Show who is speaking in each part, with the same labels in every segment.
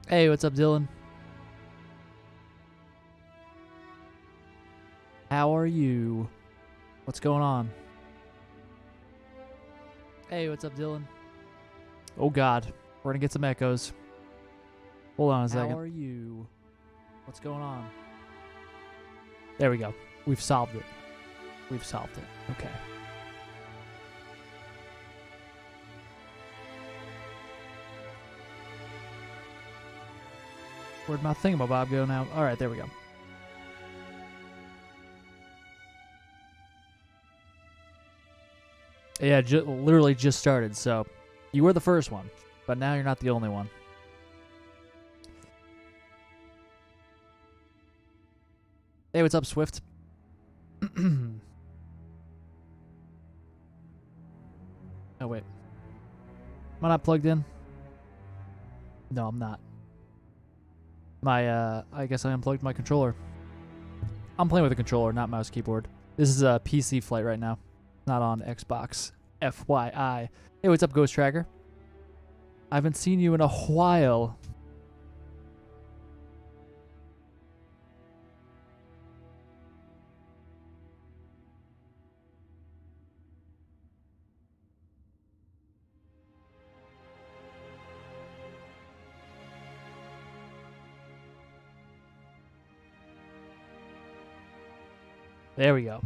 Speaker 1: Hey, what's up, Dylan? How are you? What's going on? Hey, what's up, Dylan? Oh, God. We're going to get some echoes. Hold on a second. How are you? What's going on? There we go. We've solved it. We've solved it. Okay. Where'd my thingamabob go now? All right, there we go. Yeah, literally just started, so you were the first one, but now you're not the only one. Hey, what's up, Swift? Oh, wait. Am I not plugged in? No, I'm not. I guess I unplugged my controller. I'm playing with a controller, not mouse keyboard. This is a PC flight right now, not on Xbox. FYI. Hey, what's up, Ghost Tracker? I haven't seen you in a while. There we go.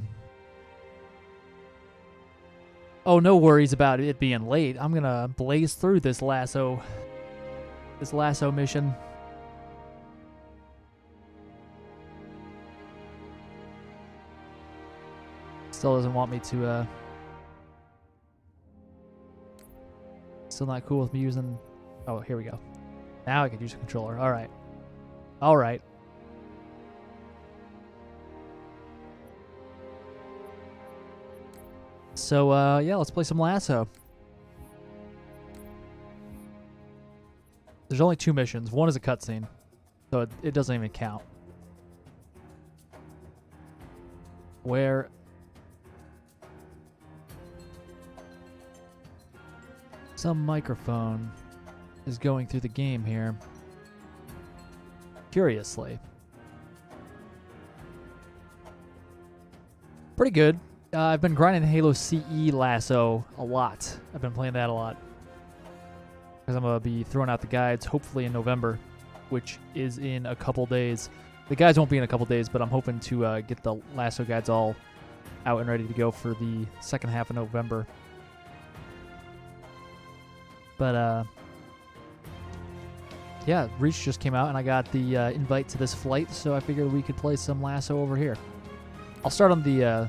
Speaker 1: Oh, no worries about it being late. I'm gonna blaze through this LASO mission. Still doesn't want me to, still not cool with me using... Oh, here we go. Now I can use a controller. All right. All right. So, yeah, let's play some LASO. There's only 2 missions. One is a cutscene, so it doesn't even count. Where... Some microphone is going through the game here. Curiously. Pretty good. I've been grinding Halo CE LASO a lot. I've been playing that a lot. Because I'm going to be throwing out the guides hopefully in November, which is in a couple days. The guides won't be in a couple days, but I'm hoping to get the LASO guides all out and ready to go for the second half of November. But, yeah, Reach just came out, and I got the invite to this flight, so I figured we could play some LASO over here. I'll start on the...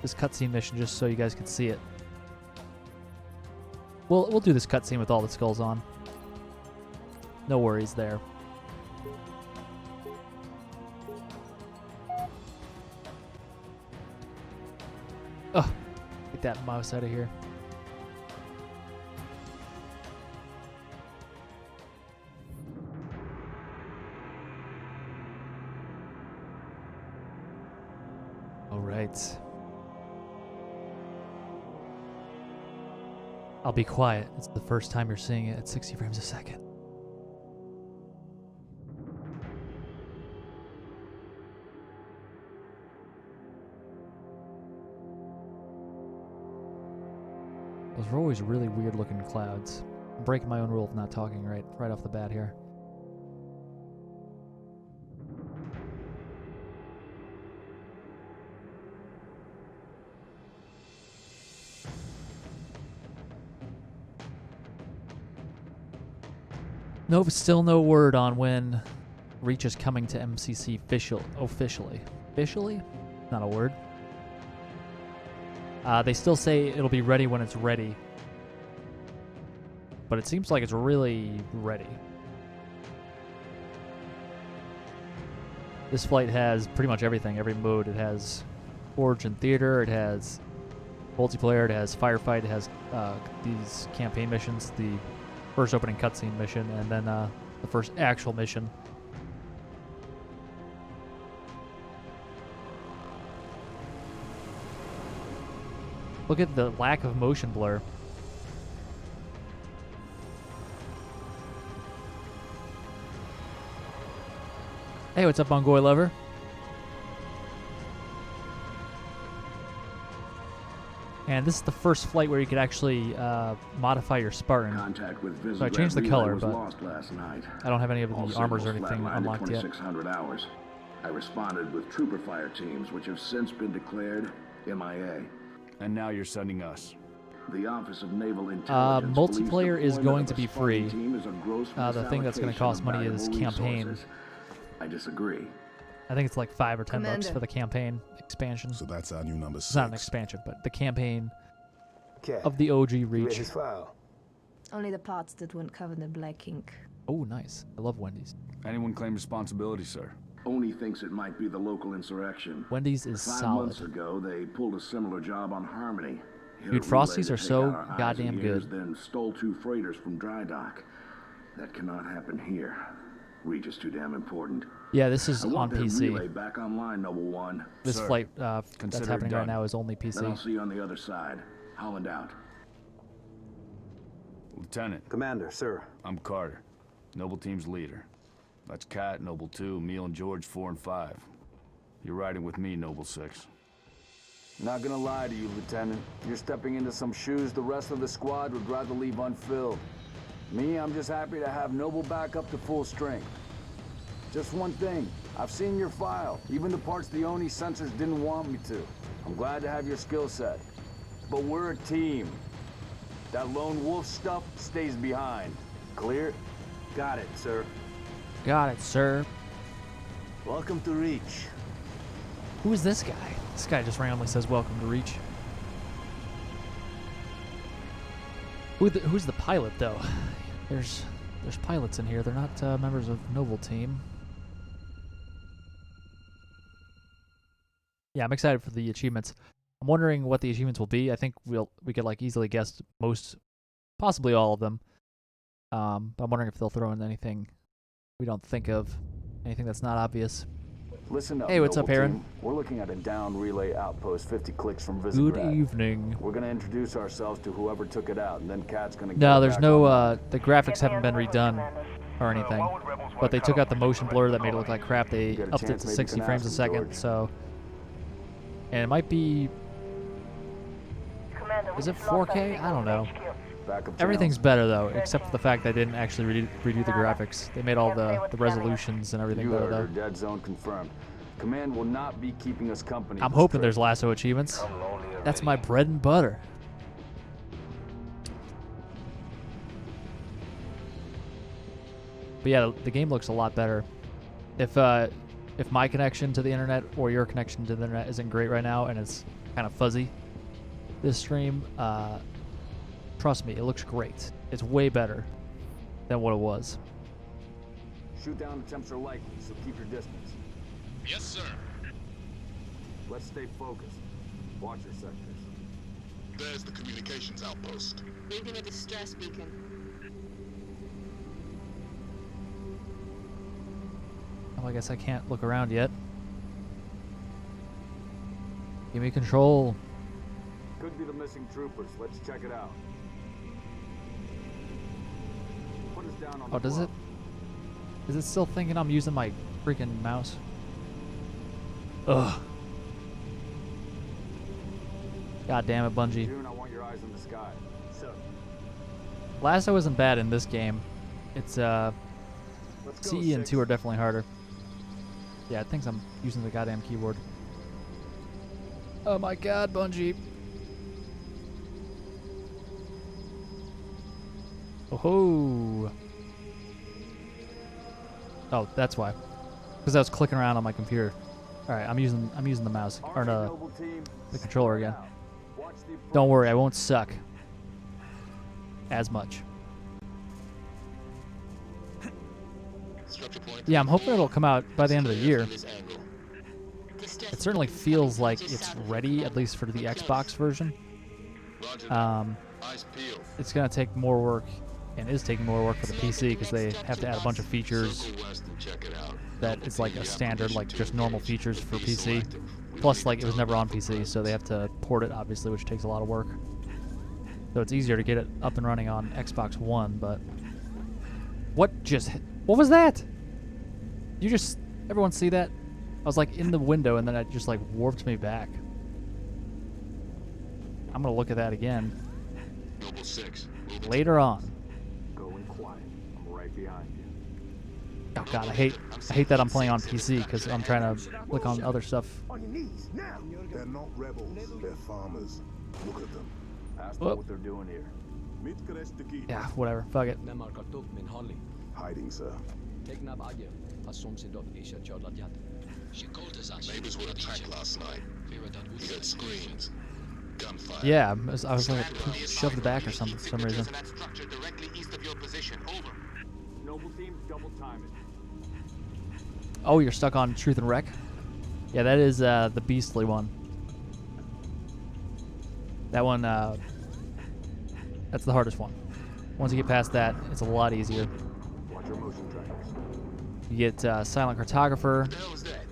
Speaker 1: this cutscene mission just so you guys can see it. We'll do this cutscene with all the skulls on. No worries there. Ugh, get that mouse out of here. All right. I'll be quiet. It's the first time you're seeing it at 60 frames a second. Those are always really weird looking clouds. I'm breaking my own rule of not talking right off the bat here. Nope, still no word on when Reach is coming to MCC officially. Officially? Not a word. They still say it'll be ready when it's ready. But it seems like it's really ready. This flight has pretty much everything, every mode. It has Forge and Theater, it has multiplayer, it has Firefight, it has these campaign missions, the first opening cutscene mission, and then the first actual mission. Look at the lack of motion blur. Hey, what's up, Bongoy Lover? And this is the first flight where you could actually modify your Spartan. So I changed the color, but I don't have any of the armors or anything unlocked yet.
Speaker 2: Hours. I responded with trooper fire teams, which have since been declared MIA.
Speaker 3: And now you're sending us.
Speaker 2: The Office of Naval Intelligence
Speaker 1: multiplayer is going to be free.
Speaker 2: The
Speaker 1: thing that's going to cost money is campaign.
Speaker 2: I disagree.
Speaker 1: I think it's like $5 or $10 for the campaign expansion.
Speaker 4: So that's our new number 6.
Speaker 1: It's not an expansion, but the campaign of the OG Reach.
Speaker 5: Only the parts that won't cover the black ink.
Speaker 1: Oh, nice. I love Wendy's.
Speaker 3: Anyone claim responsibility, sir?
Speaker 2: Oni thinks it might be the local insurrection.
Speaker 1: Wendy's is
Speaker 2: 5
Speaker 1: solid.
Speaker 2: months ago, they pulled a similar job on Harmony.
Speaker 1: Dude, Frosties are so goddamn good.
Speaker 2: Then stole 2 freighters from dry dock. That cannot happen here. Reach is too damn important.
Speaker 1: Yeah, this is on PC.
Speaker 2: Relay back online, Noble One.
Speaker 1: This
Speaker 3: Sir,
Speaker 1: flight that's happening right now is only
Speaker 2: Then I'll
Speaker 1: PC.
Speaker 2: see you on the other side. Holland out.
Speaker 3: Lieutenant.
Speaker 6: Commander, sir.
Speaker 3: I'm Carter, Noble Team's leader. That's Kat, Noble 2, Neil and George 4 and 5. You're riding with me, Noble 6. Not gonna lie to you, Lieutenant. You're stepping into some shoes the rest of the squad would rather leave unfilled. Me, I'm just happy to have Noble back up to full strength. Just one thing, I've seen your file, even the parts the Oni sensors didn't want me to. I'm glad to have your skill set. But we're a team. That lone wolf stuff stays behind. Clear?
Speaker 6: Got it, sir.
Speaker 1: Got it, sir.
Speaker 6: Welcome to Reach.
Speaker 1: Who is this guy? This guy just randomly says welcome to Reach. Who's the pilot, though? There's pilots in here. They're not members of Noble Team. Yeah, I'm excited for the achievements. I'm wondering what the achievements will be. I think we could like easily guess most, possibly all of them. But I'm wondering if they'll throw in anything we don't think of, anything that's not obvious.
Speaker 3: Listen up,
Speaker 1: hey, what's
Speaker 3: Noble
Speaker 1: up, Aaron?
Speaker 3: Team. We're looking at a down relay outpost 50 clicks from
Speaker 1: Good
Speaker 3: Visegrad.
Speaker 1: evening.
Speaker 3: We're gonna introduce ourselves to whoever took it out, and then Kat's gonna
Speaker 1: No,
Speaker 3: get
Speaker 1: there's
Speaker 3: back
Speaker 1: no,
Speaker 3: on.
Speaker 1: the graphics haven't been redone or anything. But they took out the motion blur that made it look like crap. They
Speaker 3: Get a
Speaker 1: upped it
Speaker 3: chance,
Speaker 1: to
Speaker 3: maybe
Speaker 1: 60
Speaker 3: can
Speaker 1: frames
Speaker 3: ask
Speaker 1: a
Speaker 3: him,
Speaker 1: second,
Speaker 3: George.
Speaker 1: so... And it might be... Is it 4K? I don't know.
Speaker 3: Backup
Speaker 1: Everything's better, though, except for the fact they didn't actually redo the graphics. They made all the resolutions and everything
Speaker 3: You
Speaker 1: better,
Speaker 3: heard her.
Speaker 1: though.
Speaker 3: Dead zone confirmed. Command will not be keeping us company.
Speaker 1: I'm
Speaker 3: this
Speaker 1: hoping
Speaker 3: trip.
Speaker 1: there's LASO achievements. That's my bread and butter. But yeah, the game looks a lot better. If my connection to the internet or your connection to the internet isn't great right now and it's kind of fuzzy, this stream, trust me, it looks great. It's way better than what it was.
Speaker 3: Shoot down attempts are likely, so keep your distance.
Speaker 4: Yes, sir.
Speaker 3: Let's stay focused. Watch your sectors.
Speaker 4: There's the communications outpost.
Speaker 5: Reading a distress beacon.
Speaker 1: Oh, I guess I can't look around yet. Give me control.
Speaker 3: Could be the missing troopers. Let's check it out. Put us down on
Speaker 1: Oh,
Speaker 3: the
Speaker 1: does it?
Speaker 3: bluff.
Speaker 1: Is it still thinking I'm using my freaking mouse? Ugh. God damn it, Bungie.
Speaker 3: June, I want your eyes in the sky. So,
Speaker 1: LASO isn't bad in this game. It's
Speaker 3: let's go,
Speaker 1: CE and 2 are
Speaker 3: Six.
Speaker 1: definitely harder. Yeah, it thinks I'm using the goddamn keyboard. Oh my god, Bungie. Oh ho. Oh, that's why. Because I was clicking around on my computer. All right, I'm using the mouse or
Speaker 3: Army
Speaker 1: no,
Speaker 3: Noble Team,
Speaker 1: the controller
Speaker 3: spread
Speaker 1: again.
Speaker 3: out. Watch the approach.
Speaker 1: Don't worry, I won't suck as much.
Speaker 4: Structure point.
Speaker 1: Yeah, I'm hoping it'll come out by the end of the year.
Speaker 4: This angle.
Speaker 1: It certainly feels like it's ready, at least for the Xbox version.
Speaker 4: Roger that. Eyes peeled.
Speaker 1: It's gonna take more work, and is taking more work for the PC because they have to add a bunch of features
Speaker 4: Circle west and check it out.
Speaker 1: that is like a standard, like just normal features for
Speaker 4: Be
Speaker 1: PC.
Speaker 4: selective. We
Speaker 1: Plus,
Speaker 4: don't
Speaker 1: like
Speaker 4: need
Speaker 1: it was
Speaker 4: to
Speaker 1: never on
Speaker 4: dominate
Speaker 1: PC, so they have to port it, obviously, which takes a lot of work. So it's easier to get it up and running on Xbox One, but what was that? You just Everyone see that? I was like in the window and then it just like warped me back. I'm gonna look at that again
Speaker 4: Noble 6.
Speaker 1: later on.
Speaker 6: Going quiet. I'm right behind you.
Speaker 1: Oh god, I hate that I'm playing on PC because I'm trying to click on other stuff.
Speaker 2: On your knees, now! They're not rebels, they're farmers. Look at them.
Speaker 3: Ask
Speaker 1: Whoop.
Speaker 3: them what they're doing here.
Speaker 1: Yeah, whatever. Fuck it.
Speaker 2: Hiding, sir.
Speaker 4: Neighbors were attacked last night. We heard screams. Gunfire.
Speaker 1: Yeah, I was like shoved back or something for some reason.
Speaker 4: That structure directly east of your position. Over.
Speaker 3: Noble teams double time it.
Speaker 1: Oh, you're stuck on Truth and Wreck? Yeah, that is the beastly one. That one, that's the hardest one. Once you get past that, it's a lot easier.
Speaker 6: Watch your motion trackers.
Speaker 1: You get Silent Cartographer,
Speaker 4: What the hell was that?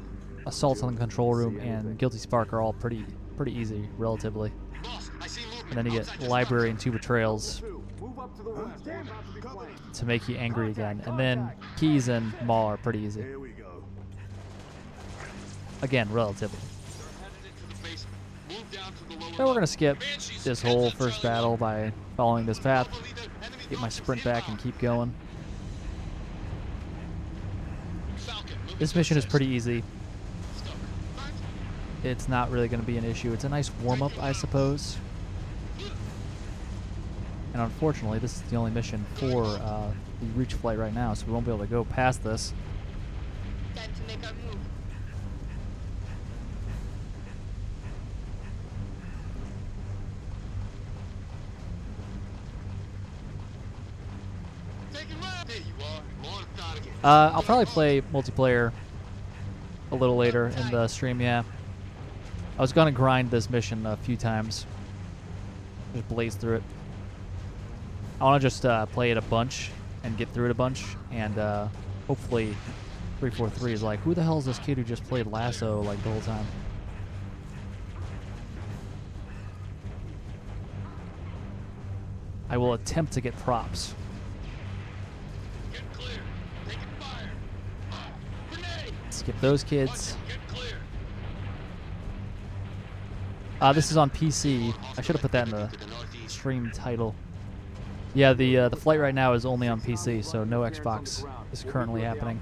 Speaker 1: Assaults on the Control Room, and Guilty Spark are all pretty easy, relatively.
Speaker 4: Boss, I see movement.
Speaker 1: And then you get
Speaker 4: outside your
Speaker 1: Library and Two Betrayals
Speaker 3: Move up to the west. We're about to be flanked.
Speaker 1: to make you angry again. And then Keys and Maul are pretty easy.
Speaker 2: Here we go.
Speaker 1: Again, relatively.
Speaker 4: They're headed into the basement. Move down to the lower
Speaker 1: Then we're going to skip
Speaker 4: Banshees,
Speaker 1: this
Speaker 4: heads
Speaker 1: whole
Speaker 4: up
Speaker 1: first
Speaker 4: Charlie
Speaker 1: battle
Speaker 4: one.
Speaker 1: by following this path,
Speaker 4: Alpha leader, enemy
Speaker 1: get my
Speaker 4: dogs
Speaker 1: sprint back and
Speaker 4: inbound.
Speaker 1: keep going.
Speaker 4: Falcon, moving
Speaker 1: This
Speaker 4: to
Speaker 1: mission is
Speaker 4: assist.
Speaker 1: pretty easy.
Speaker 4: Stuck. What?
Speaker 1: It's not really going to be an issue. It's a nice warm-up, I suppose. And unfortunately, this is the only mission for the Reach flight right now, so we won't be able to go past this.
Speaker 7: Time to make our move.
Speaker 4: Take it right. There you are. More target.
Speaker 1: I'll probably play multiplayer a little later in the stream, yeah. I was going to grind this mission a few times. Just blaze through it. I want to just play it a bunch and get through it a bunch, and hopefully 343 is like, who the hell is this kid who just played LASO like the whole time? I will attempt to get props.
Speaker 4: Get clear. Taking fire. Grenade.
Speaker 1: Skip those kids.
Speaker 4: Get clear.
Speaker 1: This is on PC. I should have put that in the stream title. Yeah, the flight right now is only on PC, so no Xbox is currently happening.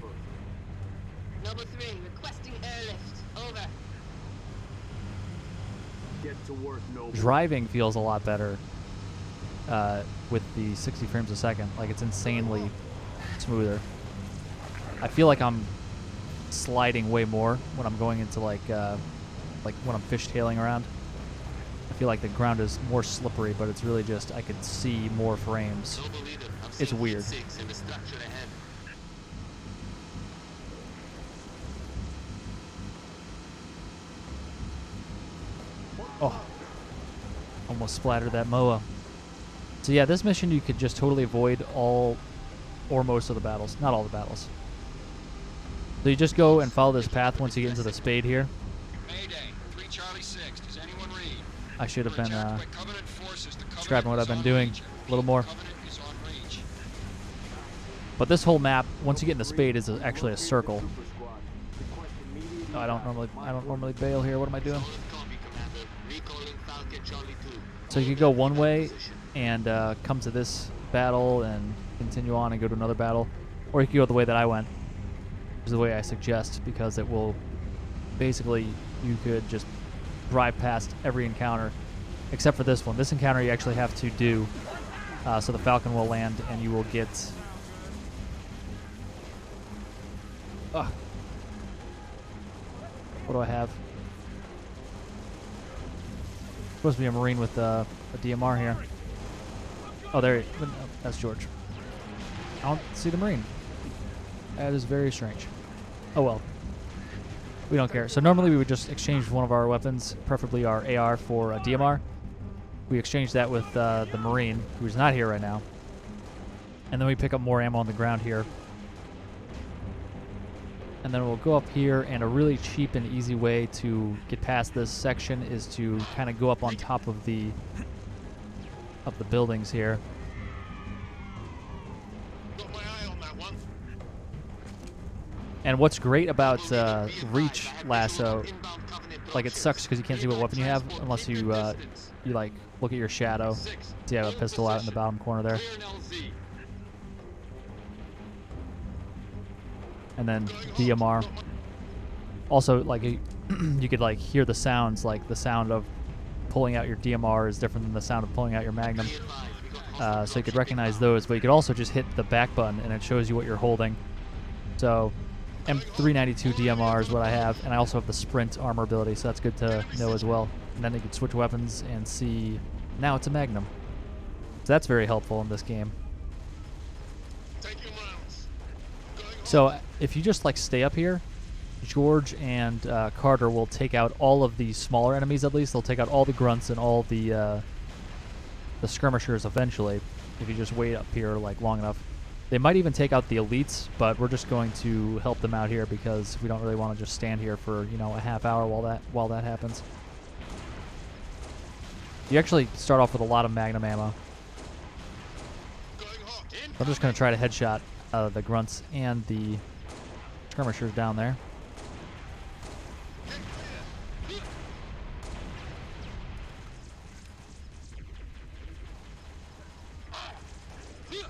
Speaker 7: Number 3, requesting airlift. Over.
Speaker 6: Get to work, Noble.
Speaker 1: Driving feels a lot better with the 60 frames a second. Like, it's insanely smoother. I feel like I'm sliding way more when I'm going into like when I'm fishtailing around. I feel like the ground is more slippery, but it's really just I could see more frames.
Speaker 4: Noble leader, I'm
Speaker 1: It's
Speaker 4: seeing
Speaker 1: weird.
Speaker 4: 6 in the structure ahead.
Speaker 1: Oh, almost splattered that MOA. So yeah, this mission you could just totally avoid all or most of the battles. Not all the battles. So you just go and follow this path once you get into the spade here.
Speaker 4: Mayday. 3 Charlie 6. Does anyone read?
Speaker 1: I should have been
Speaker 4: Attacked by Covenant forces. The
Speaker 1: describing what
Speaker 4: Covenant
Speaker 1: I've
Speaker 4: is
Speaker 1: been
Speaker 4: on
Speaker 1: doing
Speaker 4: reach.
Speaker 1: a little more.
Speaker 4: Covenant is on reach.
Speaker 1: But this whole map, once you get in the spade, is actually a circle. Oh, I don't normally bail here. What am I doing?
Speaker 4: Solid copy, Commander. Recalling Falcon Charlie 2.
Speaker 1: So you could go one way and come to this battle and continue on and go to another battle, or you could go the way that I went, which is the way I suggest, because it will basically, you could just drive past every encounter except for this one. This encounter you actually have to do, so the Falcon will land and you will get what do I have? Supposed to be a Marine with a DMR here. Oh, there. That's George. I don't see the Marine. That is very strange. Oh well. We don't care. So normally we would just exchange one of our weapons, preferably our AR, for a DMR. We exchange that with the Marine, who's not here right now. And then we pick up more ammo on the ground here. And then we'll go up here, and a really cheap and easy way to get past this section is to kind of go up on top of the buildings here.
Speaker 4: Got my eye on that one.
Speaker 1: And what's great about Reach LASO, like it sucks because you can't see what weapon you have unless you you like look at your shadow. See, I have a pistol out in the bottom corner there. And then DMR. Also, like you could like hear the sounds, like the sound of pulling out your DMR is different than the sound of pulling out your Magnum. So you could recognize those, but you could also just hit the back button and it shows you what you're holding. So M392 DMR is what I have, and I also have the sprint armor ability, so that's good to know as well. And then you can switch weapons and see, now it's a Magnum. So that's very helpful in this game. So if you just like stay up here, George and Carter will take out all of the smaller enemies at least. They'll take out all the grunts and all the skirmishers eventually, if you just wait up here like long enough. They might even take out the elites, but we're just going to help them out here because we don't really want to just stand here for, you know, a half hour while that happens. You actually start off with a lot of Magnum ammo. I'm just going to try to headshot the grunts and the skirmishers down there.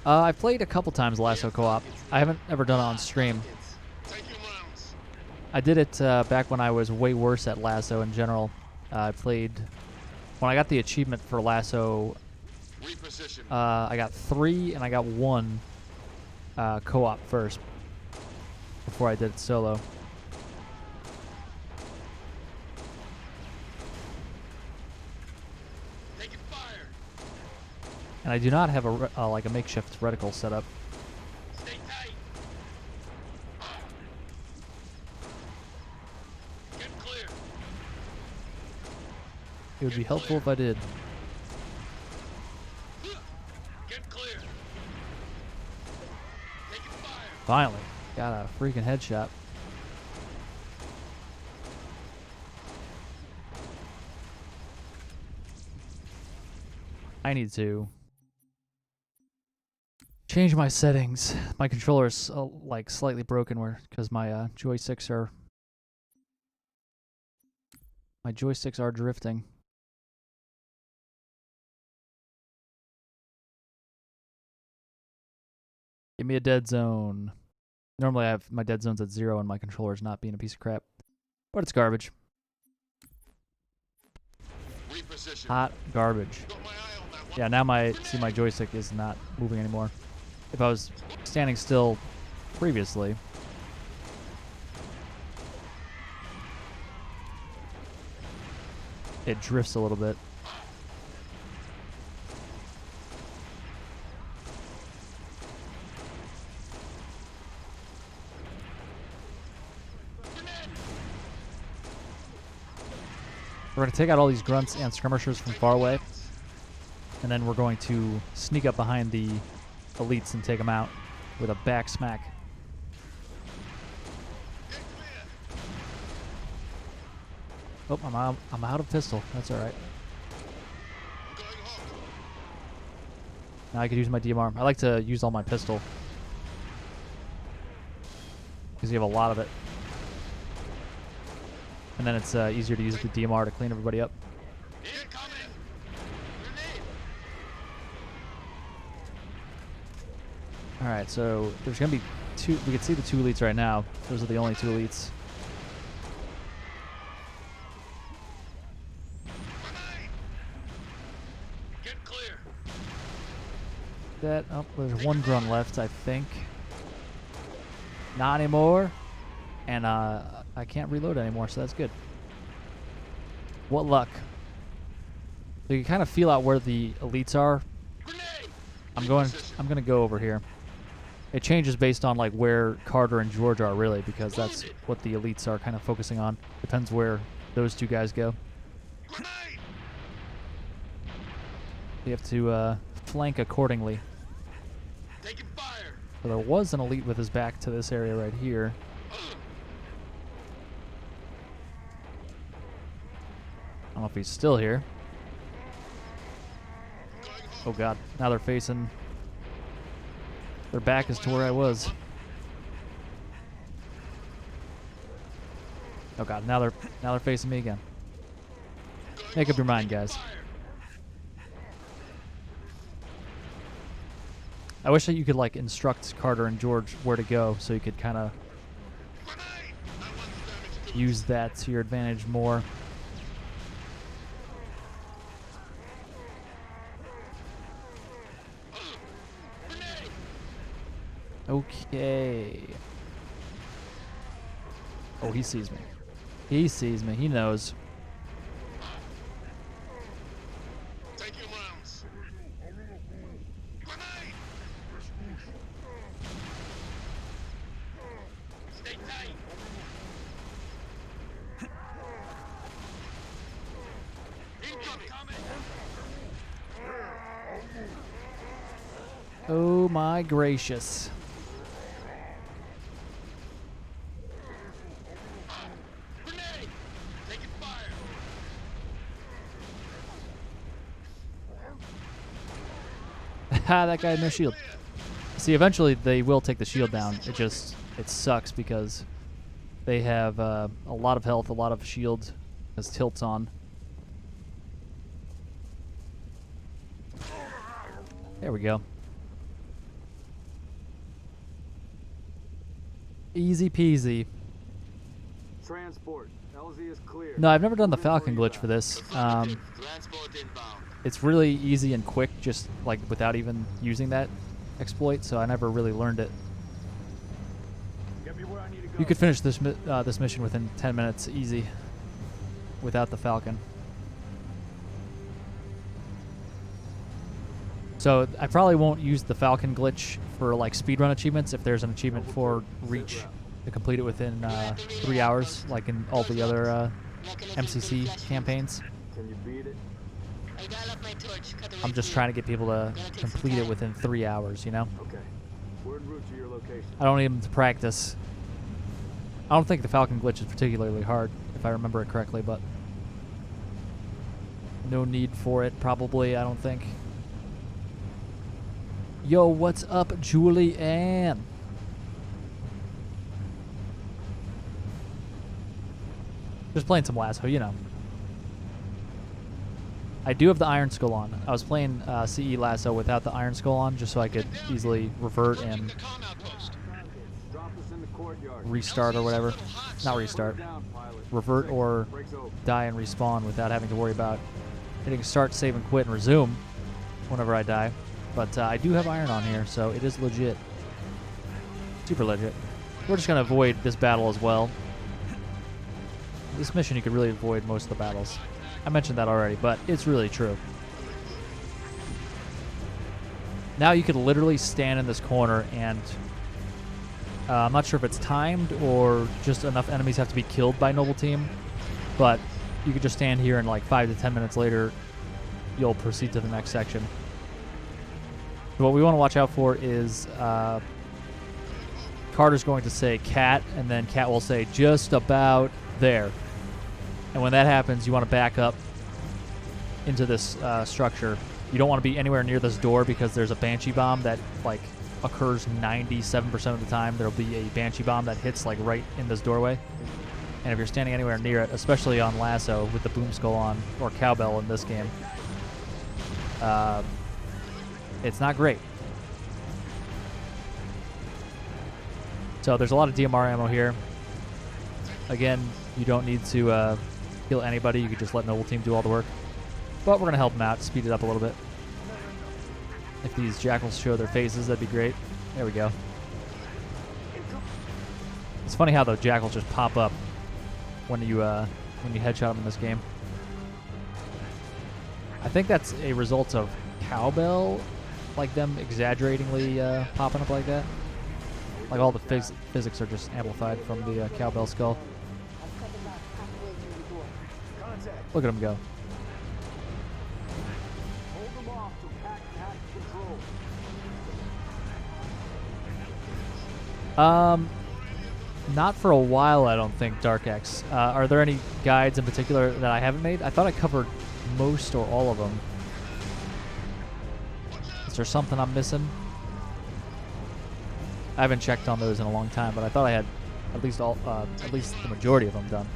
Speaker 1: I've played a couple times LASO co-op. I haven't ever done it on stream. I did it back when I was way worse at LASO in general. I played... When I got the achievement for LASO, I got 3 and I got 1 co-op first before I did it solo. And I do not have a like a makeshift reticle set up.
Speaker 4: Stay tight. Get clear.
Speaker 1: It would be helpful if I did.
Speaker 4: Get clear. Taking fire.
Speaker 1: Finally, got a freaking headshot. I need to change my settings. My controller is like slightly broken because my joysticks are drifting. Give me a dead zone. Normally I have my dead zones at 0 and my controller's not being a piece of crap, but it's garbage.
Speaker 4: Reposition.
Speaker 1: Hot garbage.
Speaker 4: Got my eye on that one.
Speaker 1: Yeah, now my joystick is not moving anymore. If I was standing still previously, it drifts a little bit. We're going to take out all these grunts and skirmishers from far away, and then we're going to sneak up behind the elites and take them out with a back smack. Oh, I'm out of pistol. That's all right. Now I could use my DMR. I like to use all my pistol because you have a lot of it. And then it's easier to use the DMR to clean everybody up. Alright, so there's going to be 2... We can see the 2 elites right now. Those are the only 2 elites.
Speaker 4: Get clear.
Speaker 1: Oh, there's 1 grunt left, I think. Not anymore. And I can't reload anymore, so that's good. What luck. So you can kind of feel out where the elites are. I'm gonna go over here. It changes based on like where Carter and George are really, because that's what the elites are kind of focusing on. Depends where those 2 guys go. You have to flank accordingly.
Speaker 4: Taking fire.
Speaker 1: So there was an elite with his back to this area right here. I don't know if he's still here. Oh god, now they're facing... Their back is to where I was. Oh god, now they're facing me again. Make up your mind, guys. I wish that you could like instruct Carter and George where to go, so you could kind of use that to your advantage more. Okay. Oh, he sees me. He sees me. He knows.
Speaker 4: Take your rounds. Grenade! Stay tight. Incoming.
Speaker 1: Oh my gracious.
Speaker 4: Grenade! Taking fire.
Speaker 1: Ha, that guy had no shield. See, eventually they will take the shield down. It sucks because they have a lot of health, a lot of shield as tilts on. There we go. Easy peasy.
Speaker 6: Transport. LZ is clear.
Speaker 1: No, I've never done the Falcon glitch for this.
Speaker 4: Transport inbound.
Speaker 1: It's really easy and quick, just like without even using that exploit, so I never really learned it.
Speaker 6: Get me where I need to go.
Speaker 1: You could finish this this mission within 10 minutes, easy, without the Falcon. So I probably won't use the Falcon glitch for like speedrun achievements if there's an achievement for reach to complete it within 3 hours, like in all the other MCC campaigns.
Speaker 6: Can you beat it?
Speaker 7: I dial up my torch. Cut the
Speaker 1: I'm just trying to get people to complete it within 3 hours, you know?
Speaker 6: Okay. We're en route to your location.
Speaker 1: I don't need them to practice. I don't think the Falcon glitch is particularly hard, if I remember it correctly, but no need for it, probably, I don't think. Yo, what's up, Julie Ann? Just playing some LASO, you know. I do have the Iron Skull on. I was playing CE LASO without the Iron Skull on, just so I could easily revert and
Speaker 4: Comm outpost.
Speaker 6: Drop us in the courtyard.
Speaker 1: restart or whatever. Not restart.
Speaker 6: Down, pilot.
Speaker 1: Revert or
Speaker 6: Breaks over.
Speaker 1: die and respawn without having to worry about hitting start, save, and quit and resume whenever I die. But I do have iron on here, so it is legit. Super legit. We're just going to avoid this battle as well. This mission, you could really avoid most of the battles. I mentioned that already, but it's really true. Now you could literally stand in this corner and I'm not sure if it's timed or just enough enemies have to be killed by Noble Team, but you could just stand here and like 5 to 10 minutes later, you'll proceed to the next section. What we want to watch out for is Carter's going to say cat, and then Cat will say just about there. And when that happens, you want to back up into this structure. You don't want to be anywhere near this door because there's a Banshee bomb that like occurs 97% of the time. There'll be a Banshee bomb that hits like right in this doorway. And if you're standing anywhere near it, especially on LASO with the boom skull on, or cowbell in this game, it's not great. So there's a lot of DMR ammo here. Again, you don't need to kill anybody. You could just let Noble Team do all the work. But we're going to help them out, speed it up a little bit. If these jackals show their faces, that'd be great. There we go. It's funny how the jackals just pop up when you headshot them in this game. I think that's a result of cowbell, like them exaggeratingly popping up like that. Like all the physics are just amplified from the cowbell skull. Look at him go.
Speaker 6: Hold them off to pack control.
Speaker 1: Not for a while, I don't think, Dark X. Are there any guides in particular that I haven't made? I thought I covered most or all of them. Is there something I'm missing? I haven't checked on those in a long time, but I thought I had at least the majority of them done.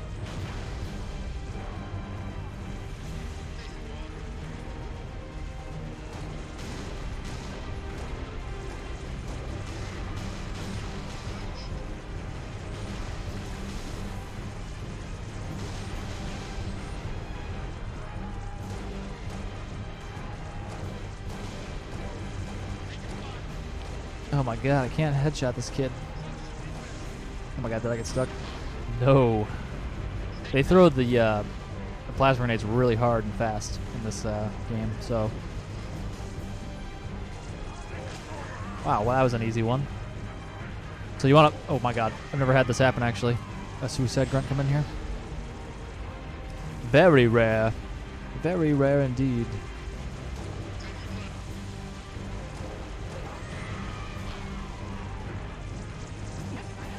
Speaker 1: Oh my god, I can't headshot this kid. Oh my god, did I get stuck? No. They throw the plasma grenades really hard and fast in this game, so. Wow, well, that was an easy one. So you want to... Oh my god, I've never had this happen actually. A suicide grunt come in here. Very rare. Very rare indeed.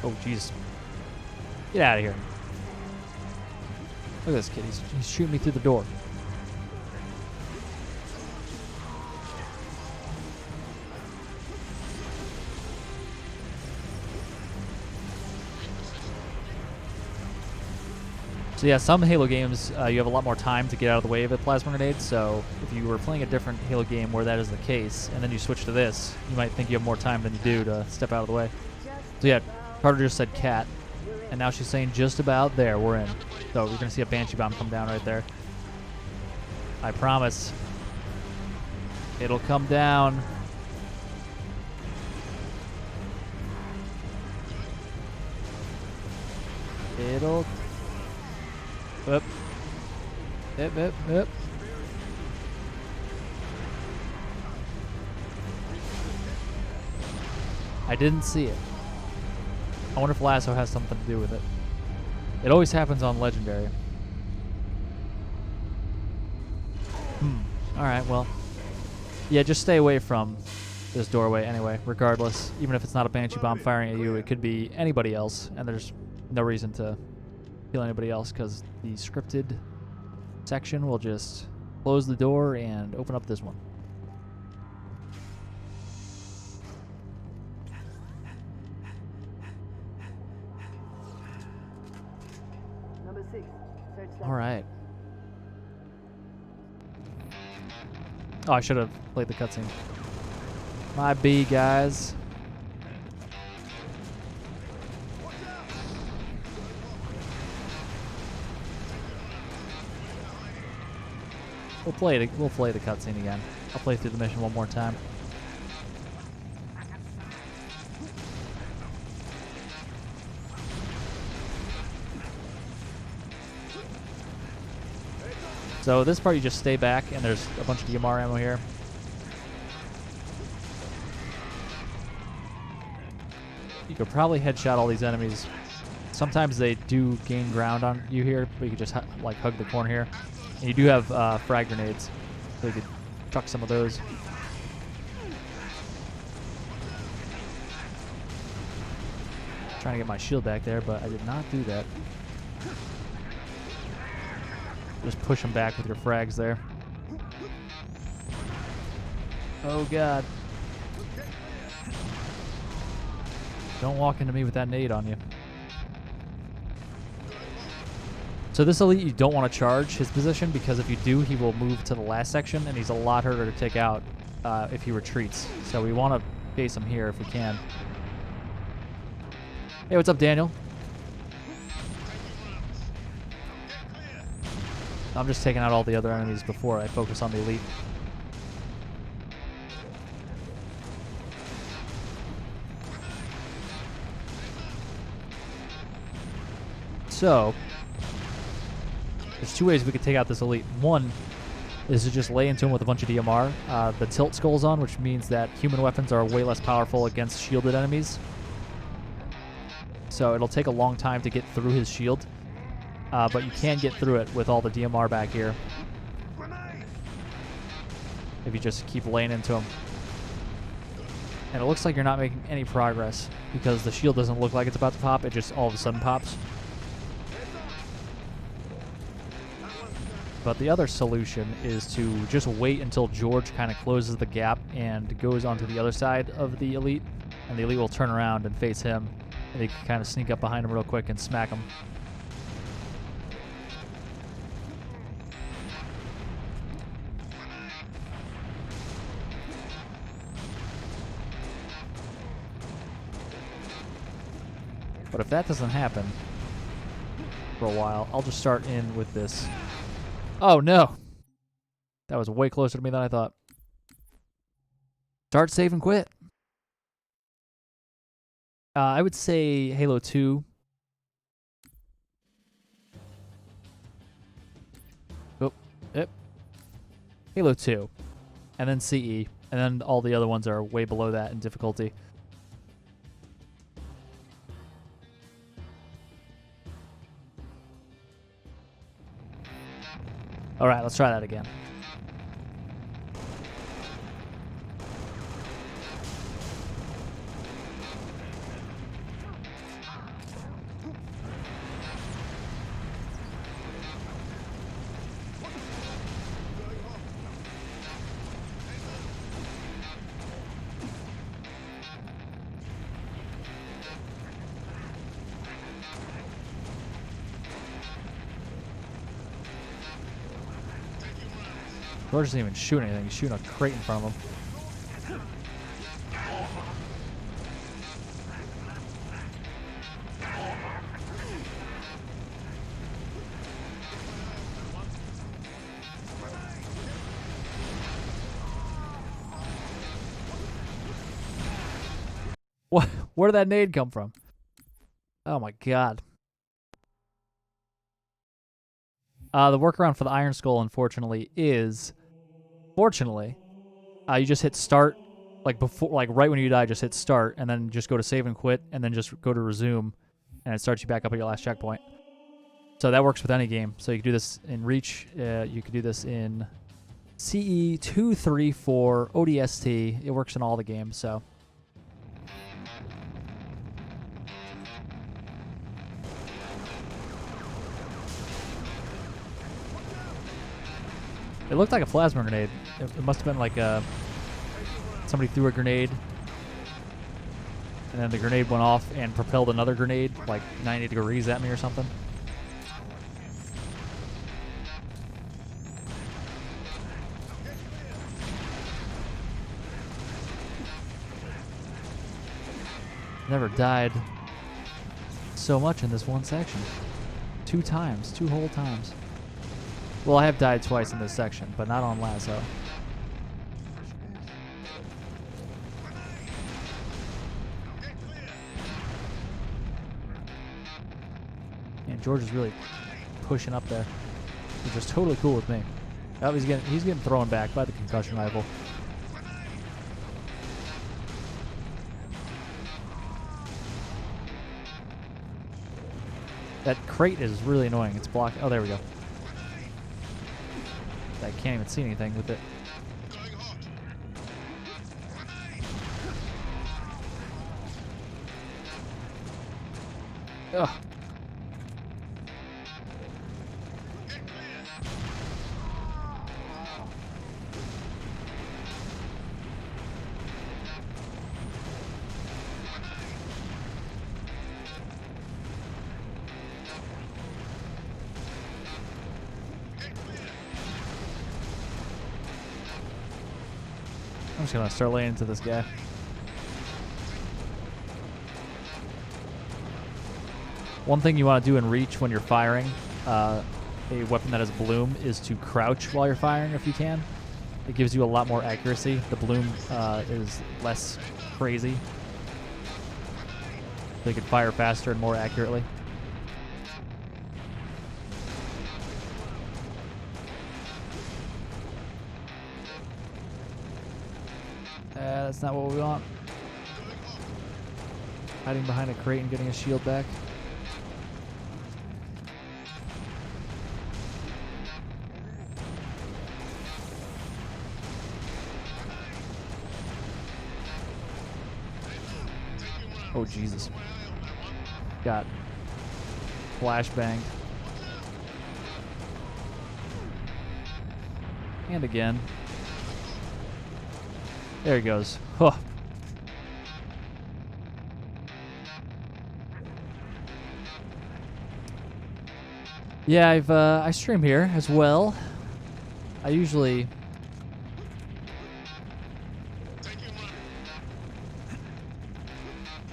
Speaker 1: Oh, jeez. Get out of here. Look at this kid. He's shooting me through the door. So yeah, some Halo games, you have a lot more time to get out of the way of a plasma grenade, so if you were playing a different Halo game where that is the case, and then you switch to this, you might think you have more time than you do to step out of the way. So yeah, Carter just said cat, and now she's saying just about there, we're in. So we're going to see a Banshee bomb come down right there. I promise. It'll come down. It'll... Up. Yep, yep, yep. I didn't see it. I wonder if LASO has something to do with it. It always happens on Legendary. Alright, well. Yeah, just stay away from this doorway anyway, regardless. Even if it's not a Banshee bomb firing at you, it could be anybody else, and there's no reason to kill anybody else because the scripted section will just close the door and open up this one.
Speaker 8: Number 6. Search that.
Speaker 1: All right. Oh, I should have played the cutscene. My B, guys. We'll play the cutscene again. I'll play through the mission one more time. So this part you just stay back, and there's a bunch of DMR ammo here. You could probably headshot all these enemies. Sometimes they do gain ground on you here, but you could just like hug the corner here. And you do have frag grenades, so you could chuck some of those. Trying to get my shield back there, but I did not do that. Just push them back with your frags there. Oh god. Don't walk into me with that nade on you. So this elite, you don't want to charge his position, because if you do, he will move to the last section, and he's a lot harder to take out if he retreats. So we want to face him here if we can. Hey, what's up, Daniel? I'm just taking out all the other enemies before I focus on the elite. So there's two ways we could take out this elite. One is to just lay into him with a bunch of DMR. The tilt skull's on, which means that human weapons are way less powerful against shielded enemies. So it'll take a long time to get through his shield. But you can get through it with all the DMR back here. If you just keep laying into him. And it looks like you're not making any progress, because the shield doesn't look like it's about to pop, it just all of a sudden pops. But the other solution is to just wait until George kind of closes the gap and goes onto the other side of the elite, and the elite will turn around and face him, and they can kind of sneak up behind him real quick and smack him. But if that doesn't happen for a while, I'll just start in with this. Oh no! That was way closer to me than I thought. Start, save, and quit. I would say Halo 2. Oh, yep. Halo 2. And then CE. And then all the other ones are way below that in difficulty. All right, let's try that again. George doesn't even shoot anything. He's shooting a crate in front of him. What? Where did that nade come from? Oh my god. The workaround for the Iron Skull, unfortunately, is you just hit start, like before, like right when you die, just hit start, and then just go to save and quit, and then just go to resume, and it starts you back up at your last checkpoint. So that works with any game. So you can do this in Reach. You can do this in CE 2, 3, 4, ODST. It works in all the games. So. It looked like a plasma grenade. It must have been like somebody threw a grenade, and then the grenade went off and propelled another grenade like 90 degrees at me or something. Never died so much in this one section. 2 times, 2 whole times. Well, I have died twice in this section, but not on LASO. And George is really pushing up there, which is totally cool with me. Oh, he's getting thrown back by the concussion rifle. That crate is really annoying. It's blocked. Oh, there we go. I can't even see anything with it. Ugh. I'm just gonna start laying into this guy. One thing you want to do in Reach when you're firing a weapon that has bloom is to crouch while you're firing if you can. It gives you a lot more accuracy. The bloom is less crazy. So you can fire faster and more accurately. That's not what we want. Hiding behind a crate and getting his shield back. Oh, Jesus. Got flashbanged. And again. There he goes. Huh. Yeah, I stream here as well. I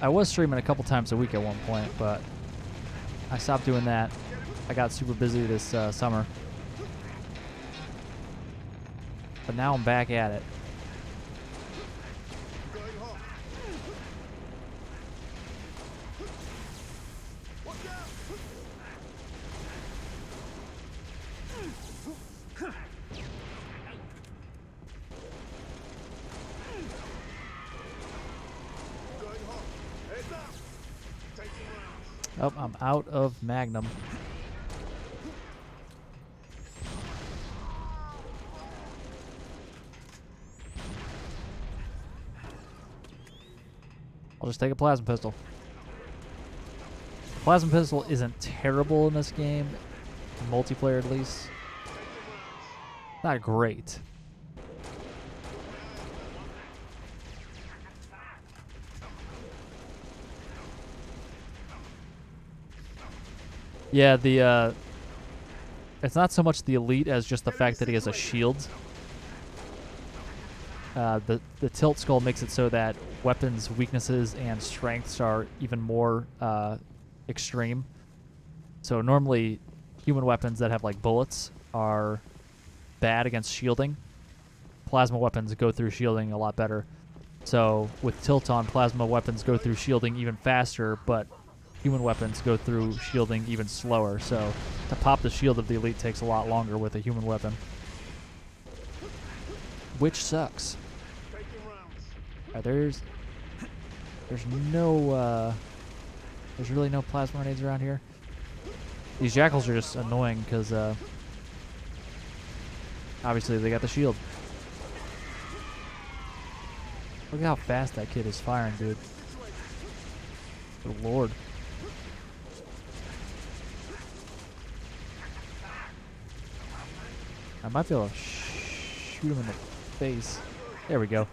Speaker 1: was streaming a couple times a week at one point, but I stopped doing that. I got super busy this summer. But now I'm back at it. Oh, I'm out of Magnum. I'll just take a plasma pistol. Plasma pistol isn't terrible in this game, multiplayer at least. Not great. Yeah, it's not so much the elite as just the fact that he has a shield. The tilt skull makes it so that weapons weaknesses and strengths are even more extreme. So normally human weapons that have like bullets are bad against shielding. Plasma weapons go through shielding a lot better. So with tilt on, plasma weapons go through shielding even faster, but human weapons go through shielding even slower. So to pop the shield of the elite takes a lot longer with a human weapon, which sucks. There's really no plasma grenades around here. These jackals are just annoying because obviously they got the shield. Look at how fast that kid is firing, dude. Good lord. I might be able to shoot him in the face. There we go.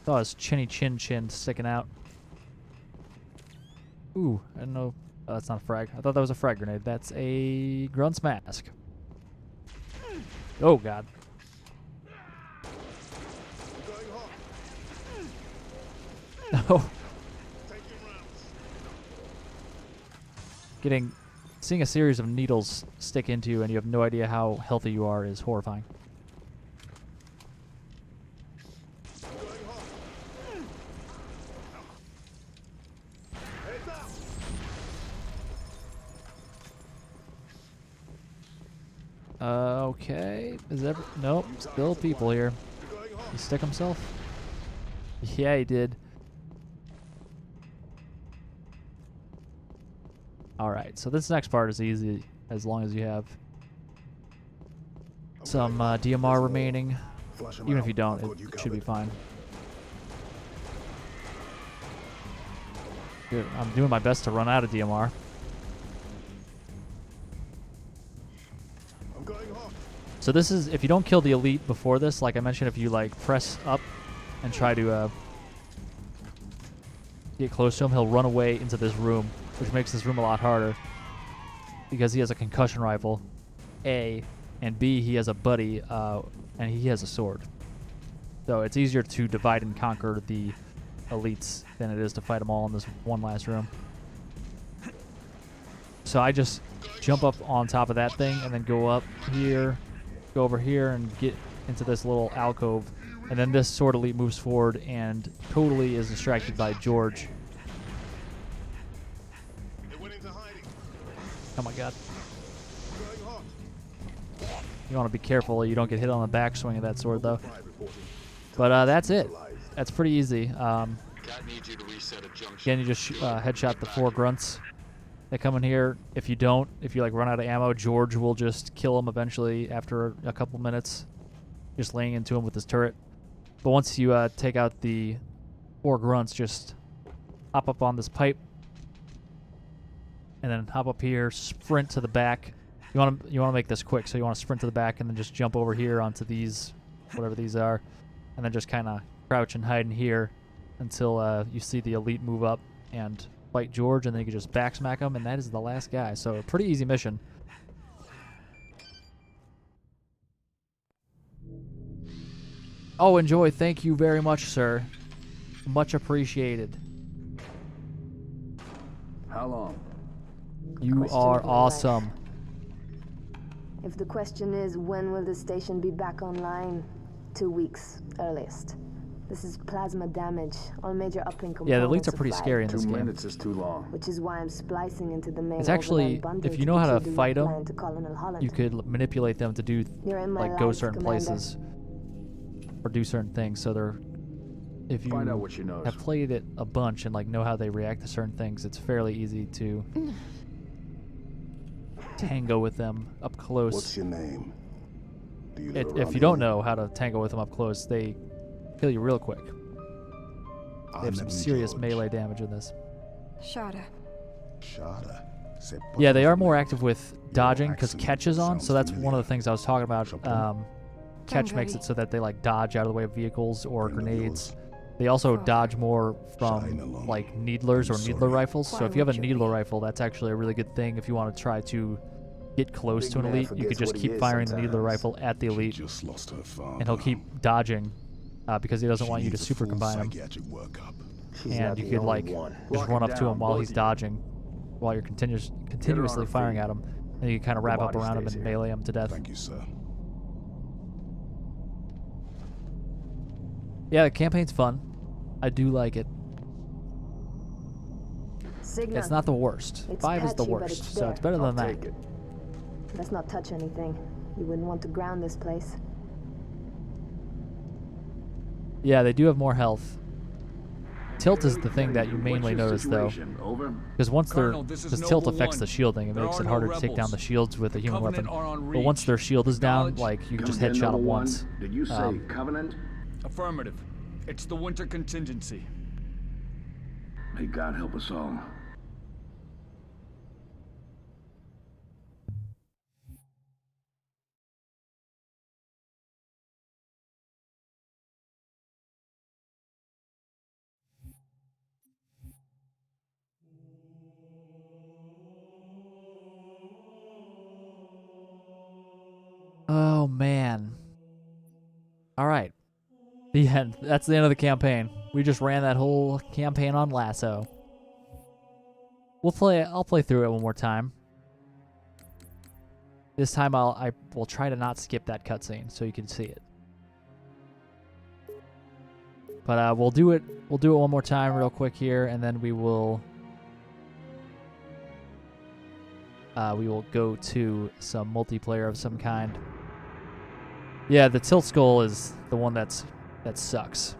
Speaker 1: Saw his chinny chin sticking out. Ooh, I don't know. Oh, that's not a frag. I thought that was a frag grenade. That's a Grunt's mask. Oh, God. Oh. Seeing a series of needles stick into you and you have no idea how healthy you are is horrifying. Okay. Nope. Still people here. He stick himself? Yeah, he did. Alright, so this next part is easy as long as you have some DMR remaining. Even if you don't, it should be fine. Good. I'm doing my best to run out of DMR. So this is, if you don't kill the elite before this, like I mentioned, if you like press up and try to get close to him, he'll run away into this room, which makes this room a lot harder because he has a concussion rifle, A, and B, he has a buddy, and he has a sword. So it's easier to divide and conquer the elites than it is to fight them all in this one last room. So I just jump up on top of that thing and then go up here, go over here, and get into this little alcove. And then this sword elite moves forward and totally is distracted by George. Oh my god. You want to be careful you don't get hit on the backswing of that sword though. But that's it. That's pretty easy. Again, you just headshot the 4 grunts that come in here. If you like run out of ammo, George will just kill him eventually after a couple minutes, just laying into him with his turret. But once you take out the 4 grunts, just hop up on this pipe, and then hop up here, sprint to the back. You want to make this quick, so you want to sprint to the back and then just jump over here onto these, whatever these are, and then just kind of crouch and hide in here until you see the elite move up and fight George, and then you can just backsmack him, and that is the last guy. So a pretty easy mission. Oh, enjoy. Thank you very much, sir. Much appreciated.
Speaker 3: How long?
Speaker 1: You are awesome.
Speaker 5: If the question is when will the station be back online, 2 weeks earliest. This is plasma damage. All major uplink components.
Speaker 1: Yeah, the elites are pretty scary in this
Speaker 3: 2
Speaker 1: game.
Speaker 3: minutes is too long.
Speaker 5: Which is why I'm splicing into the main.
Speaker 1: It's actually, if you know how to fight them, you could manipulate them to do, like, go certain places or do certain things. So they're if you
Speaker 3: Find out what she knows.
Speaker 1: have played it a bunch and like know how they react to certain things, it's fairly easy to tango with them up close.
Speaker 2: What's your name? Do you live
Speaker 1: If
Speaker 2: around
Speaker 1: you don't
Speaker 2: here?
Speaker 1: know how to tango with them up close, they kill you real quick. They have some serious melee damage in this.
Speaker 9: Shada.
Speaker 2: Shada.
Speaker 1: Yeah, they are more active with dodging because catch is on, so that's one of the things I was talking about. Catch makes it so that they like dodge out of the way of vehicles or grenades. They also dodge more from like needlers or needler rifles. So if you have a needler rifle, that's actually a really good thing if you want to try to get close to an elite. You could just keep firing the needler rifle at the elite, and he'll keep dodging because he doesn't want you to super combine him. And you could like just run up to him while he's dodging, while you're continuously firing at him, and you can kind of wrap up around him and melee him to death.
Speaker 2: Thank you, sir.
Speaker 1: Yeah, the campaign's fun. I do like it.
Speaker 5: Signal.
Speaker 1: It's not the worst.
Speaker 5: It's
Speaker 1: 5 is the
Speaker 5: patchy, but
Speaker 1: worst,
Speaker 5: it's
Speaker 1: so
Speaker 5: there.
Speaker 1: it's better than that.
Speaker 3: Take it.
Speaker 5: Let's not touch anything. You wouldn't want to ground this place.
Speaker 1: Yeah, they do have more health. Tilt is the thing that you mainly notice, though,
Speaker 2: Over.
Speaker 1: because once they're
Speaker 3: Colonel, this is
Speaker 1: because tilt
Speaker 3: Noble
Speaker 1: affects
Speaker 3: One.
Speaker 1: the shielding, it
Speaker 3: There
Speaker 1: makes
Speaker 3: are
Speaker 1: it
Speaker 3: no
Speaker 1: harder to take down
Speaker 3: rebels.
Speaker 1: the shields with a human
Speaker 3: Covenant
Speaker 1: weapon.
Speaker 3: are on
Speaker 1: But once
Speaker 3: reach.
Speaker 1: their shield is down,
Speaker 3: Acknowledge?
Speaker 1: like you can just
Speaker 2: Come again,
Speaker 1: headshot them
Speaker 2: number one?
Speaker 1: once.
Speaker 2: Did you say Covenant?
Speaker 3: Affirmative. It's the winter contingency.
Speaker 2: May God help us all.
Speaker 1: Oh man. All right. The end. That's the end of the campaign. We just ran that whole campaign on LASO. I'll play through it one more time. This time I will try to not skip that cutscene so you can see it. But we'll do it one more time real quick here, and then we will go to some multiplayer of some kind. Yeah, the tilt skull is the one that sucks.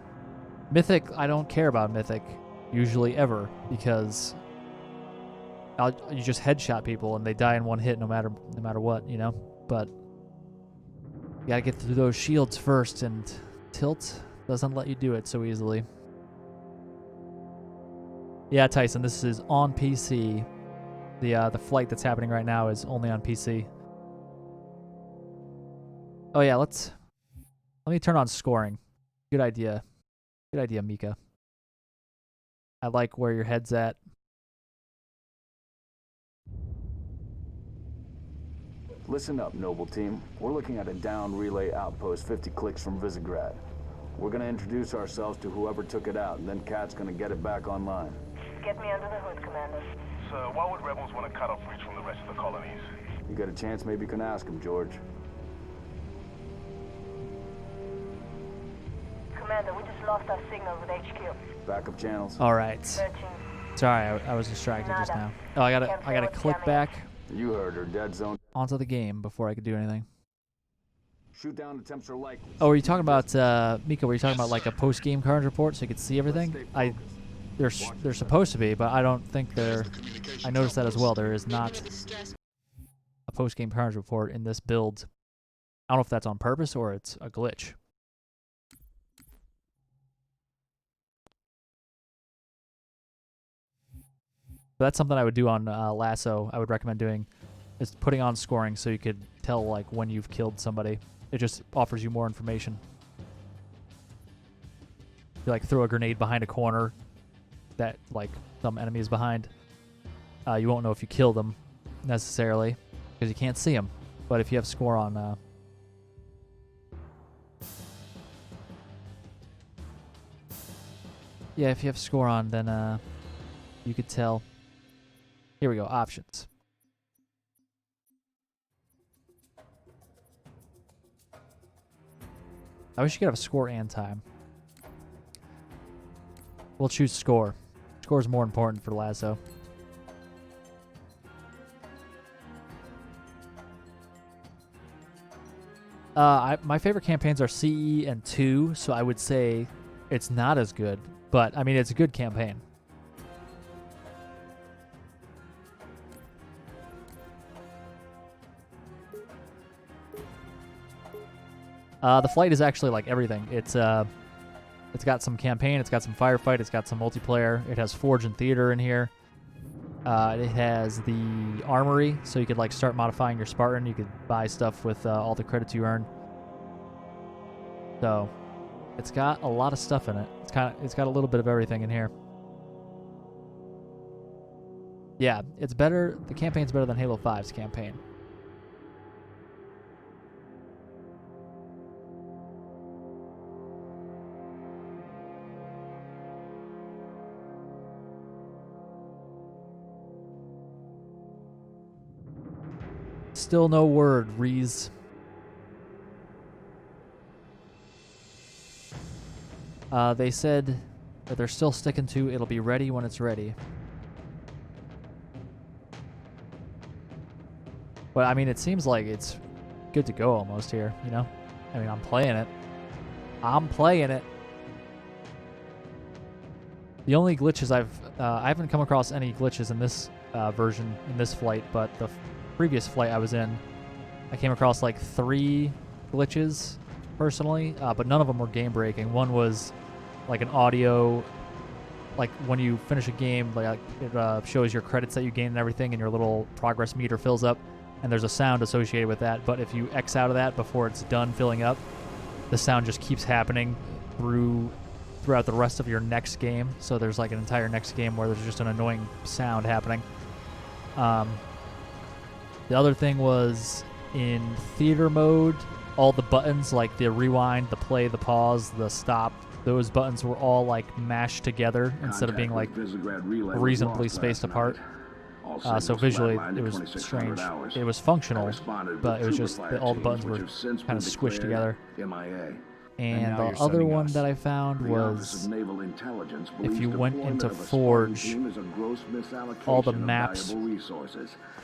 Speaker 1: Mythic, I don't care about Mythic usually ever because you just headshot people and they die in one hit no matter what, you know. But you gotta get through those shields first, and tilt doesn't let you do it so easily. Yeah, Tyson, this is on PC. The flight that's happening right now is only on PC. Oh yeah, let me turn on scoring. Good idea. Good idea, Mika. I like where your head's at.
Speaker 3: Listen up, Noble Team. We're looking at a down relay outpost 50 clicks from Visegrad. We're gonna introduce ourselves to whoever took it out, and then Kat's gonna get it back online.
Speaker 8: Get me under the hood, Commander.
Speaker 10: So why would rebels want to cut off reach from the rest of the colonies?
Speaker 3: You got a chance, maybe you can ask him, George.
Speaker 8: Commander, we just lost our signal with HQ.
Speaker 3: Backup channels.
Speaker 1: All right.
Speaker 8: Searching.
Speaker 1: Sorry, I was distracted just now. Oh, I gotta click back
Speaker 3: You heard her, dead zone.
Speaker 1: onto the game before I could do anything.
Speaker 3: Shoot down attempts are likely.
Speaker 1: Oh, were you talking about Mika? Were you talking about like a post-game card report so you could see everything? They're supposed to be, but I don't think they're. I noticed that as well. There is not a post-game cards report in this build. I don't know if that's on purpose or it's a glitch. But that's something I would do on LASO. I would recommend doing is putting on scoring so you could tell like when you've killed somebody. It just offers you more information. You like throw a grenade behind a corner that like some enemy is behind. You won't know if you kill them necessarily because you can't see them. But if you have score on, yeah, if you have score on, then you could tell. Here we go, options. I wish you could have a score and time. We'll choose score. Score is more important for LASO. My favorite campaigns are CE and 2, so I would say It's not as good, but I mean, it's a good campaign. The flight is actually like everything. It's got some campaign, it's got some firefight, it's got some multiplayer. It has Forge and Theater in here. It has the armory, so you could like start modifying your Spartan. You could buy stuff with all the credits you earn. So it's got a lot of stuff in it. It's got a little bit of everything in here. Yeah, it's better. The campaign's better than Halo 5's campaign. Still no word, Reese. They said that they're still sticking to it'll be ready when it's ready. But I mean, it seems like it's good to go almost here, you know? I mean, I'm playing it. The only glitches I haven't come across any glitches in this version, in this flight, but the previous flight I was in, I came across like 3 glitches personally, but none of them were game breaking. One was like an audio, like when you finish a game, like it shows your credits that you gain and everything, and your little progress meter fills up, and there's a sound associated with that. But if you X out of that before it's done filling up, the sound just keeps happening throughout the rest of your next game. So there's like an entire next game where there's just an annoying sound happening. The other thing was in theater mode, all the buttons, like the rewind, the play, the pause, the stop, those buttons were all like mashed together instead of being like reasonably spaced apart. So visually it was strange. It was functional, but it was just that all the buttons were kind of squished together. And the other one that I found was if you went into Forge, all the maps,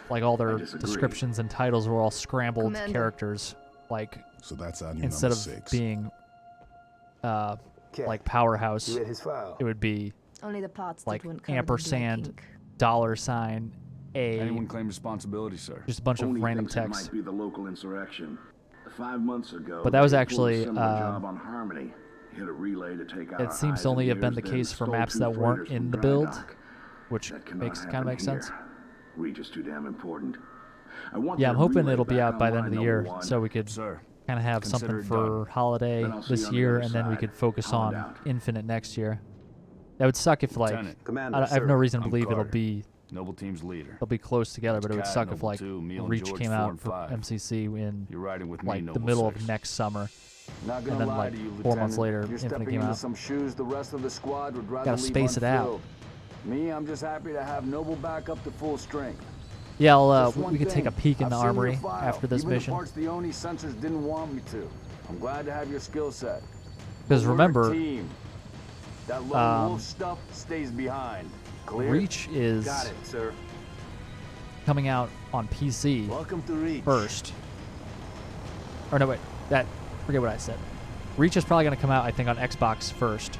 Speaker 1: like all their descriptions and titles were all scrambled characters, like
Speaker 9: so that's our new
Speaker 1: instead of
Speaker 9: 6.
Speaker 1: being like Powerhouse, it would be
Speaker 5: Only the parts
Speaker 1: like
Speaker 5: that weren't covered in
Speaker 1: ampersand, $, A.
Speaker 3: Anyone claim responsibility, sir?
Speaker 1: Just a bunch of
Speaker 2: Only
Speaker 1: random
Speaker 2: thinks it
Speaker 1: text.
Speaker 2: might be the local insurrection. 5 months ago,
Speaker 1: But that was
Speaker 2: they pulled a
Speaker 1: actually,
Speaker 2: similar job on Harmony. Hit a relay to take out
Speaker 1: It seems to only have been the case for maps that weren't in the build, which kind of makes sense.
Speaker 2: Reach is too damn important.
Speaker 1: Yeah, I'm hoping it'll be out by the end of the year, so we could kind of have something for holiday this year, and then we could focus on Infinite next year. That would suck if, like, I have no reason to believe it'll be
Speaker 3: Noble Team's leader.
Speaker 1: They'll be close together, but it would
Speaker 3: Cat,
Speaker 1: suck if,
Speaker 3: Noble
Speaker 1: like,
Speaker 3: 2, Meal and
Speaker 1: Reach
Speaker 3: George
Speaker 1: came
Speaker 3: 4
Speaker 1: out
Speaker 3: and
Speaker 1: for
Speaker 3: 5.
Speaker 1: MCC in,
Speaker 3: You're riding with me,
Speaker 1: like, the
Speaker 3: Noble
Speaker 1: middle
Speaker 3: 6.
Speaker 1: of next summer.
Speaker 3: Not gonna
Speaker 1: And then,
Speaker 3: lie
Speaker 1: like,
Speaker 3: to you,
Speaker 1: 4 months
Speaker 3: Lieutenant.
Speaker 1: later,
Speaker 3: You're
Speaker 1: Infinite
Speaker 3: stepping
Speaker 1: came
Speaker 3: into
Speaker 1: out.
Speaker 3: some shoes the rest of the squad would rather
Speaker 1: Gotta
Speaker 3: leave
Speaker 1: space it out.
Speaker 3: unfilled. Me, I'm just happy to have Noble back up to full strength.
Speaker 1: Yeah,
Speaker 3: Just one
Speaker 1: we could take a
Speaker 3: thing,
Speaker 1: peek in
Speaker 3: I've
Speaker 1: the
Speaker 3: seen your
Speaker 1: armory
Speaker 3: file.
Speaker 1: after this
Speaker 3: Even
Speaker 1: mission.
Speaker 3: The parts the Oni sensors didn't want me to. I'm glad to have your skill set.
Speaker 1: Because
Speaker 3: We're a
Speaker 1: remember,
Speaker 3: team. That lone wolf stuff stays behind. Clear?
Speaker 1: Reach is
Speaker 3: Got it, sir.
Speaker 1: coming out on PC
Speaker 3: Welcome to Reach.
Speaker 1: first. Or no, wait, forget what I said. Reach is probably going to come out, I think, on Xbox first,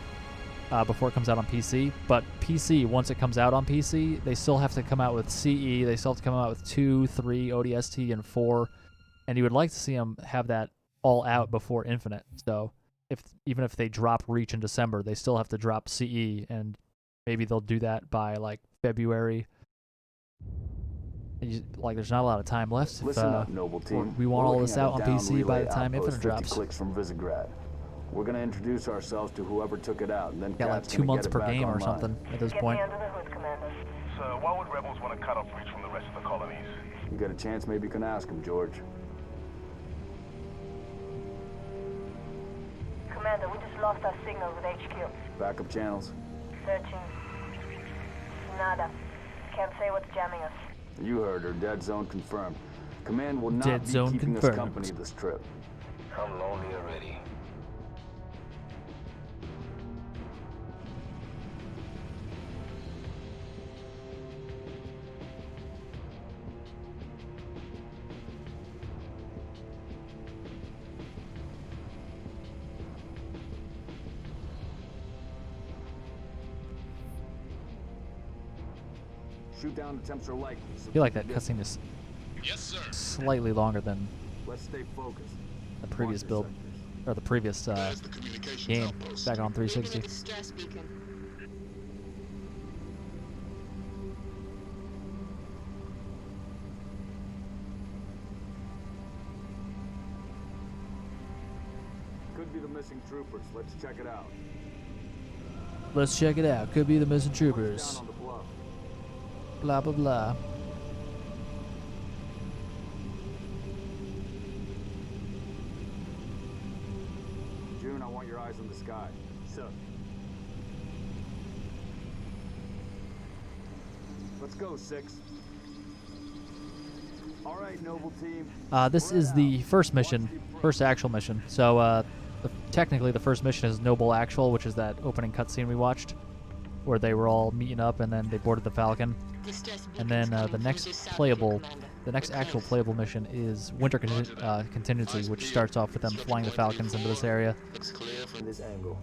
Speaker 1: before it comes out on PC. But PC, once it comes out on PC, they still have to come out with CE. They still have to come out with 2, 3, ODST, and 4. And you would like to see them have that all out before Infinite. So even if they drop Reach in December, they still have to drop CE, and maybe they'll do that by like February. Like, there's not a lot of time left.
Speaker 3: Listen up, Noble Team.
Speaker 1: We want
Speaker 3: We're
Speaker 1: all this
Speaker 3: looking at
Speaker 1: out
Speaker 3: a
Speaker 1: on
Speaker 3: down
Speaker 1: PC by
Speaker 3: relay
Speaker 1: the time
Speaker 3: outpost
Speaker 1: Infinite
Speaker 3: 50
Speaker 1: drops.
Speaker 3: clicks from Visegrad. We're gonna introduce ourselves to whoever took it out, and then
Speaker 1: Got like
Speaker 3: Cat's
Speaker 1: 2
Speaker 3: gonna
Speaker 1: months
Speaker 3: get it
Speaker 1: per
Speaker 3: back
Speaker 1: game or
Speaker 3: online.
Speaker 1: something at this
Speaker 8: Get
Speaker 1: point.
Speaker 8: me under the hood, Commander.
Speaker 10: So why would rebels want to cut off Reach from the rest of the colonies?
Speaker 3: You got a chance, maybe you can ask him, George.
Speaker 8: Commander, we just lost our signal with HQ.
Speaker 3: Backup channels.
Speaker 8: Searching. Nada. Can't say what's jamming us.
Speaker 3: You heard her. Dead zone confirmed. Command will not
Speaker 1: Dead
Speaker 3: be
Speaker 1: zone
Speaker 3: keeping
Speaker 1: confirmed.
Speaker 3: us company this trip.
Speaker 4: I'm lonely already.
Speaker 6: Shoot down attempts are likely.
Speaker 1: I feel like that cutscene is
Speaker 4: Yes, sir.
Speaker 1: slightly longer than
Speaker 6: Let's stay focused.
Speaker 1: the previous
Speaker 6: Mark
Speaker 1: build,
Speaker 6: your sectors.
Speaker 1: or the previous
Speaker 4: There's the communications
Speaker 1: game
Speaker 4: outpost.
Speaker 1: back on
Speaker 7: Maybe
Speaker 1: 360.
Speaker 7: the distress beacon.
Speaker 6: Could be the missing troopers. Let's check it out.
Speaker 1: Let's check it out. Could be the missing
Speaker 6: Down
Speaker 1: troopers.
Speaker 6: on the bluff.
Speaker 1: Blah blah blah.
Speaker 6: June, I want your eyes on the sky. Sir. Let's go, 6. All right, Noble Team.
Speaker 1: This is the first mission, first actual mission. So technically the first mission is Noble Actual, which is that opening cutscene we watched, where they were all meeting up and then they boarded the Falcon.
Speaker 7: Distress
Speaker 1: And
Speaker 7: beacon's
Speaker 1: then
Speaker 7: coming
Speaker 1: the
Speaker 7: from
Speaker 1: next
Speaker 7: just south of
Speaker 1: playable,
Speaker 7: you, Commander.
Speaker 1: the next
Speaker 7: We're
Speaker 1: actual
Speaker 7: close.
Speaker 1: playable mission is Winter Contingency, which starts off with them flying the Falcons into this area.
Speaker 4: Looks clear from
Speaker 6: This angle.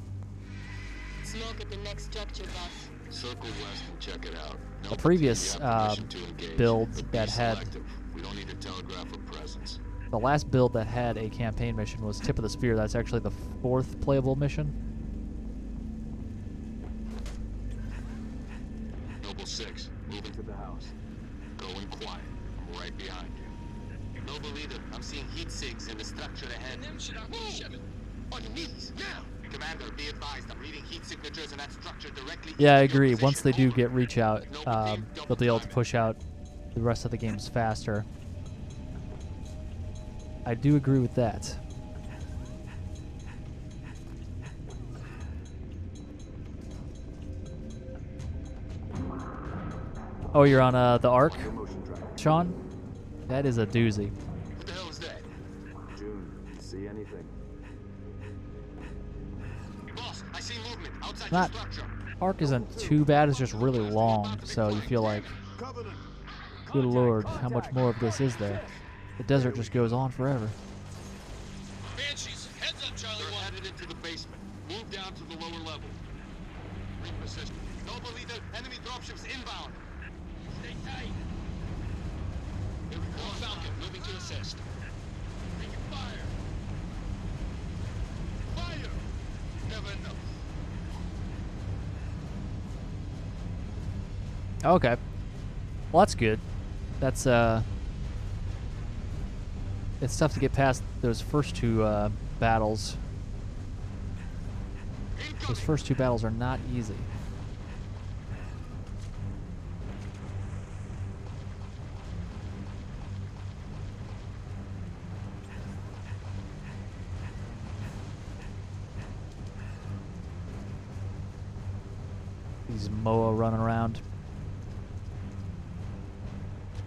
Speaker 7: Smoke at the next structure, boss.
Speaker 4: Circle west and check it out.
Speaker 1: The previous
Speaker 4: permission to engage,
Speaker 1: build
Speaker 4: but be
Speaker 1: that had
Speaker 4: selective. We don't need to telegraph a presence.
Speaker 1: the last build that had a campaign mission was Tip of the Spear. That's actually the 4th playable mission.
Speaker 4: Noble 6, moving
Speaker 6: To the house.
Speaker 4: going quiet. I'm right behind you. Noble leader, I'm seeing heat sinks in the structure ahead. Move! On your knees, now! Commander, be advised, I'm reading heat signatures in that structure directly.
Speaker 1: Yeah, I
Speaker 4: east of your
Speaker 1: agree.
Speaker 4: position.
Speaker 1: Once they do
Speaker 4: Over.
Speaker 1: get reach out,
Speaker 4: Noble team,
Speaker 1: they'll be able to
Speaker 4: double
Speaker 1: push out the rest of the games faster. I do agree with that. Oh, you're on the Ark,
Speaker 6: Your motion drive.
Speaker 1: Sean? That is a doozy.
Speaker 4: What the hell is that?
Speaker 6: June, see anything?
Speaker 4: Boss, I see movement outside
Speaker 1: Not-
Speaker 4: your structure.
Speaker 1: Ark isn't too bad, it's just really long, so you feel like, good lord, how much more of this is there? The desert just goes on forever.
Speaker 4: Banshees, heads up, Charlie 1. Headed into the basement. Move down to the lower level. Reposition. Noble leader, enemy dropships inbound. Stay tight. Here we go. Falcon, moving to assist. Taking fire. Fire! Never enough.
Speaker 1: Okay. Well, that's good. That's, it's tough to get past those first two, battles. Those first two battles are not easy. These Moa running around.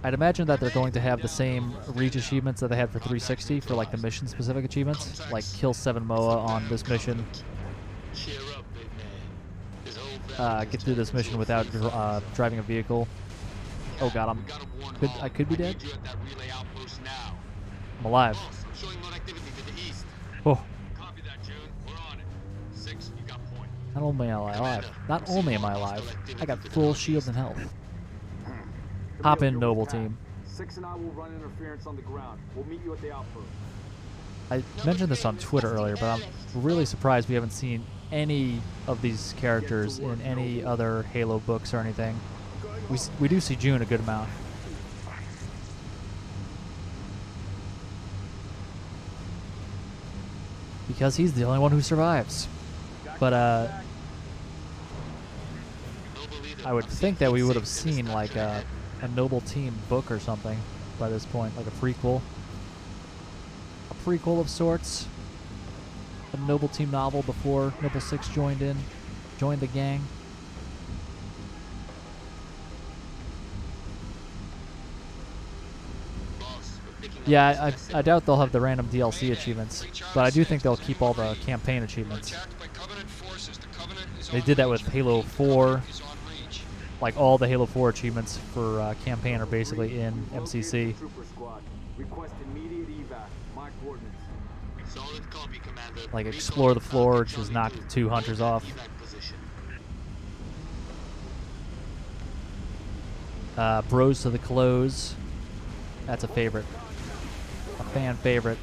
Speaker 1: I'd imagine that they're going to have the same reach achievements that they had for 360 for like the mission specific achievements, like kill 7 Moa on this mission,
Speaker 4: Cheer up, big man. This whole
Speaker 1: get through this mission without driving a vehicle. Oh god, I could be dead. I'm alive.
Speaker 4: Boss, I'm showing more activity to the east.
Speaker 1: Oh,
Speaker 4: Copy that, June. We're on it. 6, you got point.
Speaker 1: not only am I alive, not only am I alive, I got full shield and health. Hop in, Noble Team.
Speaker 6: 6 and I will run interference on the ground. We'll meet you at the outpost.
Speaker 1: I mentioned this on Twitter earlier, but I'm really surprised we haven't seen any of these characters in any other Halo books or anything. We do see June a good amount. Because he's the only one who survives. But I would think that we would have seen like a Noble Team book or something by this point, like a prequel. A prequel of sorts. A Noble Team novel before Noble 6 joined the gang. Yeah, I doubt they'll have the random DLC achievements, but I do think they'll keep all the campaign achievements. They did that with Halo 4. Like all the Halo 4 achievements for campaign are basically in MCC.
Speaker 6: Trooper squad. Request immediate evac. My coordinates.
Speaker 4: Solid copy, Commander.
Speaker 1: Like explore the floor, which is knock 2 hunters off. Bros to the Close. That's a favorite. A fan favorite.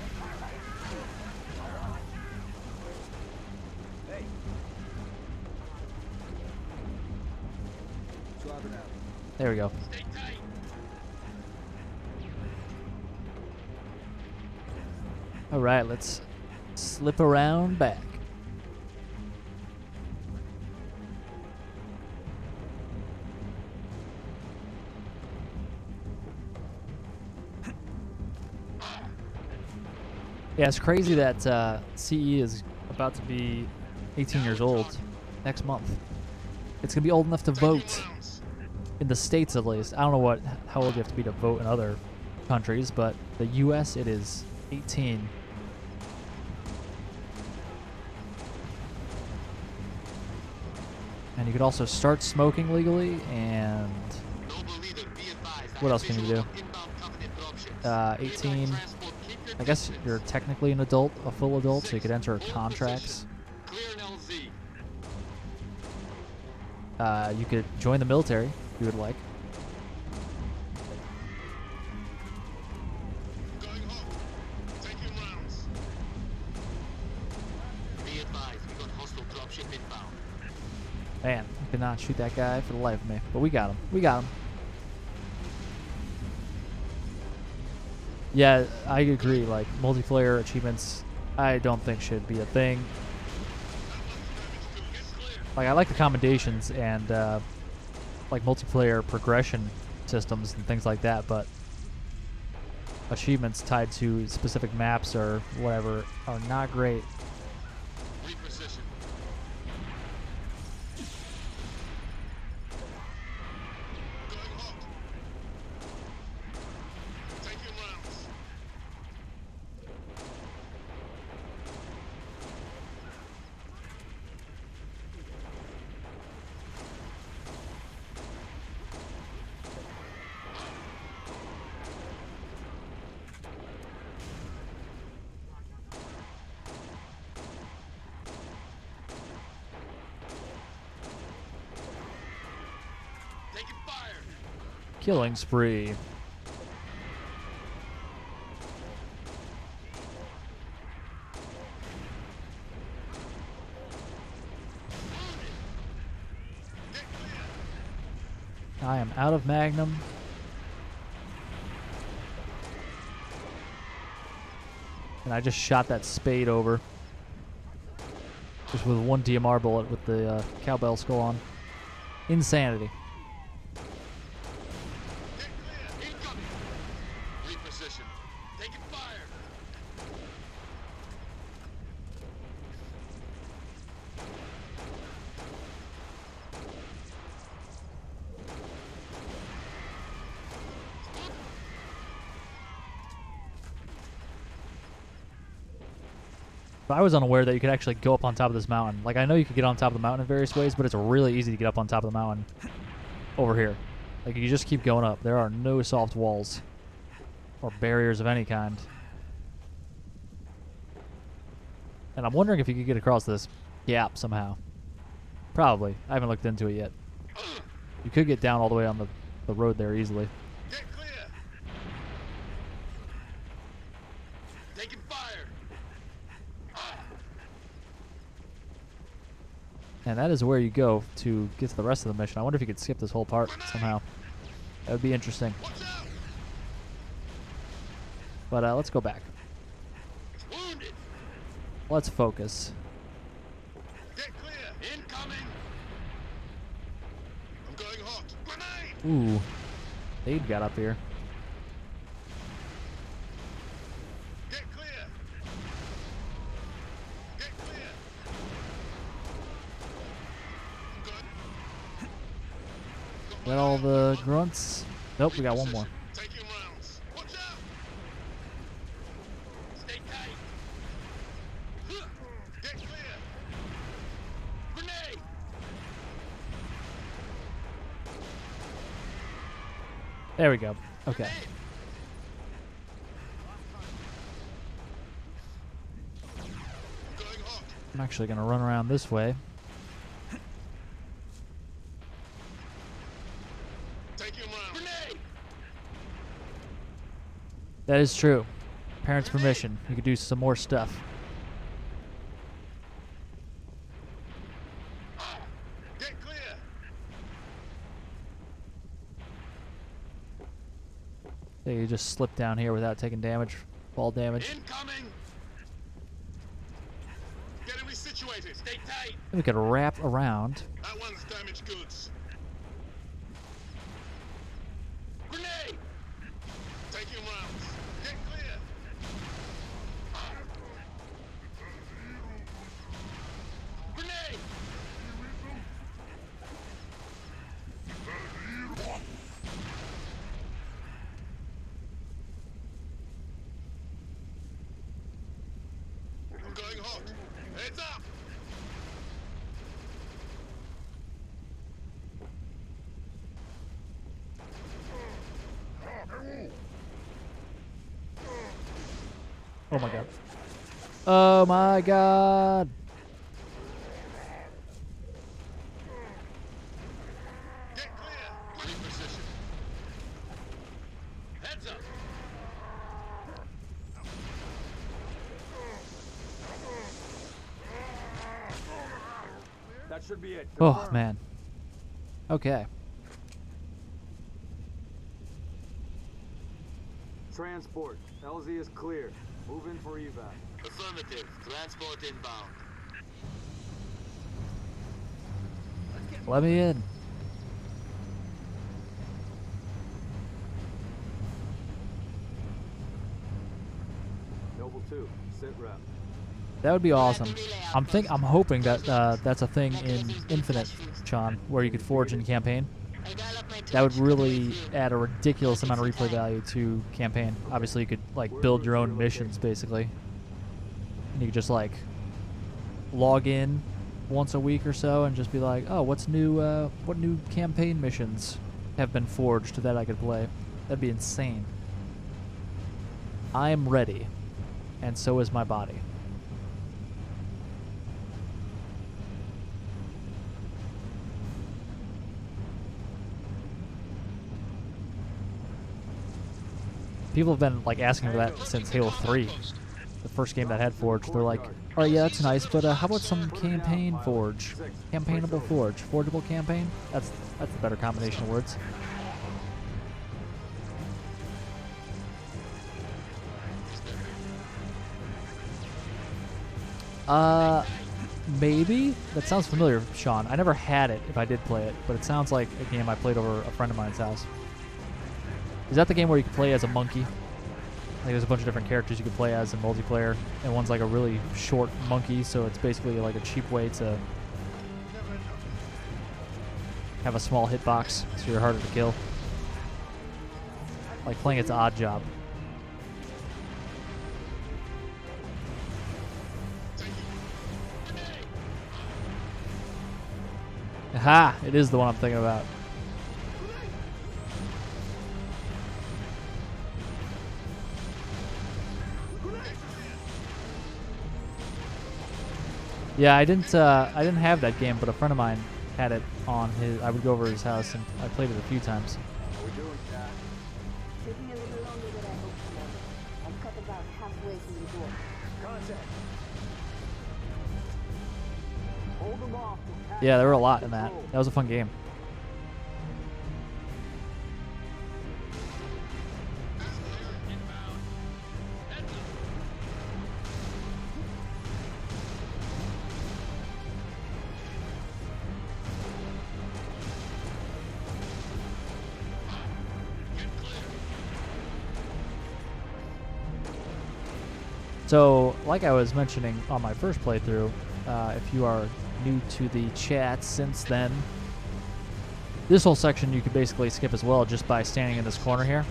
Speaker 1: There we go. All right, let's slip around back. Yeah, it's crazy that CE is about to be 18 years old next month. It's gonna be old enough to vote in the States, at least. I don't know how old you have to be to vote in other countries, but the U.S. it is 18. And you could also start smoking legally, and what else can you do? 18. I guess you're technically an adult, a full adult, so you could enter contracts. You could join the military if you would like. Man, I could not shoot that guy for the life of me, but we got him. We got him. Yeah, I agree. Like, multiplayer achievements, I don't think should be a thing. Like, I like the commendations and, like, multiplayer progression systems and things like that, but achievements tied to specific maps or whatever are not great. Killing spree. I am out of Magnum. And I just shot that spade over. Just with one DMR bullet with the cowbell skull on. Insanity. I was unaware that you could actually go up on top of this mountain. Like, I know you could get on top of the mountain in various ways, but it's really easy to get up on top of the mountain over here. Like, you just keep going up. There are no soft walls or barriers of any kind. And I'm wondering if you could get across this gap somehow. Probably. I haven't looked into it yet. You could get down all the way on the road there easily. And that is where you go to get to the rest of the mission. I wonder if you could skip this whole part somehow. That would be interesting. But let's go back. Let's focus.
Speaker 4: Get clear. Incoming. I'm going hot. Grenade.
Speaker 1: Ooh. They've got up here.
Speaker 4: Get clear. Get clear.
Speaker 1: Got all the grunts. Nope, we got one more.
Speaker 4: Taking rounds. Watch out. Stay tight. Get clear. Grenade.
Speaker 1: There we go. Okay.
Speaker 4: Going hot.
Speaker 1: I'm actually going to run around this way.
Speaker 4: Taking rounds. Grenade.
Speaker 1: That is true. Parents' permission. You could do some more stuff.
Speaker 4: Get clear.
Speaker 1: So you just slip down here without taking damage, fall damage.
Speaker 4: Incoming. Getting resituated. Stay tight.
Speaker 1: We could wrap around.
Speaker 4: That one's damaged goods. Grenade. Taking rounds. Get clear. Grenade. I'm going hot. Heads up.
Speaker 1: Oh my god. Oh my god.
Speaker 4: Get clear. Reposition. Heads up.
Speaker 6: That should be it.
Speaker 1: Oh
Speaker 6: Confirm.
Speaker 1: man. Okay.
Speaker 6: Transport. LZ is clear. Move in for evac.
Speaker 4: Affirmative. Transport inbound.
Speaker 1: Let me in.
Speaker 6: Noble 2, sit rep.
Speaker 1: That would be awesome. I'm hoping that that's a thing in Infinite, Sean, where you could forge in campaign. That would really add a ridiculous amount of replay value to campaign. Obviously, you could like build your own missions basically, and you could just like log in once a week or so and just be like, oh, what's new? What new campaign missions have been forged that I could play? That'd be insane. I'm ready, and so is my body. People have been like asking for that since Halo 3, the first game that had Forge. They're like, "Oh yeah, that's nice, but how about some campaign Forge, campaignable Forge, forgeable campaign?" That's a better combination of words. Maybe that sounds familiar, Sean. I never had it if I did play it, but it sounds like a game I played over a friend of mine's house. Is that the game where you can play as a monkey? Like there's a bunch of different characters you can play as in multiplayer, and one's like a really short monkey, so it's basically like a cheap way to have a small hitbox, so you're harder to kill. Like playing its odd job. Aha! It is the one I'm thinking about. Yeah, I didn't have that game, but a friend of mine had it on his. I would go over to his house and I played it a few times.
Speaker 6: How we doing, Cat?
Speaker 5: Taking a little longer than I hoped for. I'm cut about halfway through the door.
Speaker 6: Contact. Hold them off. till Cat
Speaker 1: Yeah, there were a lot in that.
Speaker 6: control.
Speaker 1: That was a fun game. So, like I was mentioning on my first playthrough, if you are new to the chat since then, this whole section you could basically skip as well just by standing in this corner here.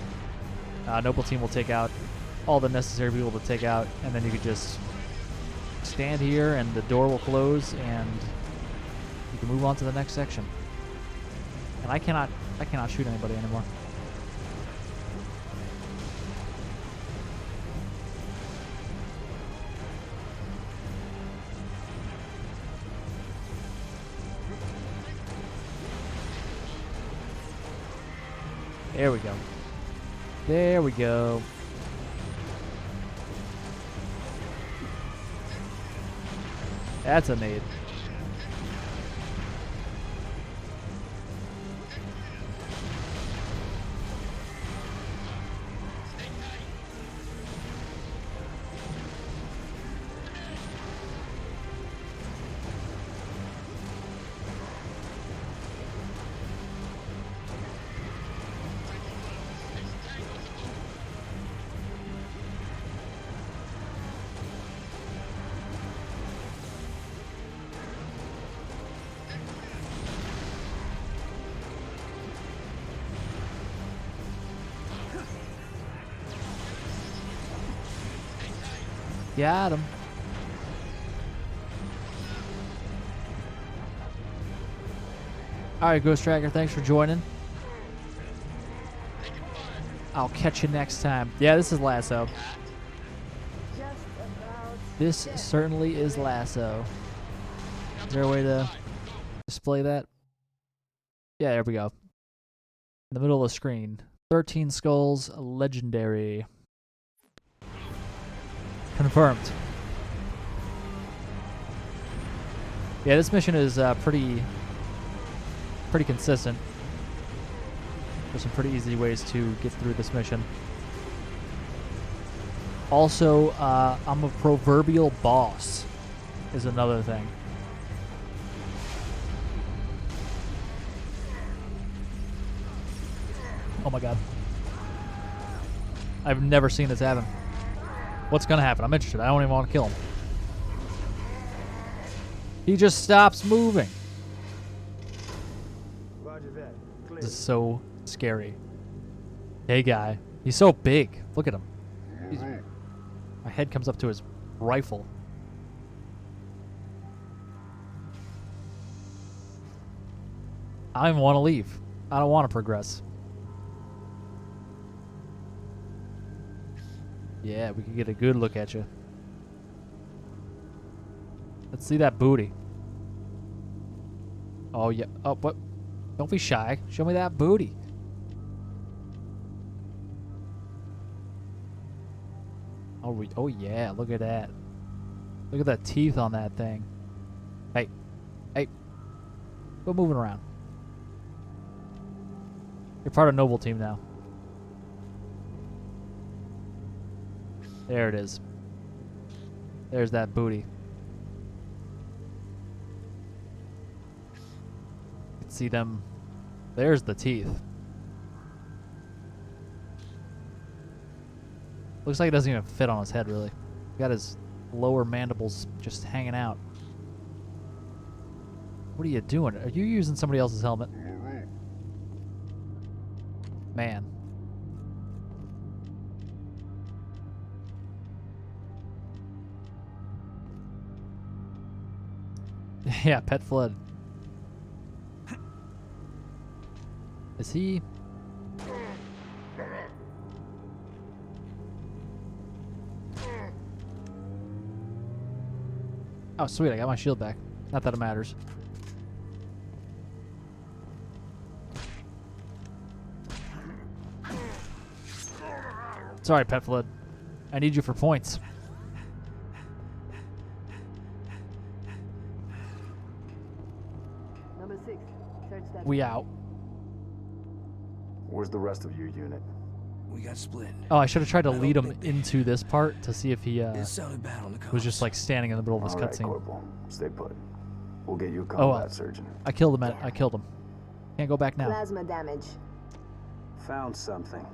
Speaker 1: Noble Team will take out all the necessary people to take out, and then you could just stand here and the door will close and you can move on to the next section. And I cannot shoot anybody anymore. There we go. There we go. That's a nade. Got him. All right, Ghost Tracker, thanks for joining. I'll catch you next time. Yeah, this is LASO. This certainly is LASO. Is there a way to display that? Yeah, there we go. In the middle of the screen. 13 Skulls, Legendary. Confirmed. Yeah, this mission is pretty consistent. There's some pretty easy ways to get through this mission. Also, I'm a proverbial boss is another thing. Oh my god. I've never seen this happen. What's gonna happen? I'm interested. I don't even want to kill him. He just stops moving.
Speaker 6: Roger that. Clear.
Speaker 1: This is so scary. Hey, guy. He's so big. Look at him. My head comes up to his rifle. I don't even want to leave. I don't want to progress. Yeah, we can get a good look at you. Let's see that booty. Oh, yeah. Oh, what? Don't be shy. Show me that booty. Oh, yeah. Look at that. Look at the teeth on that thing. Hey. Hey. Go moving around. You're part of Noble Team now. There it is. There's that booty. You can see them. There's the teeth. Looks like it doesn't even fit on his head, really. Got his lower mandibles just hanging out. What are you doing? Are you using somebody else's helmet? Man. Yeah, Pet Flood. Is he? Oh, sweet, I got my shield back. Not that it matters. Sorry, Pet Flood. I need you for points.
Speaker 5: Number 6, search that.
Speaker 1: We out.
Speaker 3: Where's the rest of your unit?
Speaker 9: We got split.
Speaker 1: Oh, I should have tried to lead him into this part to see if he
Speaker 9: It sounded bad on the
Speaker 1: was just like standing in the middle of this
Speaker 3: All right,
Speaker 1: cutscene.
Speaker 3: Corporal. Stay put. We'll get you a
Speaker 1: Oh,
Speaker 3: combat surgeon.
Speaker 1: I killed him. I killed him. Can't go back now.
Speaker 5: Plasma damage.
Speaker 6: Found something.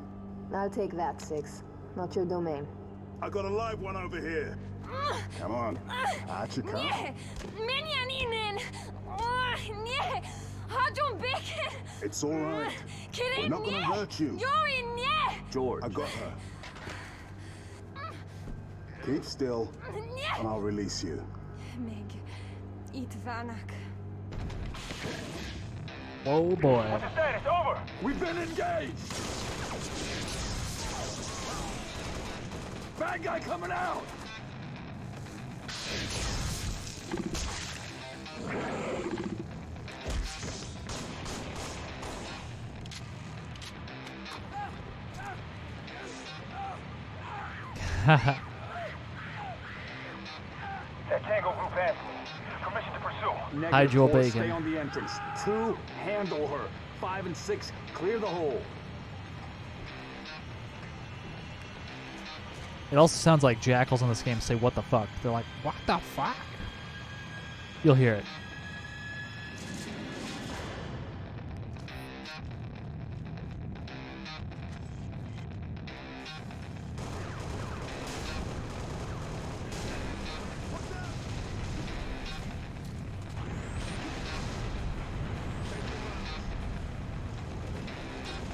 Speaker 5: I'll take that, 6. Not your domain.
Speaker 10: I got a live one over here.
Speaker 2: Come on. Achika.
Speaker 7: Nie! Menianinen! Nie! Hajon Beke!
Speaker 2: It's all right. We're not gonna hurt you.
Speaker 7: Yori, nie!
Speaker 3: George.
Speaker 2: I got her. Keep still, and I'll release you.
Speaker 7: Meg, Itvanak.
Speaker 1: Oh boy.
Speaker 10: What's the status? Over.
Speaker 3: We've been engaged! Bad guy coming out!
Speaker 10: That Tango group after me.
Speaker 6: Negative.
Speaker 1: Hi, Joel
Speaker 6: 4,
Speaker 1: Bacon.
Speaker 6: stay on the entrance. 2, handle her. 5 and 6, clear the hole.
Speaker 1: It also sounds like jackals in this game say, what the fuck? They're like, what the fuck? You'll hear it.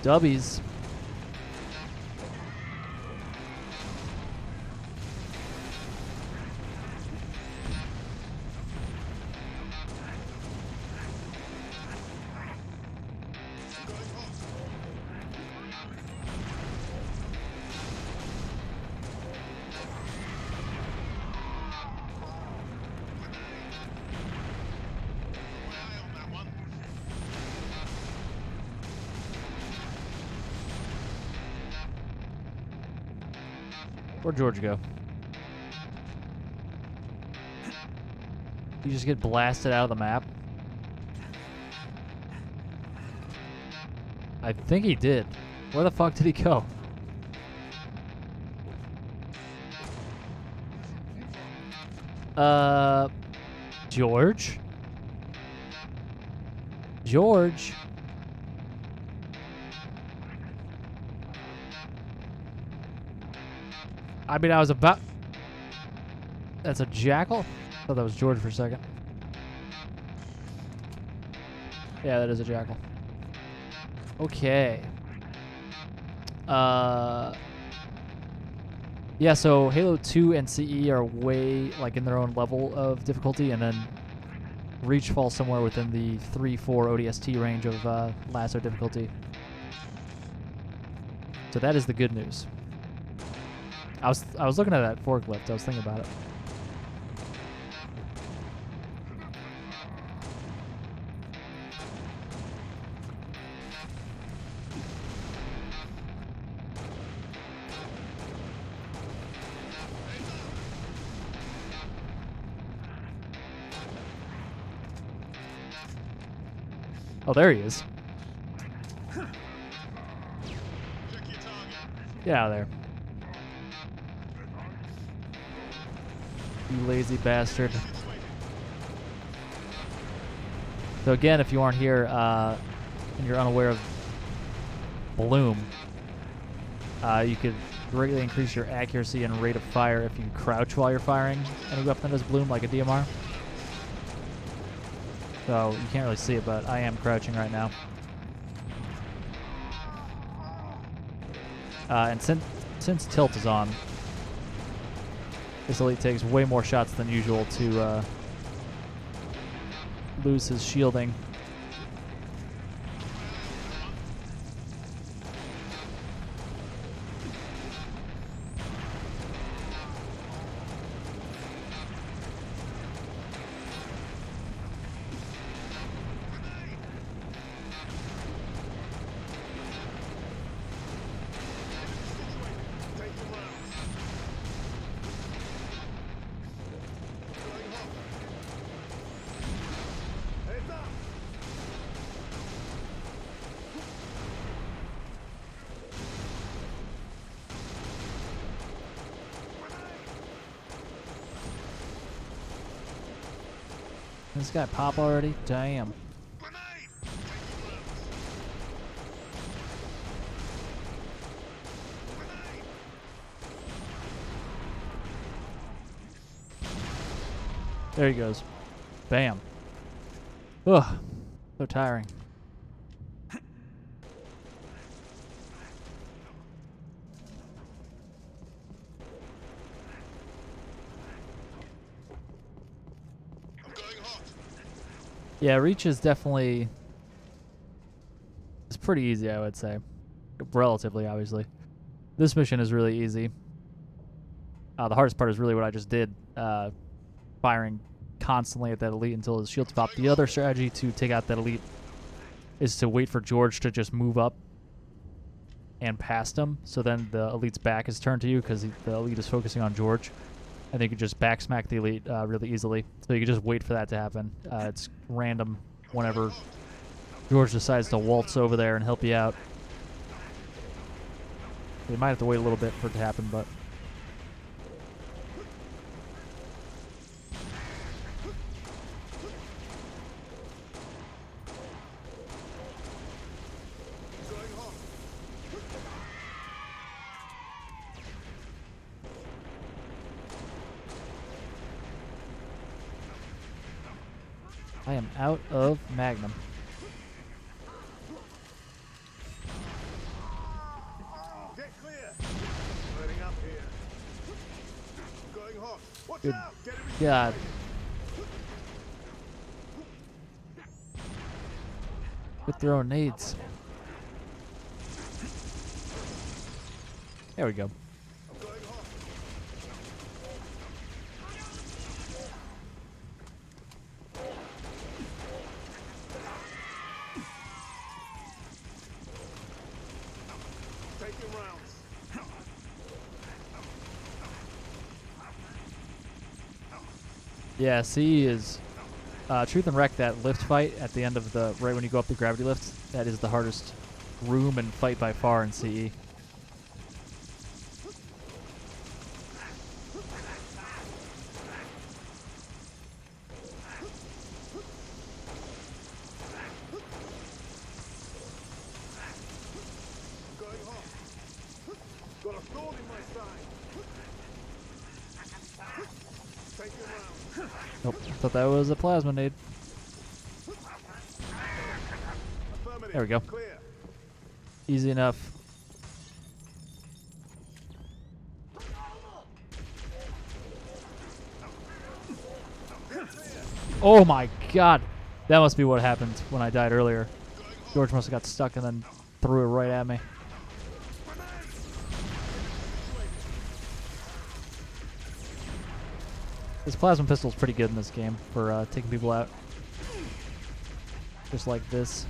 Speaker 1: Dubbies. Where'd George go? You just get blasted out of the map? I think he did. Where the fuck did he go? George? George? I mean, I was about... That's a jackal? I thought that was George for a second. Yeah, that is a jackal. Okay. Yeah, so Halo 2 and CE are way, like, in their own level of difficulty, and then Reach falls somewhere within the 3-4 ODST range of LASO difficulty. So that is the good news. I was looking at that forklift. I was thinking about it. Oh, there he is. Get out of there. You lazy bastard. So again, if you aren't here and you're unaware of Bloom, you could greatly increase your accuracy and rate of fire if you crouch while you're firing any weapon that does Bloom, like a DMR. So you can't really see it, but I am crouching right now. And since tilt is on, this elite takes way more shots than usual to lose his shielding. This guy pop already? Damn. There he goes. Bam. Ugh. So tiring. Yeah, Reach is definitely... It's pretty easy, I would say. Relatively, obviously. This mission is really easy. The hardest part is really what I just did. Firing constantly at that elite until his shields pop. The other strategy to take out that elite is to wait for George to just move up and past him. So then the elite's back is turned to you because the elite is focusing on George. And you can just backsmack the elite really easily. So you can just wait for that to happen. It's random whenever George decides to waltz over there and help you out. You might have to wait a little bit for it to happen, but... I am out of Magnum.
Speaker 10: Get clear. Loading up here. Going hot. Watch
Speaker 1: Good
Speaker 10: out. Get him.
Speaker 1: God. Quit throwing nades. There we go.
Speaker 10: I'm going hot. Taking rounds.
Speaker 1: Yeah, C is Truth and Wreck. That lift fight at the end of the right when you go up the gravity lift. That is the hardest room and fight by far in CE.
Speaker 10: Going hot. Got a thorn in my side. Taking rounds.
Speaker 1: Nope, I thought that was a plasma nade.
Speaker 10: Affirmative.
Speaker 1: There we go.
Speaker 10: Clear.
Speaker 1: Easy enough. Oh my god! That must be what happened when I died earlier. George must have got stuck and then threw it right at me. This plasma pistol is pretty good in this game for taking people out. Just like this.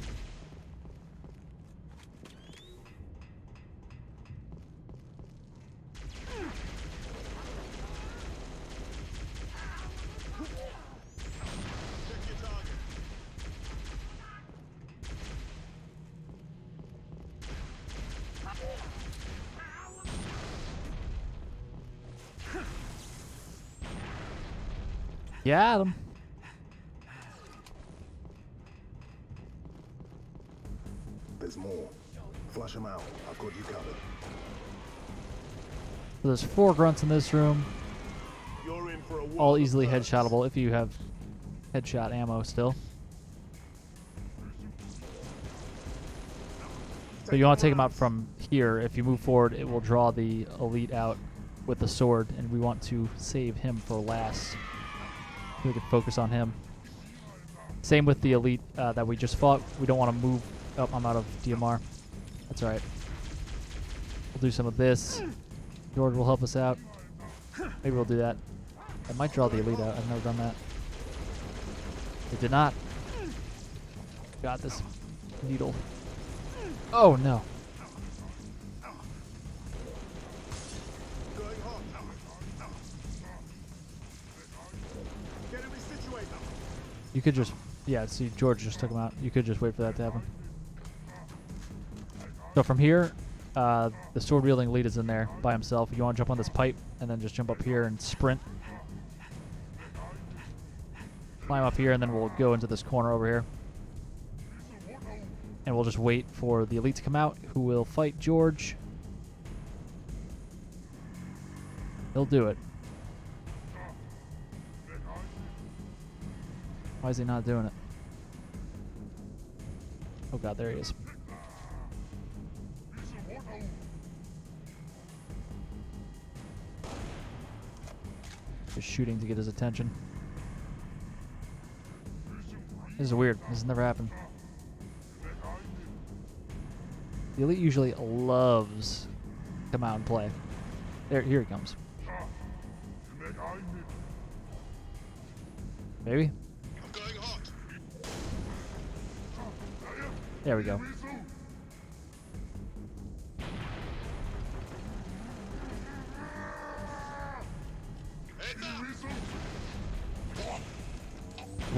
Speaker 1: Got him.
Speaker 10: There's more. Flush them out. I've got you covered.
Speaker 1: So there's 4 grunts in this room.
Speaker 10: You're in for a
Speaker 1: All
Speaker 10: world of
Speaker 1: easily
Speaker 10: hurts.
Speaker 1: headshotable if you have headshot ammo still. So you want to take him out from here. If you move forward, it will draw the elite out with the sword, and we want to save him for last. We can focus on him. Same with the elite that we just fought. We don't want to move. Oh, I'm out of DMR. That's alright. We'll do some of this. George will help us out. Maybe we'll do that. I might draw the elite out. I've never done that. It did not. Got this needle. Oh no.
Speaker 10: Going hot. Get him situated.
Speaker 1: You could just, yeah, see, George just took him out. You could just wait for that to happen. So from here, the sword-wielding elite is in there by himself. You want to jump on this pipe, and then just jump up here and sprint. Climb up here, and then we'll go into this corner over here. And we'll just wait for the elite to come out, who will fight George. He'll do it. Why is he not doing it? Oh god, there he is. Just shooting to get his attention. This is weird. This has never happened. The elite usually loves to come out and play. There, here he comes. Maybe?
Speaker 4: I'm going hot.
Speaker 1: There we go.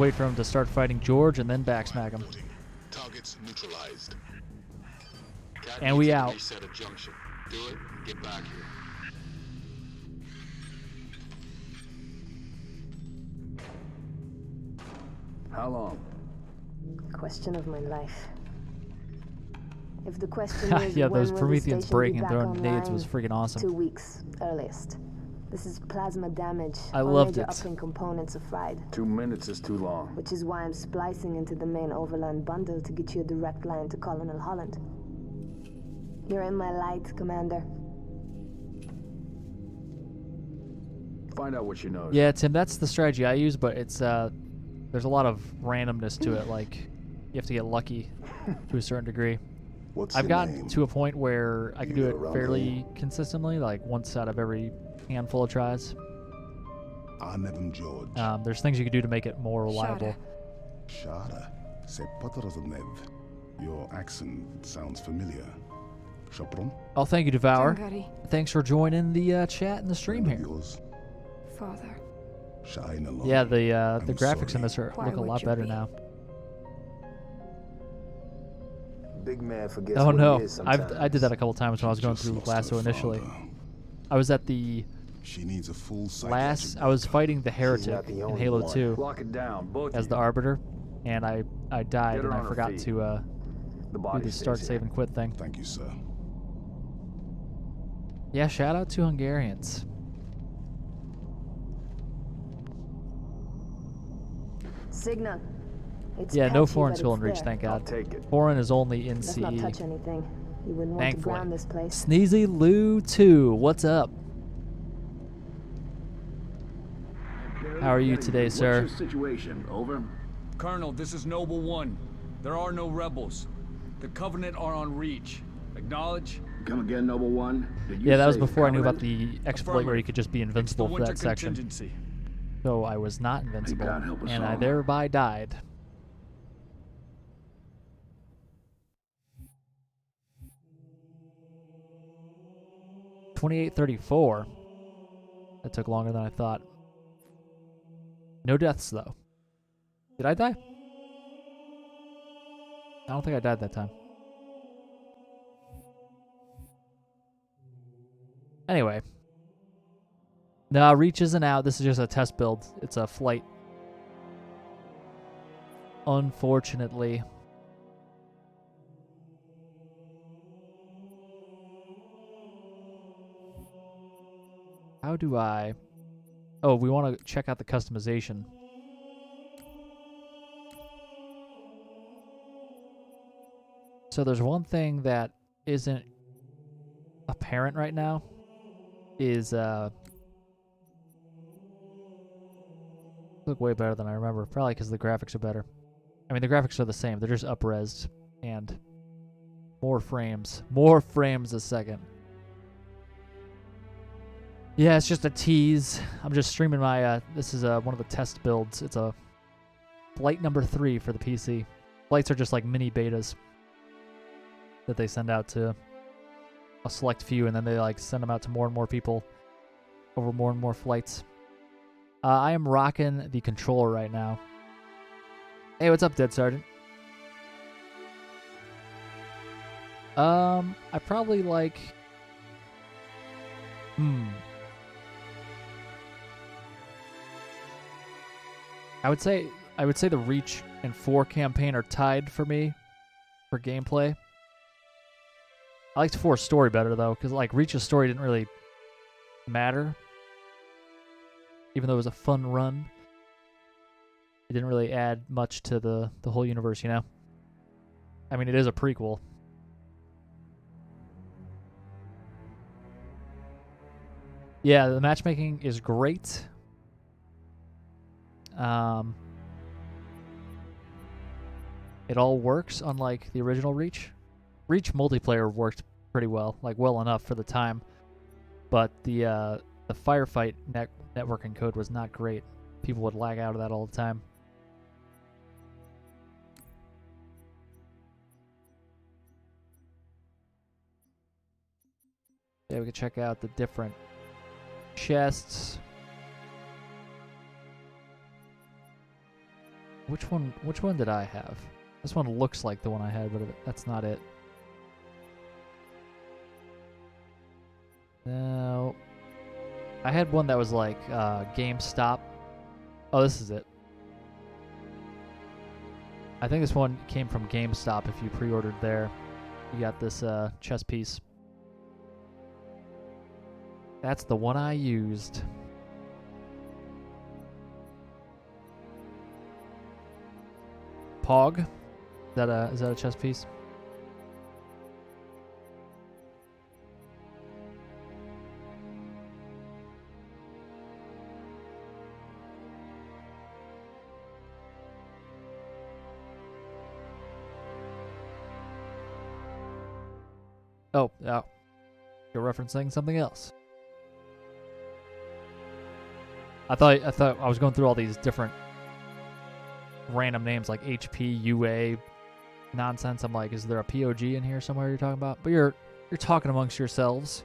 Speaker 1: wait for him to start fighting George and then backsmack him.
Speaker 4: Targets neutralized. Cat
Speaker 1: And we
Speaker 4: needs to
Speaker 1: out.
Speaker 4: Reset a junction. Do it and get back here.
Speaker 3: How long?
Speaker 5: Question of my life. If the question is
Speaker 1: Yeah,
Speaker 5: when
Speaker 1: those
Speaker 5: will the
Speaker 1: Prometheans
Speaker 5: station
Speaker 1: breaking
Speaker 5: be
Speaker 1: and
Speaker 5: back
Speaker 1: throwing nades
Speaker 5: online?
Speaker 1: was freaking awesome.
Speaker 5: 2 weeks, earliest. This is plasma damage.
Speaker 1: I
Speaker 5: All
Speaker 1: loved
Speaker 5: major
Speaker 1: it.
Speaker 5: uplink components are fried,
Speaker 3: 2 minutes is too long.
Speaker 5: which is why I'm splicing into the main overland bundle to get you a direct line to Colonel Holland. You're in my light, Commander.
Speaker 3: Find out what she knows.
Speaker 1: Yeah, Tim, that's the strategy I use, but it's there's a lot of randomness to it. Like, you have to get lucky to a certain degree. I've gotten to a point where I can do it fairly consistently, like once out of every handful of tries.
Speaker 11: George.
Speaker 1: There's things you can do to make it more reliable.
Speaker 11: Shada. Your accent sounds familiar. Chopron?
Speaker 1: Oh, thank you, Devour.
Speaker 12: Tangari.
Speaker 1: Thanks for joining the chat and the stream here.
Speaker 12: Father.
Speaker 1: Yeah, the graphics in this look a
Speaker 12: would
Speaker 1: lot
Speaker 12: you
Speaker 1: better
Speaker 12: be?
Speaker 1: now.
Speaker 6: Big man forgets
Speaker 1: Oh
Speaker 6: what
Speaker 1: no,
Speaker 6: he is
Speaker 1: I
Speaker 6: sometimes.
Speaker 1: did that a couple times when I was going through LASO initially. I was at the
Speaker 11: She needs a full
Speaker 1: I was fighting the Heretic
Speaker 6: not the
Speaker 1: in
Speaker 6: only
Speaker 1: Halo
Speaker 6: one.
Speaker 1: 2
Speaker 3: Lock it down, both
Speaker 1: as
Speaker 3: of
Speaker 1: the
Speaker 3: you.
Speaker 1: Arbiter, and I died
Speaker 3: Get her
Speaker 1: and I
Speaker 3: on her
Speaker 1: forgot
Speaker 3: feet.
Speaker 1: to
Speaker 3: The
Speaker 1: do
Speaker 3: body
Speaker 1: the start
Speaker 3: stays
Speaker 1: save
Speaker 3: here.
Speaker 1: and quit thing.
Speaker 11: Thank you, sir.
Speaker 1: Yeah, shout out to Hungarians.
Speaker 5: Signal. It's
Speaker 1: Yeah, no
Speaker 5: patchy,
Speaker 1: foreign
Speaker 5: but
Speaker 1: skill
Speaker 5: it's
Speaker 1: in Reach,
Speaker 5: there.
Speaker 1: thank
Speaker 3: I'll
Speaker 1: God.
Speaker 3: take it.
Speaker 1: Foreign is only in
Speaker 5: Let's not
Speaker 1: CE.
Speaker 5: touch anything. You wouldn't want to
Speaker 1: Thankfully.
Speaker 5: ground this place.
Speaker 1: Sneezy Lou 2, what's up? How are you today,
Speaker 2: What's
Speaker 1: sir?
Speaker 2: your situation? Over?
Speaker 6: Colonel, this is Noble 1. There are no rebels. The Covenant are on Reach. Acknowledge?
Speaker 2: Come again, Noble One? Did you
Speaker 1: Yeah, that was
Speaker 2: say
Speaker 1: before I knew about
Speaker 2: Covenant?
Speaker 1: the exploit where you could just be
Speaker 6: It's the
Speaker 1: invincible for
Speaker 6: winter
Speaker 1: that section.
Speaker 6: contingency.
Speaker 1: So I was not invincible,
Speaker 2: God help us
Speaker 1: and I
Speaker 2: all.
Speaker 1: thereby died. $28.34. That took longer than I thought. No deaths, though. Did I die? I don't think I died that time. Anyway. No, Reach isn't out. This is just a test build. It's a flight. Unfortunately. How do I... Oh, we want to check out the customization. So there's one thing that isn't apparent right now. Is, look way better than I remember. Probably because the graphics are better. I mean, the graphics are the same. They're just up-resed and more frames. More frames a second. Yeah, it's just a tease. I'm just streaming my, this is one of the test builds. It's a flight number 3 for the PC. Flights are just like mini betas that they send out to a select few, and then they like send them out to more and more people over more and more flights. I am rocking the controller right now. Hey, what's up, Dead Sergeant? I probably like... I would say the Reach and 4 campaign are tied for me for gameplay. I liked 4's story better though, because like Reach's story didn't really matter. Even though it was a fun run, it didn't really add much to the whole universe, you know? I mean, it is a prequel. Yeah, the matchmaking is great. It all works, unlike the original Reach. Reach multiplayer worked pretty well, like well enough for the time, but the firefight networking code was not great. People would lag out of that all the time. Yeah, we can check out the different chests. Which one did I have? This one looks like the one I had, but that's not it. No. I had one that was like GameStop. Oh, this is it. I think this one came from GameStop if you pre-ordered there. You got this chess piece. That's the one I used. Pog? Is that a chess piece? Oh, yeah. You're referencing something else. I thought I was going through all these different random names like HP, UA, nonsense. I'm like, is there a POG in here somewhere you're talking about? But you're talking amongst yourselves.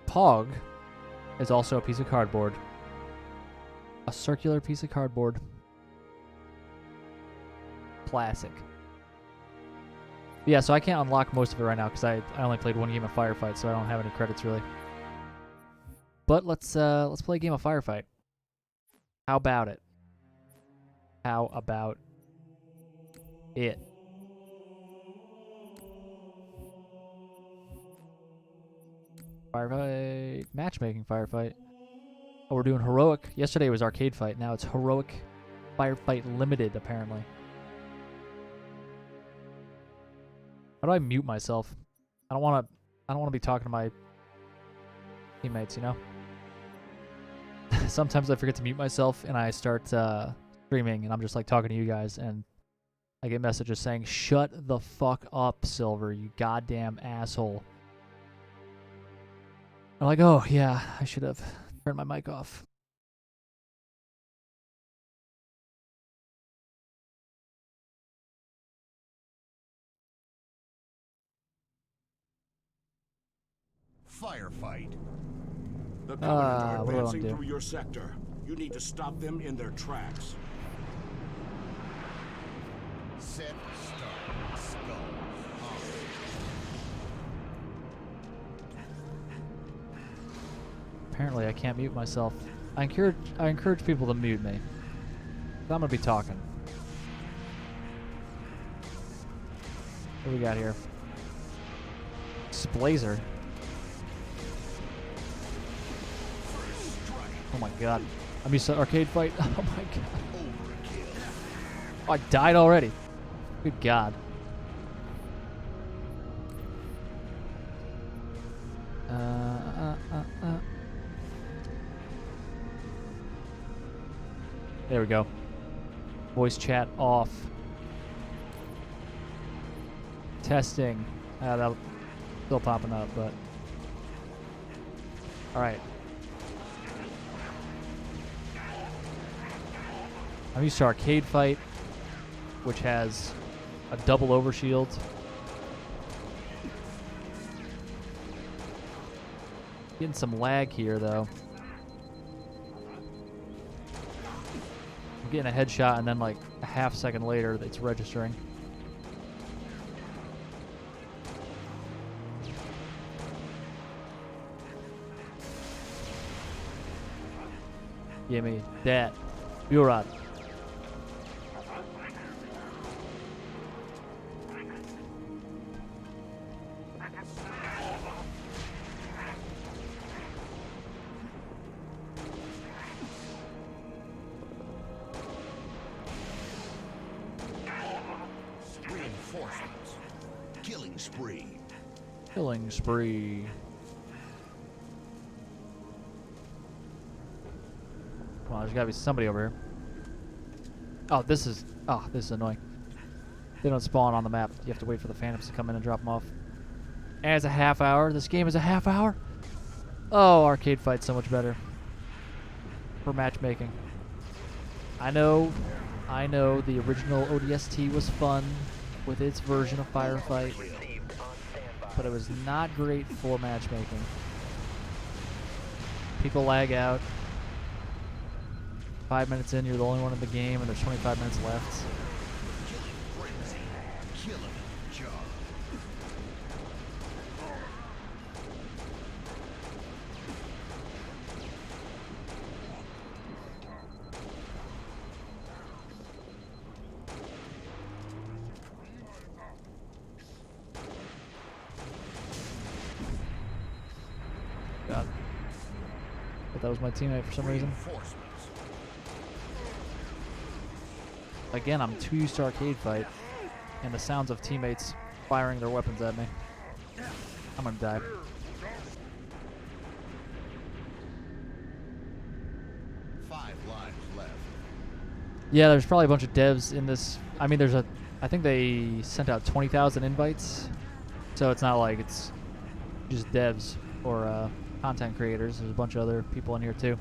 Speaker 1: Pog is also a piece of cardboard. A circular piece of cardboard. Classic. Yeah, so I can't unlock most of it right now because I only played one game of Firefight, so I don't have any credits really. But let's play a game of Firefight. How about it? How about it? Firefight, matchmaking Firefight. Oh, we're doing heroic. Yesterday was arcade fight. Now it's heroic Firefight Limited, apparently. How do I mute myself? I don't want to be talking to my teammates, you know? Sometimes I forget to mute myself and I start streaming and I'm just like talking to you guys and I get messages saying, "Shut the fuck up, Silver, you goddamn asshole." I'm like, "Oh, yeah, I should have turned my mic off."
Speaker 11: Firefight.
Speaker 13: The Covenant are
Speaker 1: what do I wanna
Speaker 13: advancing
Speaker 1: do?
Speaker 13: through your sector. You need to stop them in their tracks.
Speaker 11: Set, start, skull,
Speaker 1: Apparently I can't mute myself. I encourage people to mute me. I'm gonna be talking. What do we got here? Splazer. Oh my god. I'm used to arcade fight. Oh my god. Oh, I died already. Good god. There we go. Voice chat off. Testing. That's still popping up, but... Alright. I'm used to arcade fight, which has a double overshield. Getting some lag here, though. I'm getting a headshot, and then like a half second later, it's registering. Give me that. Burad.
Speaker 11: Reinforcements. Killing spree.
Speaker 1: Killing spree. Come on, there's gotta be somebody over here. Oh, this is annoying. They don't spawn on the map. You have to wait for the phantoms to come in and drop them off. And it's a half hour. This game is a half hour? Oh, arcade fight's so much better. For matchmaking. I know the original ODST was fun with its version of Firefight, but it was not great for matchmaking. People lag out. 5 minutes in, you're the only one in the game, and there's 25 minutes left. God. But that was my teammate for some reason. Again, I'm too used to arcade fight, and the sounds of teammates firing their weapons at me. I'm gonna die. Yeah, there's probably a bunch of devs in this. I mean, I think they sent out 20,000 invites, so it's not like it's just devs or content creators. There's a bunch of other people in here too.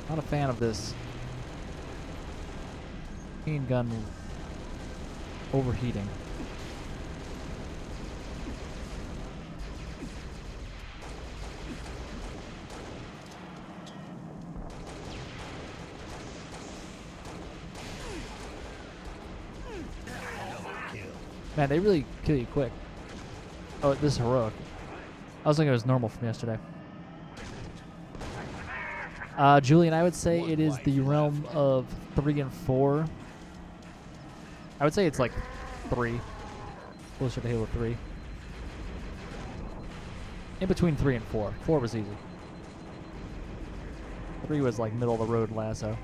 Speaker 1: Not a fan of this machine gun overheating. Man, they really kill you quick. Oh, this is heroic. I was thinking it was normal from yesterday. Julian, I would say it is the realm of 3 and 4. I would say it's like 3. Closer to Halo 3. In between 3 and 4. 4 was easy. 3 was like middle of the road LASO.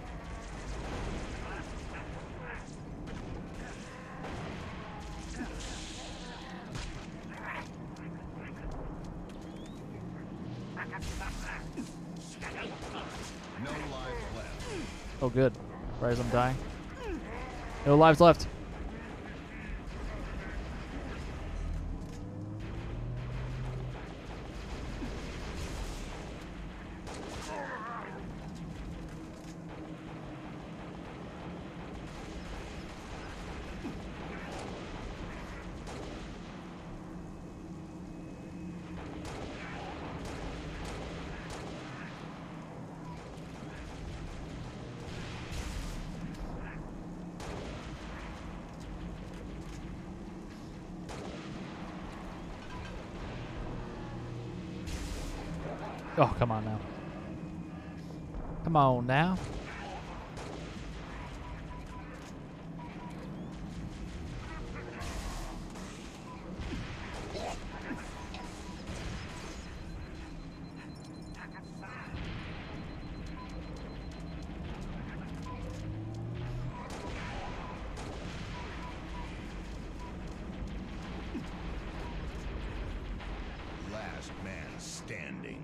Speaker 1: Oh, good. Right as I'm dying. No lives left. Oh, come on now. Come on now.
Speaker 14: Last man standing.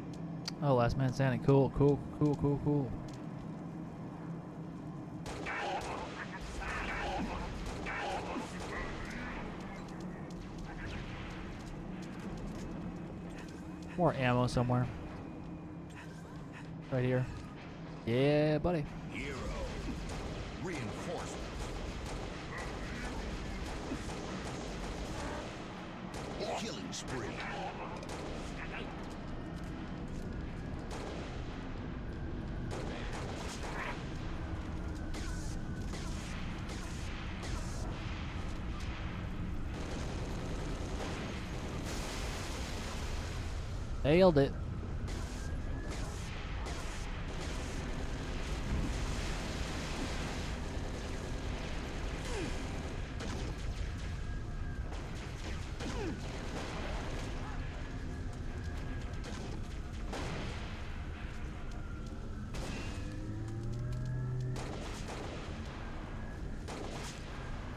Speaker 1: Oh, last man standing. Cool, cool, cool, cool, cool. More ammo somewhere. Right here. Yeah, buddy.
Speaker 14: Hero. Reinforcements. Killing spree.
Speaker 1: Nailed it.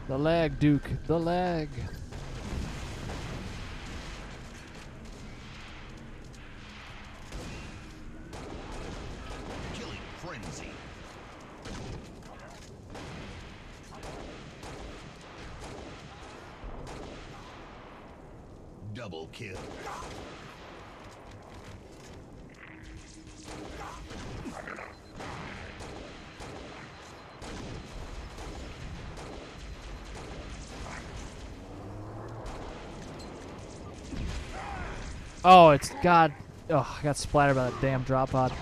Speaker 1: The lag, Duke. The lag.
Speaker 14: Killing frenzy. Double kill.
Speaker 1: Oh, it's God. Oh, I got splattered by that damn drop pod.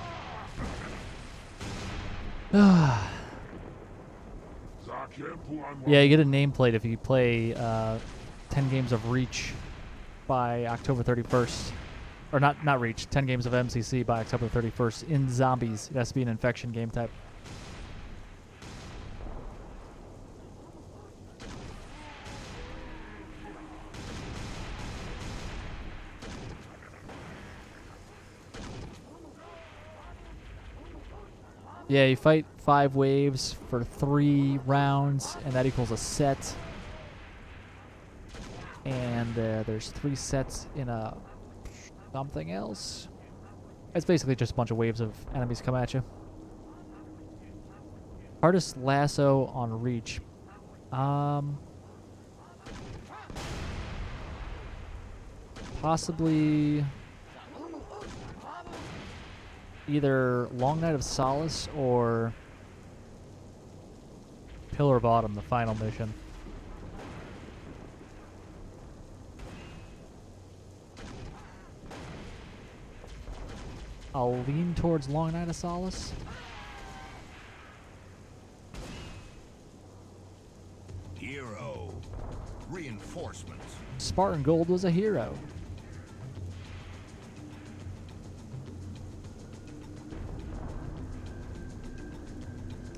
Speaker 1: Yeah, you get a nameplate if you play 10 games of Reach by October 31st. Or not Reach, 10 games of MCC by October 31st in zombies. It has to be an infection game type. Yeah, you fight 5 waves for 3 rounds, and that equals a set. And there's 3 sets in a something else. It's basically just a bunch of waves of enemies come at you. Hardest lasso on Reach. Possibly either Long Night of Solace or Pillar Bottom, the final mission. I'll lean towards Long Night of Solace.
Speaker 14: Hero. Reinforcements.
Speaker 1: Spartan Gold was a hero.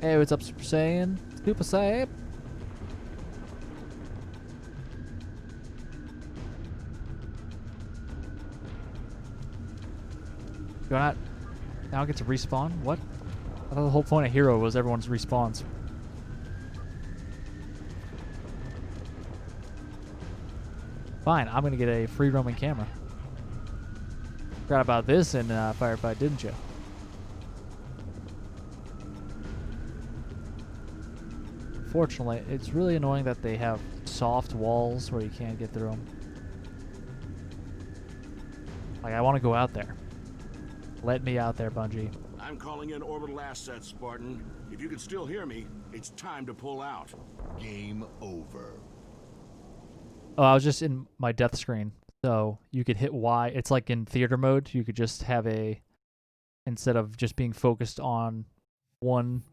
Speaker 1: Hey, what's up, Super Saiyan? Super Saiyan. Do I not now get to respawn? What? I thought the whole point of Hero was everyone's respawns. Fine, I'm gonna get a free roaming camera. Forgot about this in Firefight, didn't you? Fortunately, it's really annoying that they have soft walls where you can't get through them. Like, I want to go out there. Let me out there, Bungie.
Speaker 13: I'm calling in orbital assets, Spartan. If you can still hear me, it's time to pull out.
Speaker 14: Game over.
Speaker 1: Oh, I was just in my death screen. So you could hit Y. It's like in theater mode. You could just have instead of just being focused on one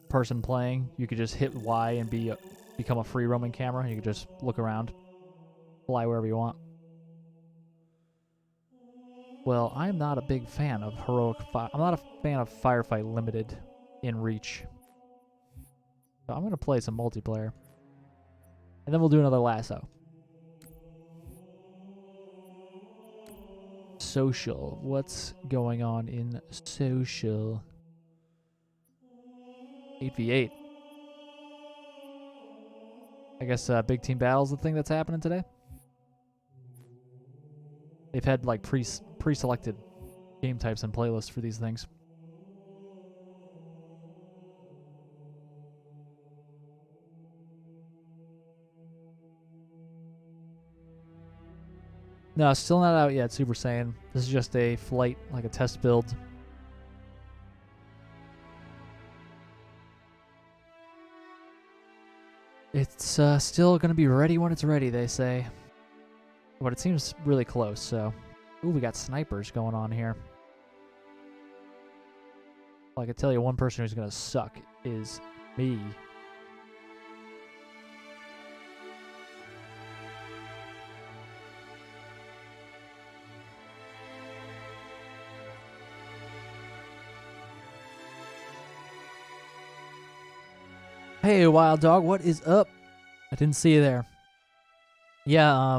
Speaker 1: person playing, you could just hit Y and become a free roaming camera. You could just look around, fly wherever you want. Well, I'm not a big fan of I'm not a fan of Firefight Limited in Reach. So I'm going to play some multiplayer. And then we'll do another lasso. Social. What's going on in social? 8v8. I guess Big Team Battle's the thing that's happening today. They've had like pre-selected game types and playlists for these things. No, still not out yet, Super Saiyan. This is just a flight, like a test build. It's still going to be ready when it's ready, they say. But it seems really close, so... Ooh, we got snipers going on here. Well, I can tell you one person who's going to suck is me. Hey, Wild Dog, what is up? I didn't see you there. Yeah,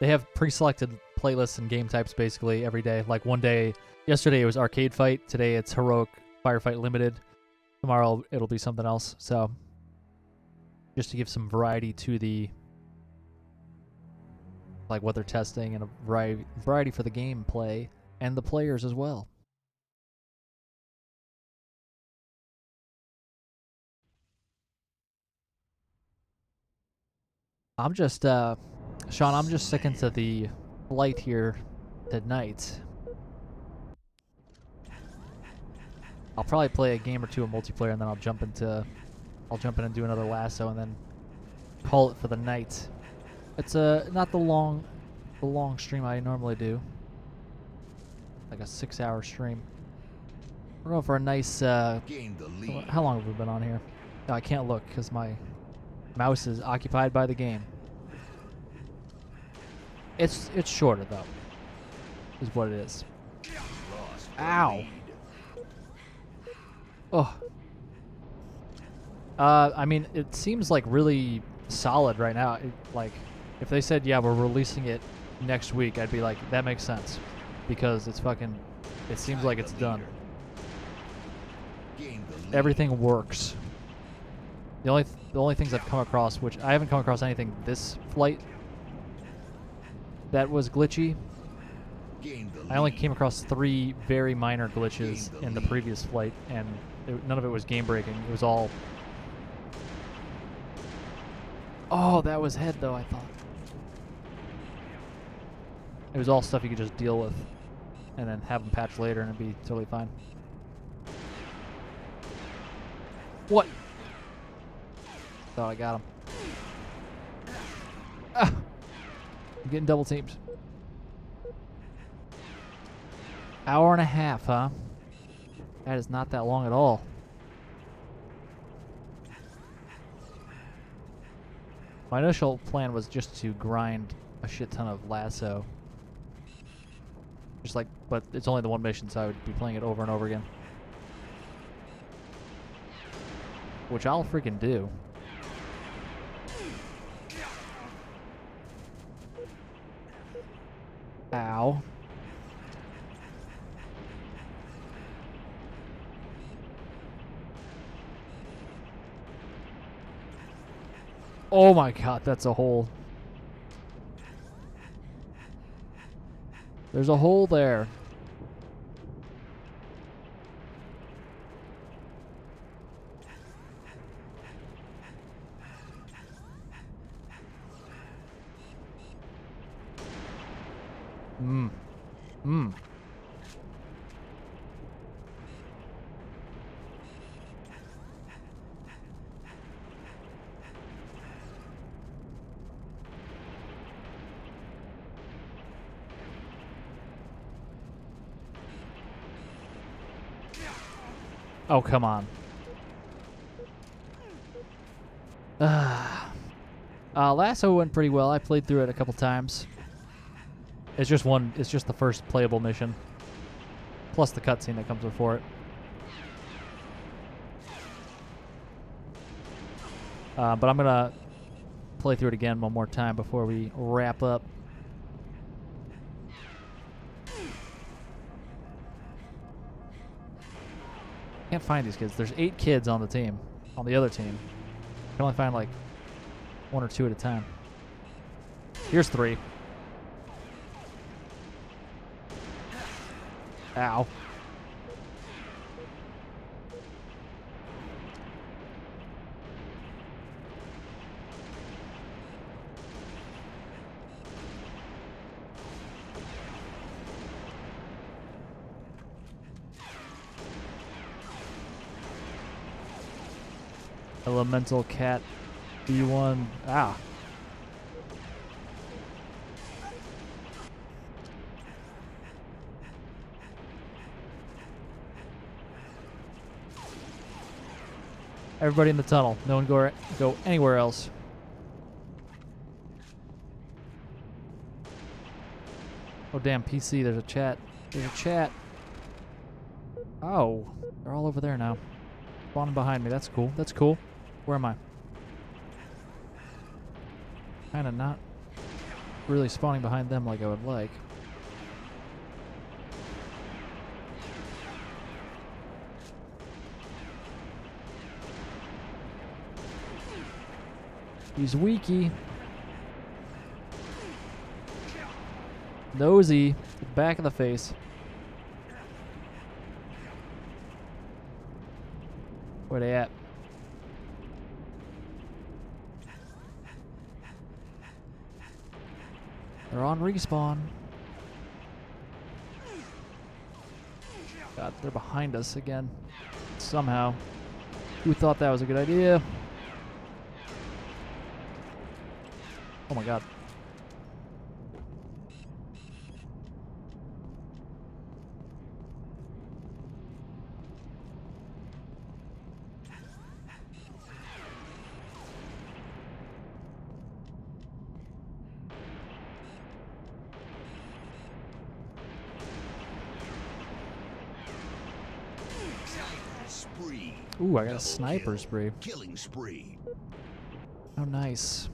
Speaker 1: they have pre-selected playlists and game types basically every day. Like one day, yesterday it was Arcade Fight. Today it's Heroic Firefight Limited. Tomorrow it'll be something else. So, just to give some variety to the, like what they're testing and a variety for the gameplay and the players as well. I'm just, Sean, I'm just sticking to the flight here tonight. I'll probably play a game or two of multiplayer, and then I'll jump in and do another lasso, and then call it for the night. It's not the long the long stream I normally do. Like a 6-hour stream. We're going for a nice,
Speaker 14: Gain the lead.
Speaker 1: how long have we been on here? No, I can't look because my mouse is occupied by the game. It's shorter though, is what it is. Ow. Oh. I mean, it seems like really solid right now. Like, if they said, yeah, we're releasing it next week, I'd be like, that makes sense. Because it's fucking, it seems like it's done. Everything works. The only things I've come across, which I haven't come across anything this flight that was glitchy. I only came across 3 very minor glitches in the previous flight, and none of it was game breaking. It was all... Oh, that was head though, I thought. It was all stuff you could just deal with and then have them patch later and it'd be totally fine. What? Thought I got him. Ah! I'm getting double teamed. Hour and a half, huh? That is not that long at all. My initial plan was just to grind a shit ton of LASO. Just like, but it's only the one mission, so I would be playing it over and over again. Which I'll freaking do. Ow. Oh my god, that's a hole. There's a hole there. Oh, come on. LASO went pretty well. I played through it a couple times. It's just the first playable mission. Plus the cutscene that comes before it. But I'm gonna play through it again one more time before we wrap up. Can't find these kids. There's 8 kids on the team, on the other team. I can only find like 1 or 2 at a time. Here's 3. Ow. Elemental cat B1. Ah. Everybody in the tunnel. No one go anywhere else. Oh damn, PC, there's a chat. There's a chat. Oh, they're all over there now. Spawning behind me. That's cool. That's cool. Where am I? Kinda not really spawning behind them like I would like. He's weaky. Nosy. Back of the face. Where they at? They're on respawn. God, they're behind us again. Somehow. Who thought that was a good idea? Oh my god.
Speaker 14: Spree.
Speaker 1: Ooh, I got a
Speaker 14: Double
Speaker 1: sniper
Speaker 14: kill.
Speaker 1: spree.
Speaker 14: Killing spree.
Speaker 1: Oh, nice.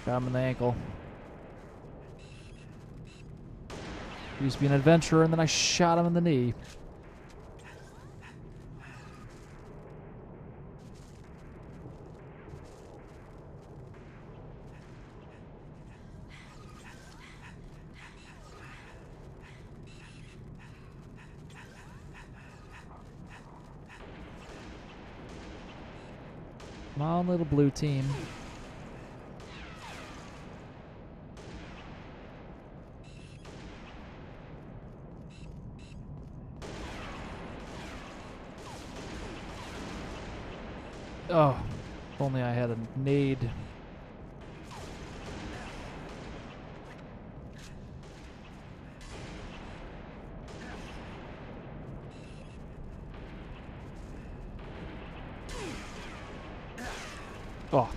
Speaker 1: Got him in the ankle. Used to be an adventurer, and then I shot him in the knee. Come on, little blue team. Oh, if only I had a nade. Oh.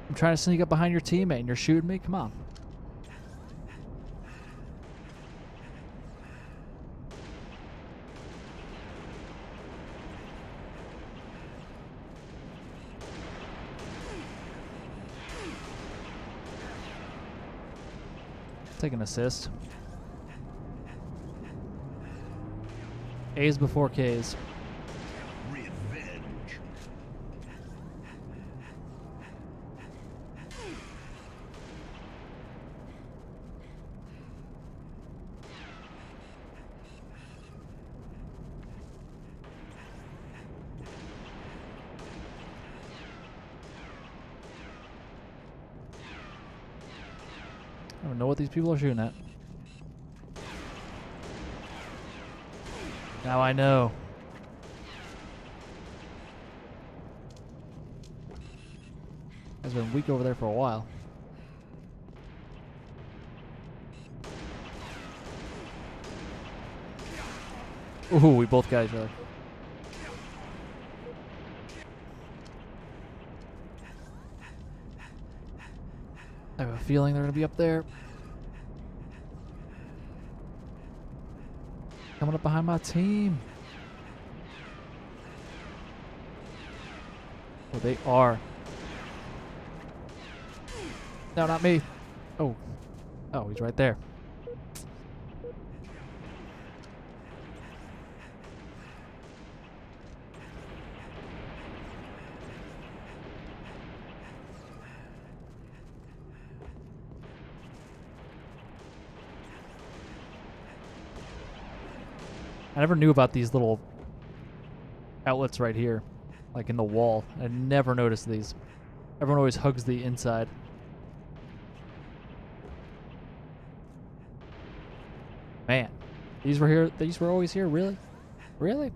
Speaker 1: I'm trying to sneak up behind your teammate and you're shooting me? Come on. Take an assist. A's before K's.
Speaker 14: Revenge.
Speaker 1: I don't know what these people are shooting at. Now I know. Has been weak over there for a while. Ooh, we both got each other. I have a feeling they're gonna be up there. Coming up behind my team. Oh, they are. No, not me. Oh. Oh, he's right there. I never knew about these little outlets right here, like in the wall. I never noticed these. Everyone always hugs the inside. Man, these were here. These were always here. Really? Really?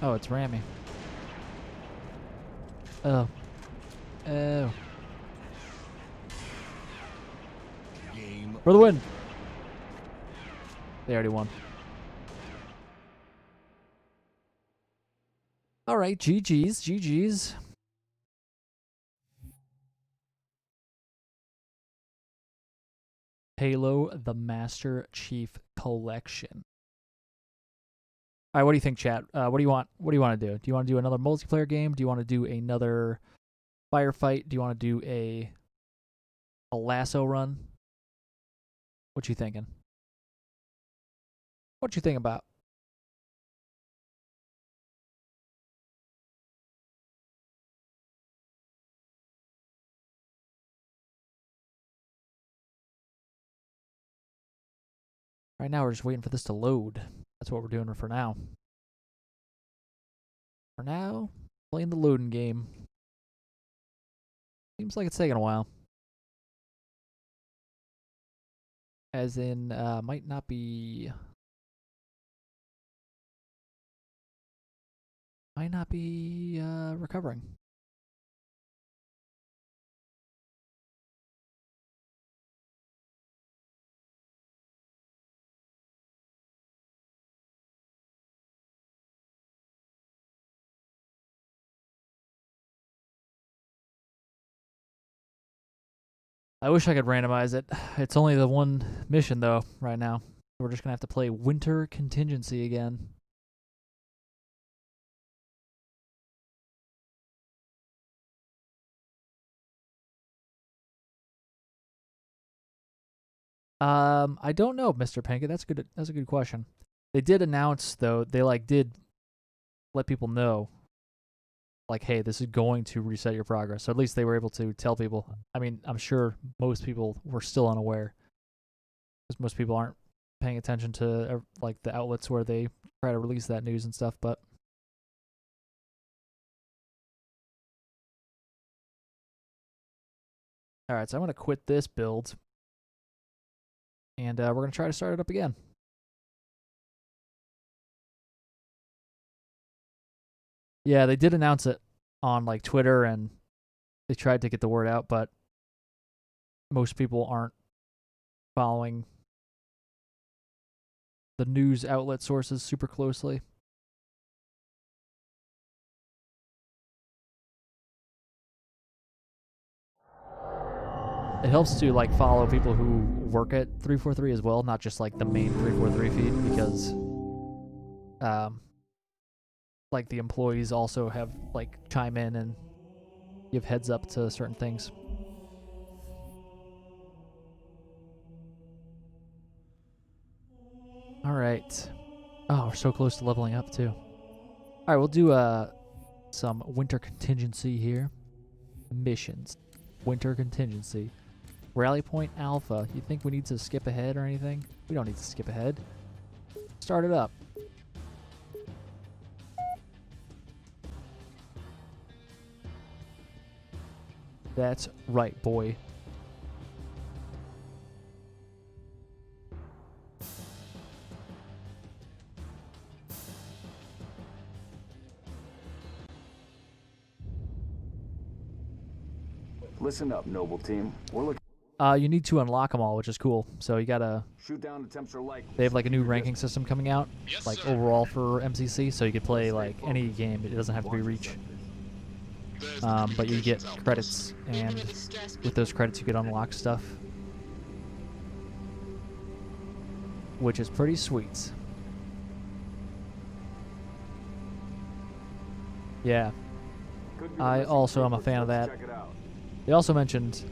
Speaker 1: Oh, it's Rami. Oh. Oh.
Speaker 14: Game
Speaker 1: For the win. They already won. All right, GG's, GG's. Halo: The Master Chief Collection. All right, what do you think, chat? What do you want? What do you want to do? Do you want to do another multiplayer game? Do you want to do another firefight? Do you want to do a LASO run? What you thinking? What you think about? Right now, we're just waiting for this to load. That's what we're doing for now. For now, playing the loading game. Seems like it's taking a while. As in, might not be might not be recovering. I wish I could randomize it. It's only the one mission, though, right now. We're just going to have to play Winter Contingency again. I don't know, Mr. Pinkett. That's good. That's a good question. They did announce, though, they did let people know, hey, this is going to reset your progress. So at least they were able to tell people. I mean, I'm sure most people were still unaware, because most people aren't paying attention to the outlets where they try to release that news and stuff. But all right, so I'm gonna quit this build, and we're gonna try to start it up again. Yeah, they did announce it on Twitter, and they tried to get the word out, but most people aren't following the news outlet sources super closely. It helps to follow people who work at 343 as well, not just the main 343 feed, because the employees also have chime in and give heads up to certain things. All right. Oh, we're so close to leveling up too. All right, we'll do some winter contingency here. Missions. Winter contingency. Rally point alpha. You think we need to skip ahead or anything? We don't need to skip ahead. Start it up. That's right, boy.
Speaker 3: Listen up, noble team. We're looking.
Speaker 1: You need to unlock them all, which is cool. So you gotta.
Speaker 3: Shoot down attempts are likely.
Speaker 1: They have a new ranking system coming out, overall for MCC, so you could play any game. It doesn't have to be Reach. But you get credits, and with those credits you can unlock stuff, which is pretty sweet. Yeah, I also am a fan of that. They also mentioned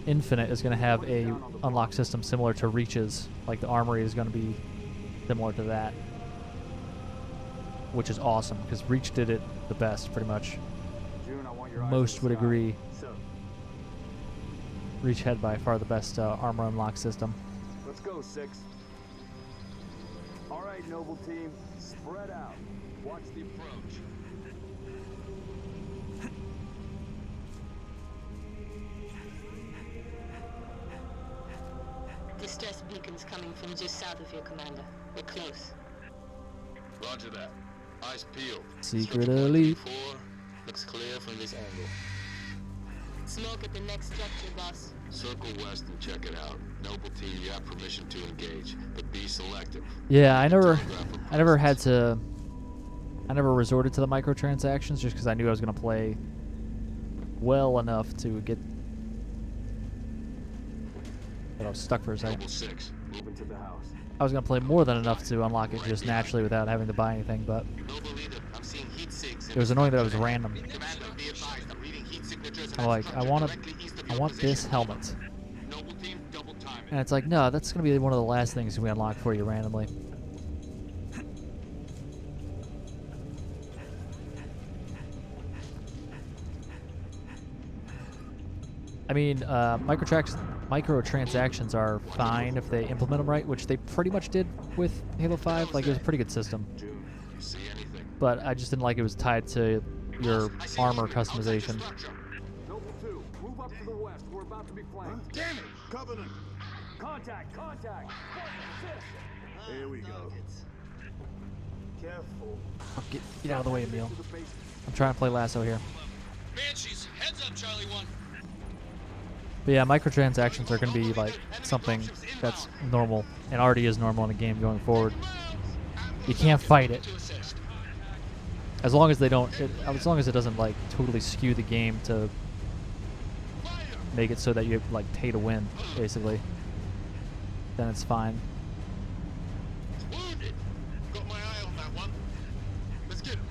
Speaker 1: Infinite is going to have a unlock system similar to Reach's. The Armory is going to be similar to that, which is awesome, because Reach did it the best, pretty much. Most would agree. Reach had by far the best armor unlock system.
Speaker 3: Let's go, 6. All right, noble team, spread out. Watch the approach.
Speaker 7: Distress beacons coming from just south of here, Commander. We're close.
Speaker 4: Roger that. Eyes peeled.
Speaker 1: Secret elite.
Speaker 4: Looks clear from this angle.
Speaker 7: Smoke at the next structure, boss.
Speaker 4: Circle west and check it out. Noble team, you have permission to engage, but be selective.
Speaker 1: Yeah, I never resorted to the microtransactions just because I knew I was gonna play well enough to get. But I was stuck for a second.
Speaker 3: Noble 6, moving to the house.
Speaker 1: I was gonna play more than enough to unlock it just naturally without having to buy anything, but it was annoying that it was random. I'm I want this helmet. And it's no, that's gonna be one of the last things we unlock for you randomly. I mean, microtransactions are fine if they implement them right, which they pretty much did with Halo 5. It was a pretty good system. But I just didn't like it was tied to your armor customization.
Speaker 3: Noble 2, move up to the west. We're about to be flanked.
Speaker 11: Damn it! Covenant!
Speaker 3: Contact!
Speaker 11: Here we go.
Speaker 1: Oh, get out of the way, Emil. I'm trying to play LASO here.
Speaker 4: Banshees, heads up, Charlie 1.
Speaker 1: But yeah, microtransactions are going to be like something that's normal and already is normal in a game going forward. You can't fight it. As long as they don't, as long as it doesn't like totally skew the game to make it so that you like pay to win, basically, then it's fine.
Speaker 4: Wounded. Got my eye on that one. Let's get him.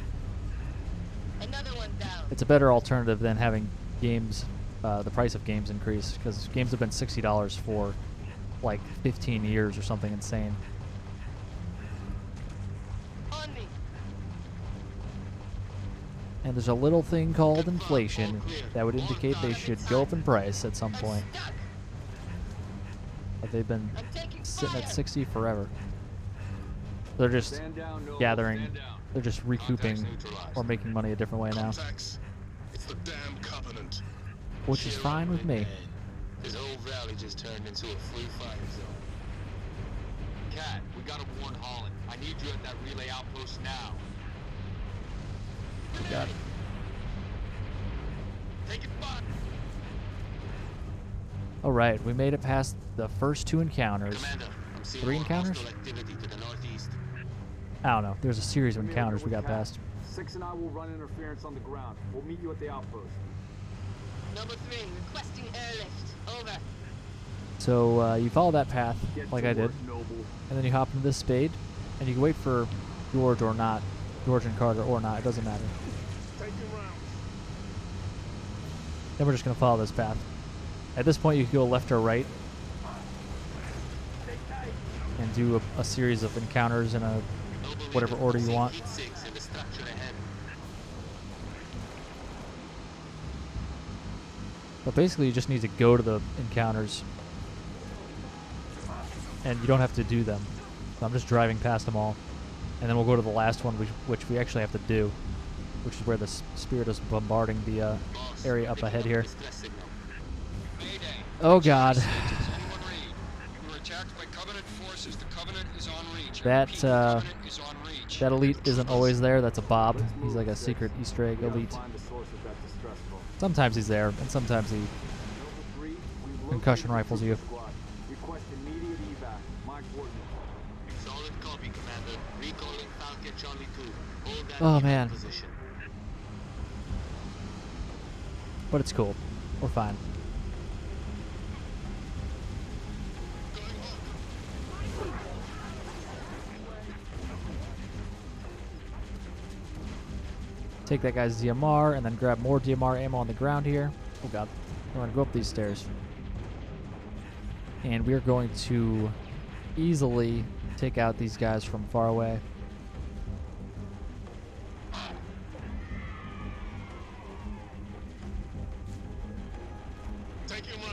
Speaker 7: Another one down.
Speaker 1: It's a better alternative than having games, the price of games increase, because games have been $60 for like 15 years or something insane.
Speaker 7: On me.
Speaker 1: And there's a little thing called inflation that would indicate they should go up in price at some point. But they've been sitting at 60 forever. They're just gathering, they're just recouping or making money a different way now.
Speaker 4: It's the damn Covenant.
Speaker 1: Which is fine with me.
Speaker 4: This whole valley just turned into a free fire zone.
Speaker 6: Cat, we gotta warn Holland. I need you at that relay outpost now.
Speaker 1: Got it.
Speaker 4: Take it back.
Speaker 1: Alright, we made it past the first 2 encounters.
Speaker 4: Commander, I'm seeing
Speaker 1: 3
Speaker 4: more
Speaker 1: encounters?
Speaker 4: hostile activity to the northeast.
Speaker 1: I don't know. There's a series of encounters we got past.
Speaker 6: 6 and I will run interference on the ground. We'll meet you at the outpost.
Speaker 7: Number 3, requesting airlift. Over.
Speaker 1: So you follow that path, like I did,
Speaker 6: Noble.
Speaker 1: and then you hop into this spade, and you can wait for George or not, George and Carter or not, it doesn't matter. Then we're just going to follow this path. At this point you can go left or right and do a series of encounters in a whatever order you want. But basically you just need to go to the encounters and you don't have to do them. So I'm just driving past them all. And then we'll go to the last one, which we actually have to do, which is where the Spirit is bombarding the area up ahead here. Oh god. That elite isn't always there. That's a Bob. He's like a secret Easter egg elite. Sometimes he's there, and sometimes he concussion rifles you. Oh man. But it's cool. We're fine. Take that guy's DMR and then grab more DMR ammo on the ground here. Oh god. We're going to go up these stairs. And we're going to easily take out these guys from far away.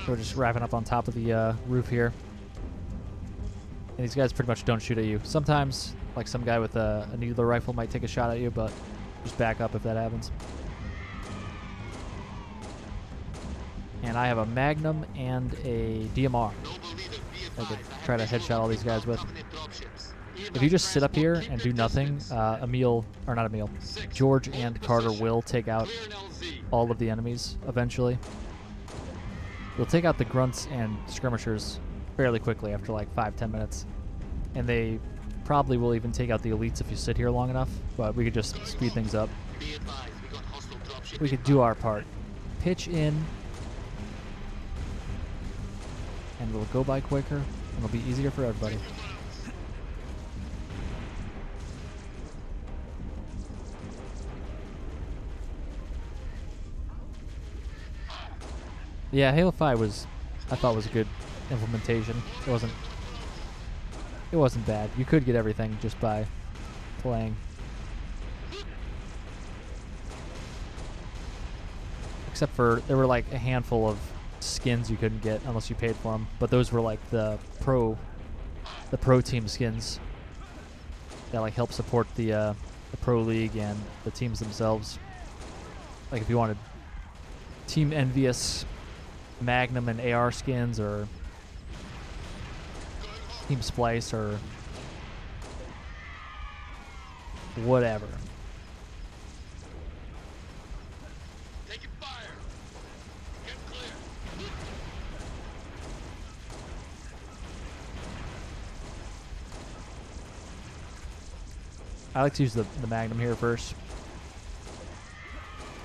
Speaker 1: We're just wrapping up on top of the roof here. And these guys pretty much don't shoot at you. Sometimes, like some guy with a needler rifle might take a shot at you, but just back up if that happens. And I have a Magnum and a DMR. I could try to headshot all these guys with. If you just sit up here and do nothing, George and Carter will take out all of the enemies eventually. You'll take out the grunts and skirmishers fairly quickly after like 5-10 minutes. And they probably will even take out the elites if you sit here long enough, but we could just speed things up. We could do our part. Pitch in, and it'll go by quicker, and it'll be easier for everybody. Yeah, Halo 5 I thought was a good implementation. It wasn't bad. You could get everything just by playing. Except for there were like a handful of skins you couldn't get unless you paid for them, but those were like the pro team skins that like help support the pro league and the teams themselves. Like if you wanted Team Envious Magnum and AR skins, or Team Splice, or Whatever.
Speaker 4: Taking fire. Get clear.
Speaker 1: I like to use the Magnum here first.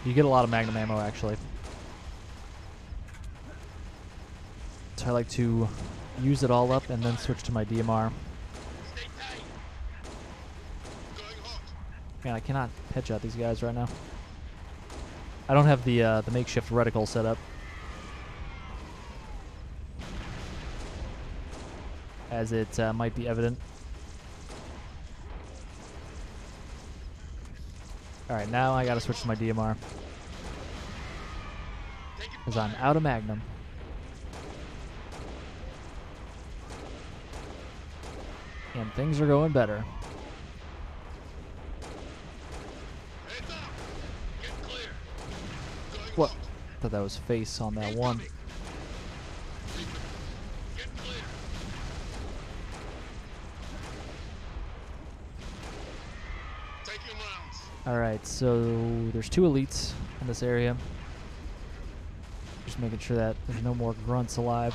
Speaker 1: You get a lot of Magnum ammo, actually. So I like to use it all up and then switch to my DMR.
Speaker 4: Stay tight. Going hot.
Speaker 1: Man, I cannot headshot these guys right now. I don't have the makeshift reticle set up, as it might be evident. Alright, now I gotta switch to my DMR. Because I'm out of Magnum. And things are going better.
Speaker 4: Heads up. Get clear. Going
Speaker 1: What?
Speaker 4: hot.
Speaker 1: Thought that was face on that one.
Speaker 4: Get clear. Taking rounds.
Speaker 1: Alright, so there's 2 elites in this area. Just making sure that there's no more grunts alive.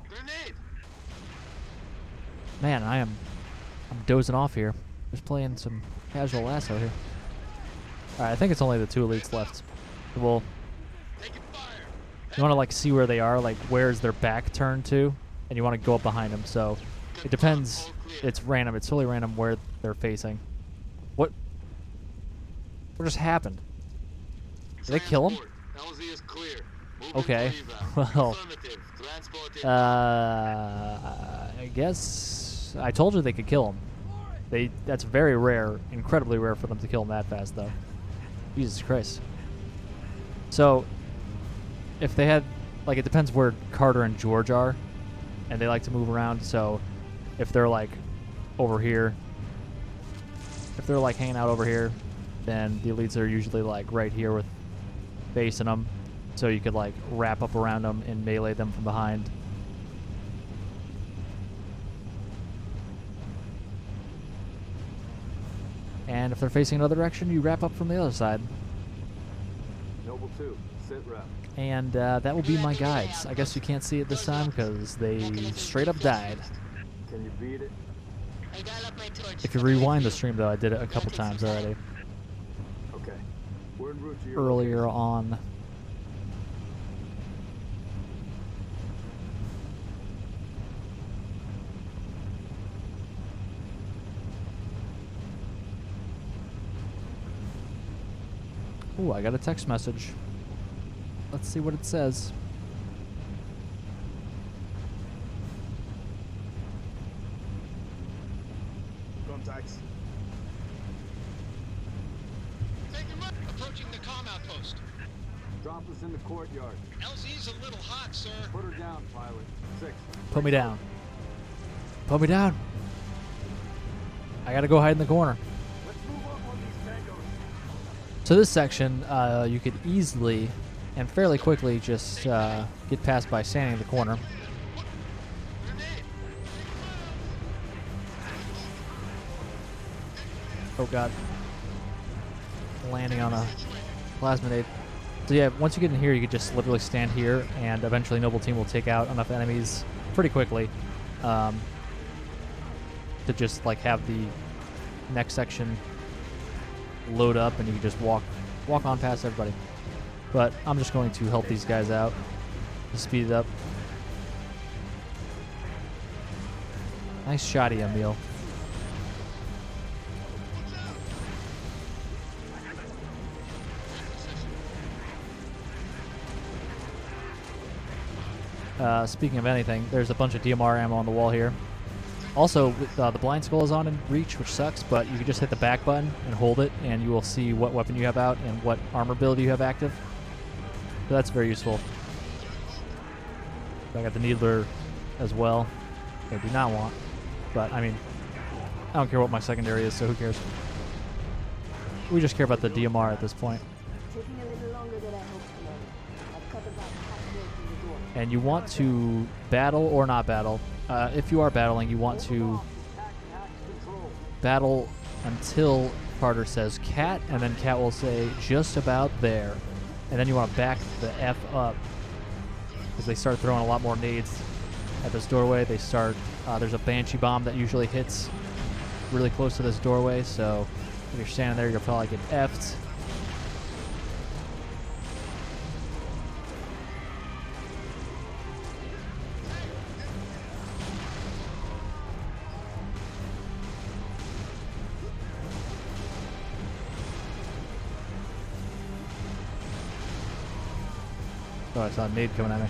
Speaker 4: Grenade.
Speaker 1: Man, I'm dozing off here. Just playing some casual LASO here. Alright, I think it's only the 2 elites left. Well,
Speaker 4: Taking fire.
Speaker 1: you want to like see where they are, like where's their back turned to, and you want to go up behind them. So it depends. It's random. It's totally random where they're facing. What just happened? Did they kill him?
Speaker 4: LZ is clear.
Speaker 1: Okay. Well, I guess I told you they could kill him. That's very rare, incredibly rare for them to kill him that fast, though. Jesus Christ. So, if they had, like, it depends where Carter and George are, and they like to move around. So, if they're like over here, if they're like hanging out over here, then the elites are usually like right here with facing them, so you could like wrap up around them and melee them from behind. And if they're facing another direction, you wrap up from the other side.
Speaker 3: Noble 2, sit rep.
Speaker 1: And that will be my guides. I guess you can't see it this time because they straight up died.
Speaker 3: Can you beat it?
Speaker 7: I got up my torch.
Speaker 1: If you rewind the stream, though, I did it a couple times already.
Speaker 3: Okay. We're en route to your
Speaker 1: Earlier on. Ooh, I got a text message. Let's see what it says.
Speaker 10: Contacts.
Speaker 4: Taking right. Approaching the comm outpost.
Speaker 3: Drop us in the courtyard.
Speaker 4: LZ's a little hot, sir.
Speaker 3: Put her down, pilot. 6.
Speaker 1: Put me down. Put me down. I gotta go hide in the corner.
Speaker 3: Let's move up on these tangos.
Speaker 1: So this section, you could easily and fairly quickly just get past by standing in the corner. Oh god. Landing on a plasminate. So yeah, once you get in here, you could just literally stand here, and eventually Noble Team will take out enough enemies pretty quickly to just like have the next section load up, and you can just walk on past everybody. But I'm just going to help these guys out to speed it up. Nice shotty, Emil. Speaking of anything, there's a bunch of DMR ammo on the wall here. Also, the blind skull is on in reach, which sucks, but you can just hit the back button and hold it, and you will see what weapon you have out and what armor build you have active. So that's very useful. I got the Needler as well. I do not want, but I mean, I don't care what my secondary is, so who cares? We just care about the DMR at this point.
Speaker 5: Taking a little longer than I hoped for. I've cut about halfway through the door.
Speaker 1: And you want to battle or not battle. If you are battling, you want to battle until Carter says cat, and then Cat will say just about there. And then you want to back the F up because they start throwing a lot more nades at this doorway. They start, there's a Banshee bomb that usually hits really close to this doorway, so if you're standing there, you'll probably get F'd. Oh, I saw a nade coming at me.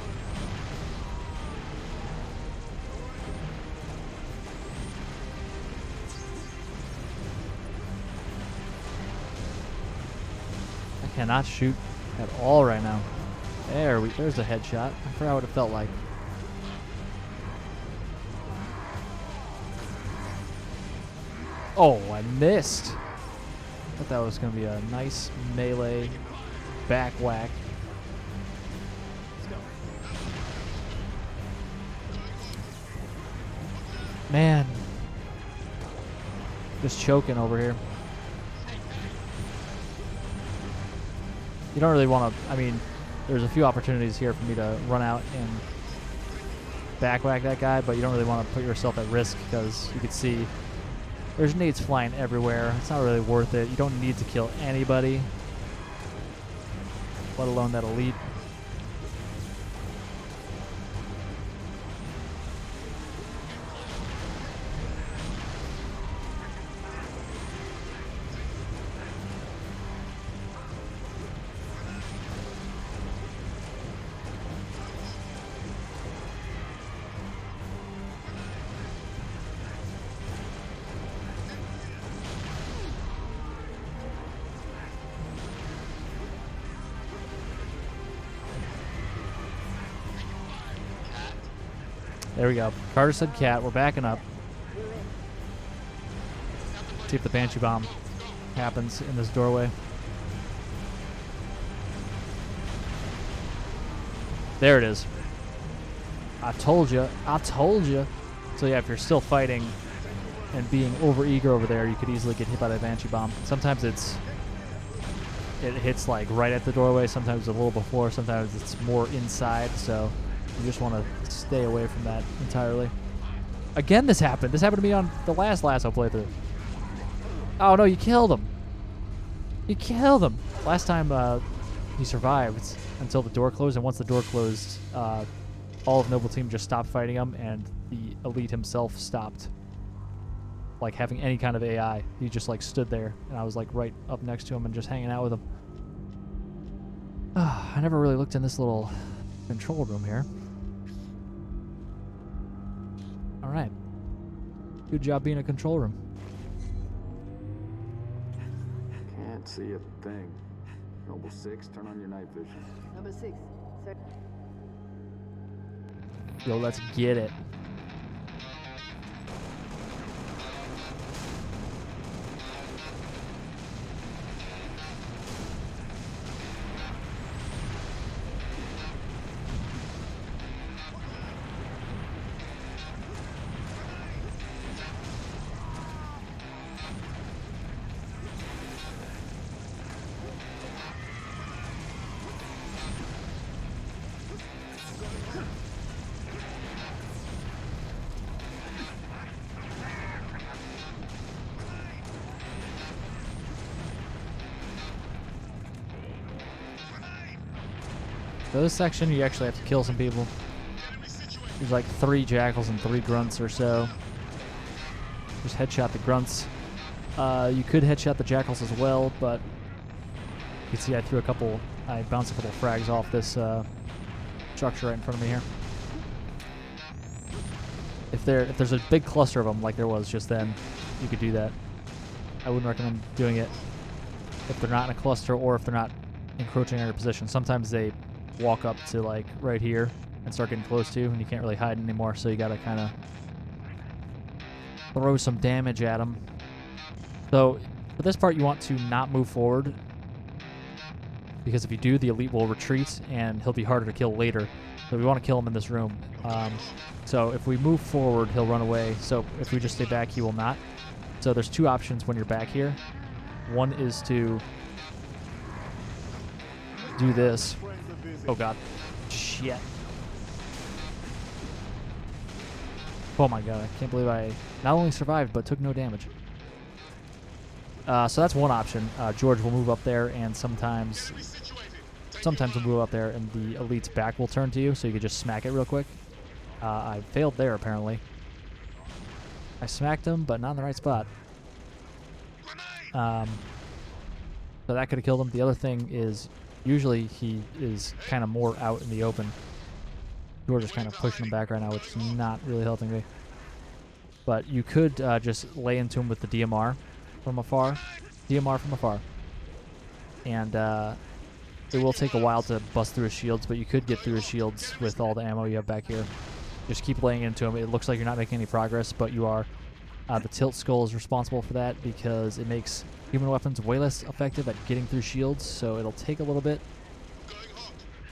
Speaker 1: I cannot shoot at all right now. There's a headshot. I forgot what it felt like. Oh, I missed. I thought that was going to be a nice melee back whack. Man, just choking over here. You don't really want to, I mean, there's a few opportunities here for me to run out and back whack that guy, but you don't really want to put yourself at risk because you can see there's nades flying everywhere. It's not really worth it. You don't need to kill anybody, let alone that elite. There we go. Carter said cat. We're backing up. See if the Banshee bomb happens in this doorway. There it is. I told you. I told you. So yeah, if you're still fighting and being overeager over there, you could easily get hit by that Banshee bomb. Sometimes it hits like right at the doorway. Sometimes a little before. Sometimes it's more inside. So you just want to stay away from that entirely. Again, this happened. This happened to me on the last LASO playthrough. Oh, no, you killed him. You killed him. Last time he survived until the door closed, and once the door closed, all of Noble Team just stopped fighting him, and the elite himself stopped like having any kind of AI. He just like stood there, and I was like right up next to him and just hanging out with him. I never really looked in this little control room here. All right. Good job being a control room.
Speaker 3: Can't see a thing. Noble 6, turn on your night vision.
Speaker 5: Number 6, sir.
Speaker 1: Yo, let's get it. For this section, you actually have to kill some people. There's like 3 jackals and 3 grunts or so. Just headshot the grunts. You could headshot the jackals as well, but you can see I bounced a couple frags off this structure right in front of me here. If there's a big cluster of them like there was just then, you could do that. I wouldn't recommend doing it if they're not in a cluster or if they're not encroaching on your position. Sometimes they walk up to like right here and start getting close to you, and you can't really hide anymore, so you gotta kind of throw some damage at them. So for this part, you want to not move forward, because if you do, the elite will retreat and he'll be harder to kill later. So we want to kill him in this room. So if we move forward, he'll run away. So if we just stay back, he will not. So there's two options when you're back here. One is to do this. Oh god. Shit. Oh my god, I can't believe I not only survived, but took no damage. So that's one option. George will move up there, and sometimes we'll move up there, and the elite's back will turn to you, so you can just smack it real quick. I failed there, apparently. I smacked him, but not in the right spot. So that could have killed him. The other thing is, usually he is kind of more out in the open. George is kind of pushing him back right now, which is not really helping me. But you could just lay into him with the DMR from afar. DMR from afar. And it will take a while to bust through his shields, but you could get through his shields with all the ammo you have back here. Just keep laying into him. It looks like you're not making any progress, but you are. The tilt skull is responsible for that because it makes human weapons way less effective at getting through shields, so it'll take a little bit.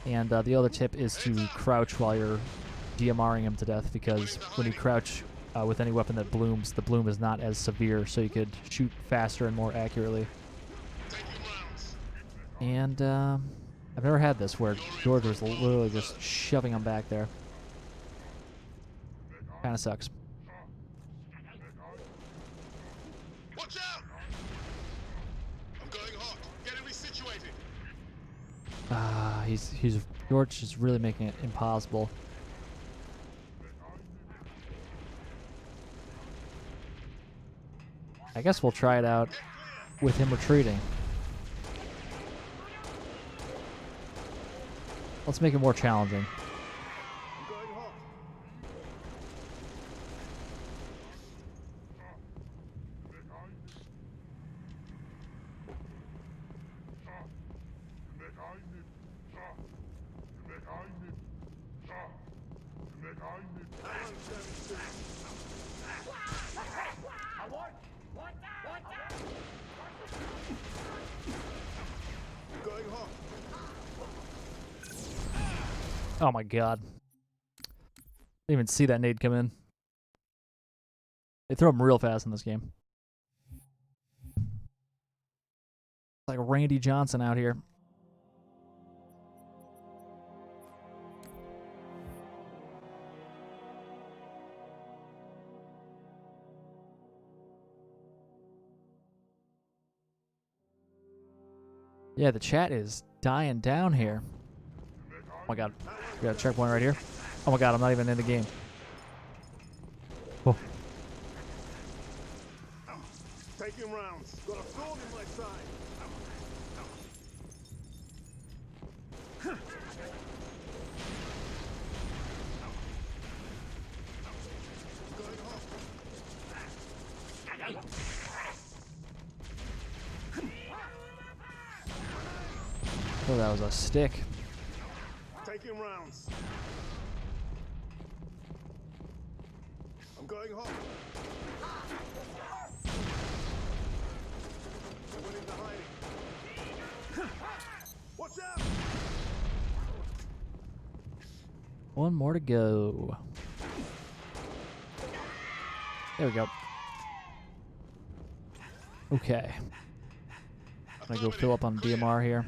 Speaker 1: And the other tip is to crouch while you're DMRing him to death, because when you crouch with any weapon that blooms, the bloom is not as severe, so you could shoot faster and more accurately. And I've never had this where George was literally just shoving him back there. Kind of sucks.
Speaker 4: Watch out! I'm going hot. Get him resituated.
Speaker 1: George is really making it impossible. I guess we'll try it out with him retreating. Let's make it more challenging. Oh my god. Didn't even see that nade come in. They throw them real fast in this game. Like Randy Johnson out here. Yeah, the chat is dying down here. Oh my god. We got a checkpoint right here. Oh my god, I'm not even in the game. Oh.
Speaker 13: Taking rounds. Got a thorn in my side.
Speaker 1: Oh, that was a stick.
Speaker 13: Taking rounds. I'm going home. I went into hiding. Watch out!
Speaker 1: One more to go. There we go. Okay. I'm gonna go fill up on DMR here.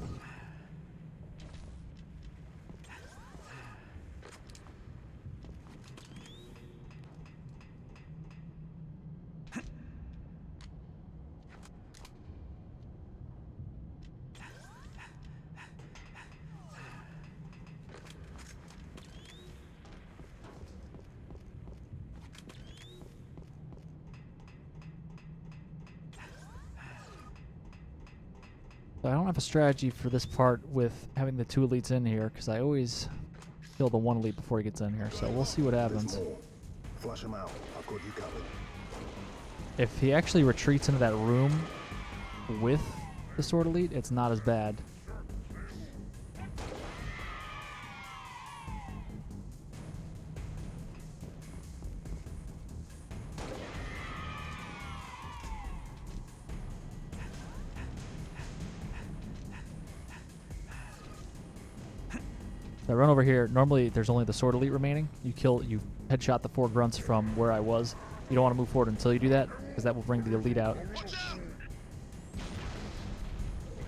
Speaker 1: So I don't have a strategy for this part with having the two elites in here, because I always kill the one elite before he gets in here. So we'll see what happens.
Speaker 11: Flush him out. I've got you covered.
Speaker 1: If he actually retreats into that room with the sword elite, it's not as bad. I run over here. Normally, there's only the sword elite remaining. You headshot the 4 grunts from where I was. You don't want to move forward until you do that, because that will bring the elite out.
Speaker 4: Watch out!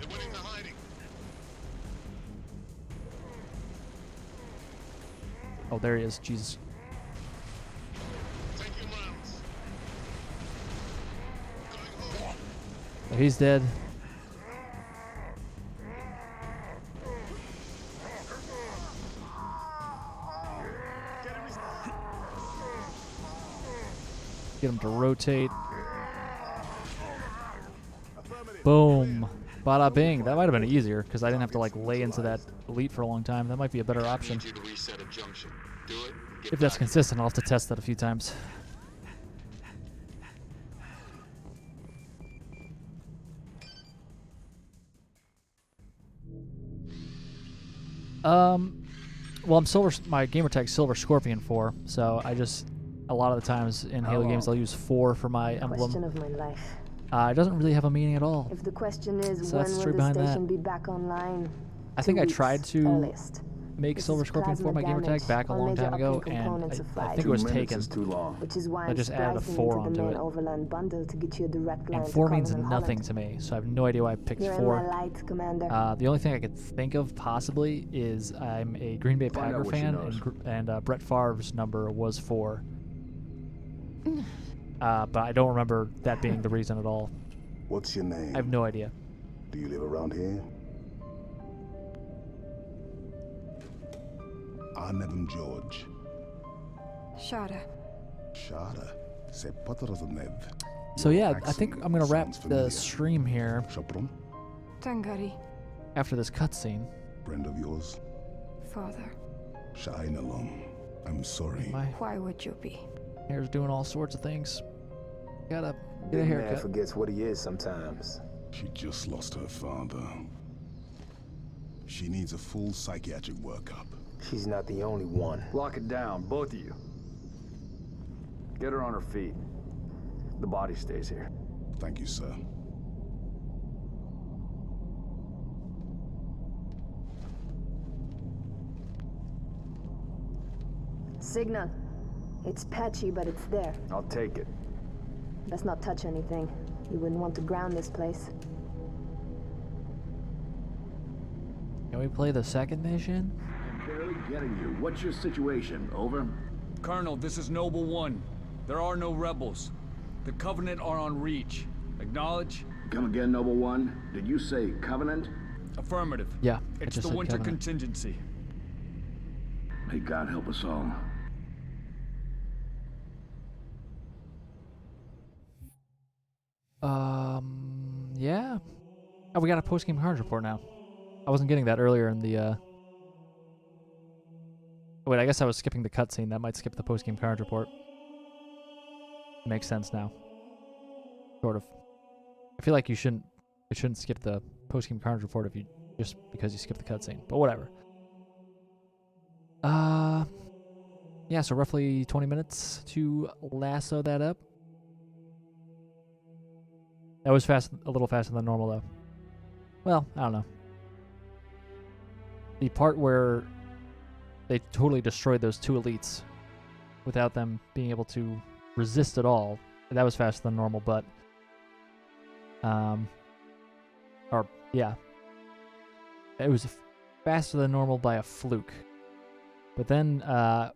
Speaker 4: They went into hiding.
Speaker 1: Oh, there he is. Jesus.
Speaker 4: Take your rounds. Going home.
Speaker 1: Oh, he's dead. Get him to rotate. Boom. Bada bing. That might have been easier because I didn't have to like lay into that elite for a long time. That might be a better option.
Speaker 4: I need you to reset a junction. Do it. Get
Speaker 1: If that's
Speaker 4: back.
Speaker 1: consistent, I'll have to test that a few times. Well, I'm silver. My gamertag's Silver Scorpion 4, so I just a lot of the times in Halo games I'll use 4 for my
Speaker 5: Question
Speaker 1: emblem.
Speaker 5: of my life.
Speaker 1: It doesn't really have a meaning at all.
Speaker 5: If the question is
Speaker 1: So that's
Speaker 5: when
Speaker 1: the
Speaker 5: will
Speaker 1: story
Speaker 5: the
Speaker 1: behind that.
Speaker 5: station be back online?
Speaker 1: I think
Speaker 5: 2
Speaker 1: I
Speaker 5: weeks,
Speaker 1: tried to
Speaker 5: earliest.
Speaker 1: make
Speaker 5: This
Speaker 1: Silver
Speaker 5: is
Speaker 1: Scorpion 4 my
Speaker 5: plasma
Speaker 1: gamertag back a
Speaker 5: damage. All
Speaker 1: long
Speaker 5: major
Speaker 1: time ago,
Speaker 5: uplink
Speaker 1: and
Speaker 5: components are
Speaker 1: I
Speaker 5: fried.
Speaker 1: think it was
Speaker 2: 2 minutes
Speaker 1: taken.
Speaker 2: is too long.
Speaker 5: Which is why
Speaker 1: I
Speaker 5: I'm
Speaker 1: just added a
Speaker 5: splicing
Speaker 1: 4
Speaker 5: into the
Speaker 1: onto
Speaker 5: main
Speaker 1: it.
Speaker 5: overland bundle to get you a direct line
Speaker 1: And
Speaker 5: to
Speaker 1: 4 means
Speaker 5: Colin
Speaker 1: nothing
Speaker 5: Holland.
Speaker 1: to me, so I have no idea why I picked
Speaker 5: You're
Speaker 1: 4.
Speaker 5: in my light, Commander.
Speaker 1: The only thing I could think of possibly is I'm a Green Bay
Speaker 2: Find out
Speaker 1: Packer
Speaker 2: what she
Speaker 1: fan,
Speaker 2: knows.
Speaker 1: and Brett Favre's number was 4. But I don't remember that being the reason at all.
Speaker 11: What's your name?
Speaker 1: I have no idea.
Speaker 11: Do you live around here? Arnhem George.
Speaker 12: Shada.
Speaker 11: Shada. Se Potrozonev.
Speaker 1: So
Speaker 11: Your
Speaker 1: yeah, I think
Speaker 11: accent
Speaker 1: I'm gonna wrap
Speaker 11: sounds
Speaker 1: the
Speaker 11: familiar.
Speaker 1: stream here
Speaker 11: Chopron,
Speaker 12: Tangari.
Speaker 1: after this cutscene.
Speaker 11: friend of yours.
Speaker 12: Father.
Speaker 11: Shine along. I'm sorry.
Speaker 1: My
Speaker 12: Why would you be?
Speaker 1: hair's doing all sorts of things. Gotta get a
Speaker 15: Big man
Speaker 1: haircut.
Speaker 15: forgets what he is sometimes.
Speaker 11: She just lost her father. She needs a full psychiatric workup.
Speaker 15: She's not the only one.
Speaker 3: Lock it down, both of you. Get her on her feet. The body stays here.
Speaker 11: Thank you, sir.
Speaker 5: Signal. It's patchy, but it's there.
Speaker 3: I'll take it.
Speaker 5: Let's not touch anything. You wouldn't want to ground this place.
Speaker 1: Can we play the second mission?
Speaker 13: I'm barely getting you. What's your situation? Over?
Speaker 6: Colonel, this is Noble 1. There are no rebels. The Covenant are on Reach. Acknowledge?
Speaker 13: Come again, Noble One. Did you say Covenant?
Speaker 6: Affirmative.
Speaker 1: Yeah, I
Speaker 6: It's
Speaker 1: just
Speaker 6: the
Speaker 1: said
Speaker 6: winter
Speaker 1: Covenant.
Speaker 6: contingency.
Speaker 13: May God help us all.
Speaker 1: Yeah. Oh, we got a post-game cards report now. I wasn't getting that earlier in the, Wait, I guess I was skipping the cutscene. That might skip the post-game cards report. Makes sense now. Sort of. I feel like it shouldn't skip the post-game cards report if you just because you skipped the cutscene. But whatever. Yeah, so roughly 20 minutes to lasso that up. That was a little faster than normal, though. Well, I don't know. The part where they totally destroyed those 2 elites without them being able to resist at all, that was faster than normal, but... yeah. It was faster than normal by a fluke. But then,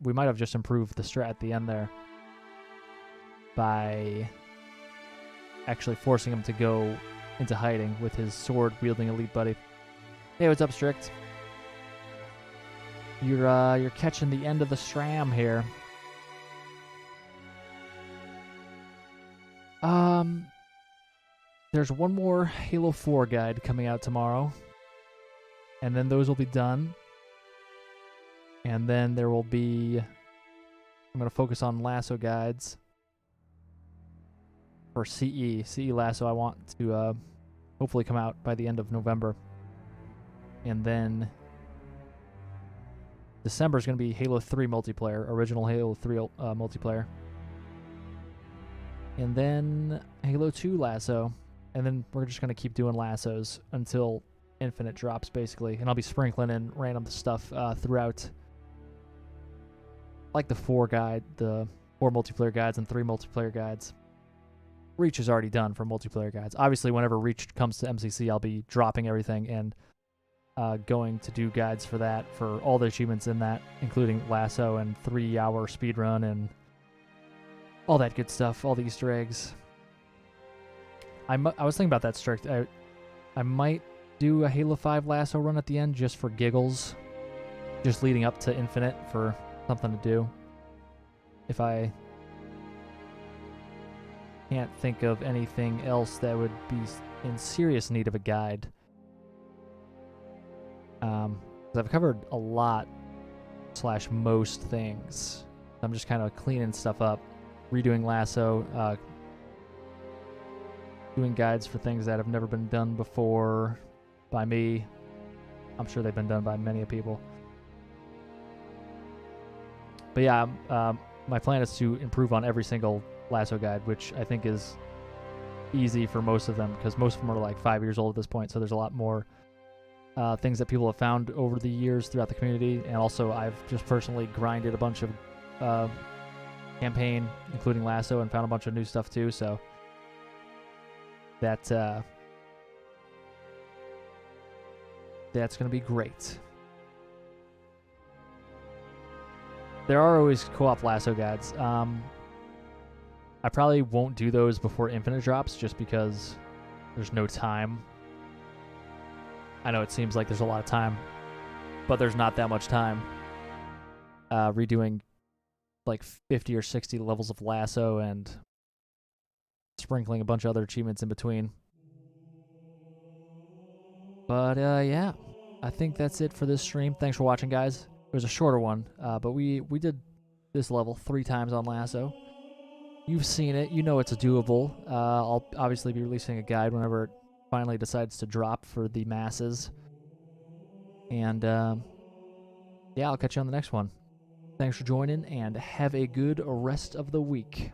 Speaker 1: we might have just improved the strat at the end there by actually forcing him to go into hiding with his sword-wielding elite buddy. Hey, what's up, Strict? You're catching the end of the stram here. There's one more Halo 4 guide coming out tomorrow, and then those will be done. And then there will be... I'm going to focus on LASO guides. For CE LASO, I want to hopefully come out by the end of November. And then December is going to be Halo 3 multiplayer, original Halo 3 multiplayer. And then Halo 2 LASO. And then we're just going to keep doing LASOs until Infinite drops, basically. And I'll be sprinkling in random stuff throughout. Like the 4 guide, the 4 multiplayer guides and 3 multiplayer guides. Reach is already done for multiplayer guides. Obviously, whenever Reach comes to MCC, I'll be dropping everything and going to do guides for that, for all the achievements in that, including LASO and 3-hour speedrun and all that good stuff, all the Easter eggs. I was thinking about that, Strict. I might do a Halo 5 LASO run at the end just for giggles, just leading up to Infinite for something to do. If I can't think of anything else that would be in serious need of a guide. 'Cause I've covered a lot / most things. I'm just kind of cleaning stuff up, redoing LASO, doing guides for things that have never been done before by me. I'm sure they've been done by many people. But yeah, my plan is to improve on every single LASO guide, which I think is easy for most of them, because most of them are like 5 years old at this point, so there's a lot more things that people have found over the years throughout the community. And also, I've just personally grinded a bunch of campaign, including LASO, and found a bunch of new stuff too, so that's going to be great. There are always co-op LASO guides. I probably won't do those before Infinite drops, just because there's no time. I know it seems like there's a lot of time, but there's not that much time. Redoing like 50 or 60 levels of LASO and sprinkling a bunch of other achievements in between. But yeah, I think that's it for this stream. Thanks for watching, guys. It was a shorter one, but we did this level 3 times on LASO. You've seen it. You know it's doable. I'll obviously be releasing a guide whenever it finally decides to drop for the masses. And yeah, I'll catch you on the next one. Thanks for joining, and have a good rest of the week.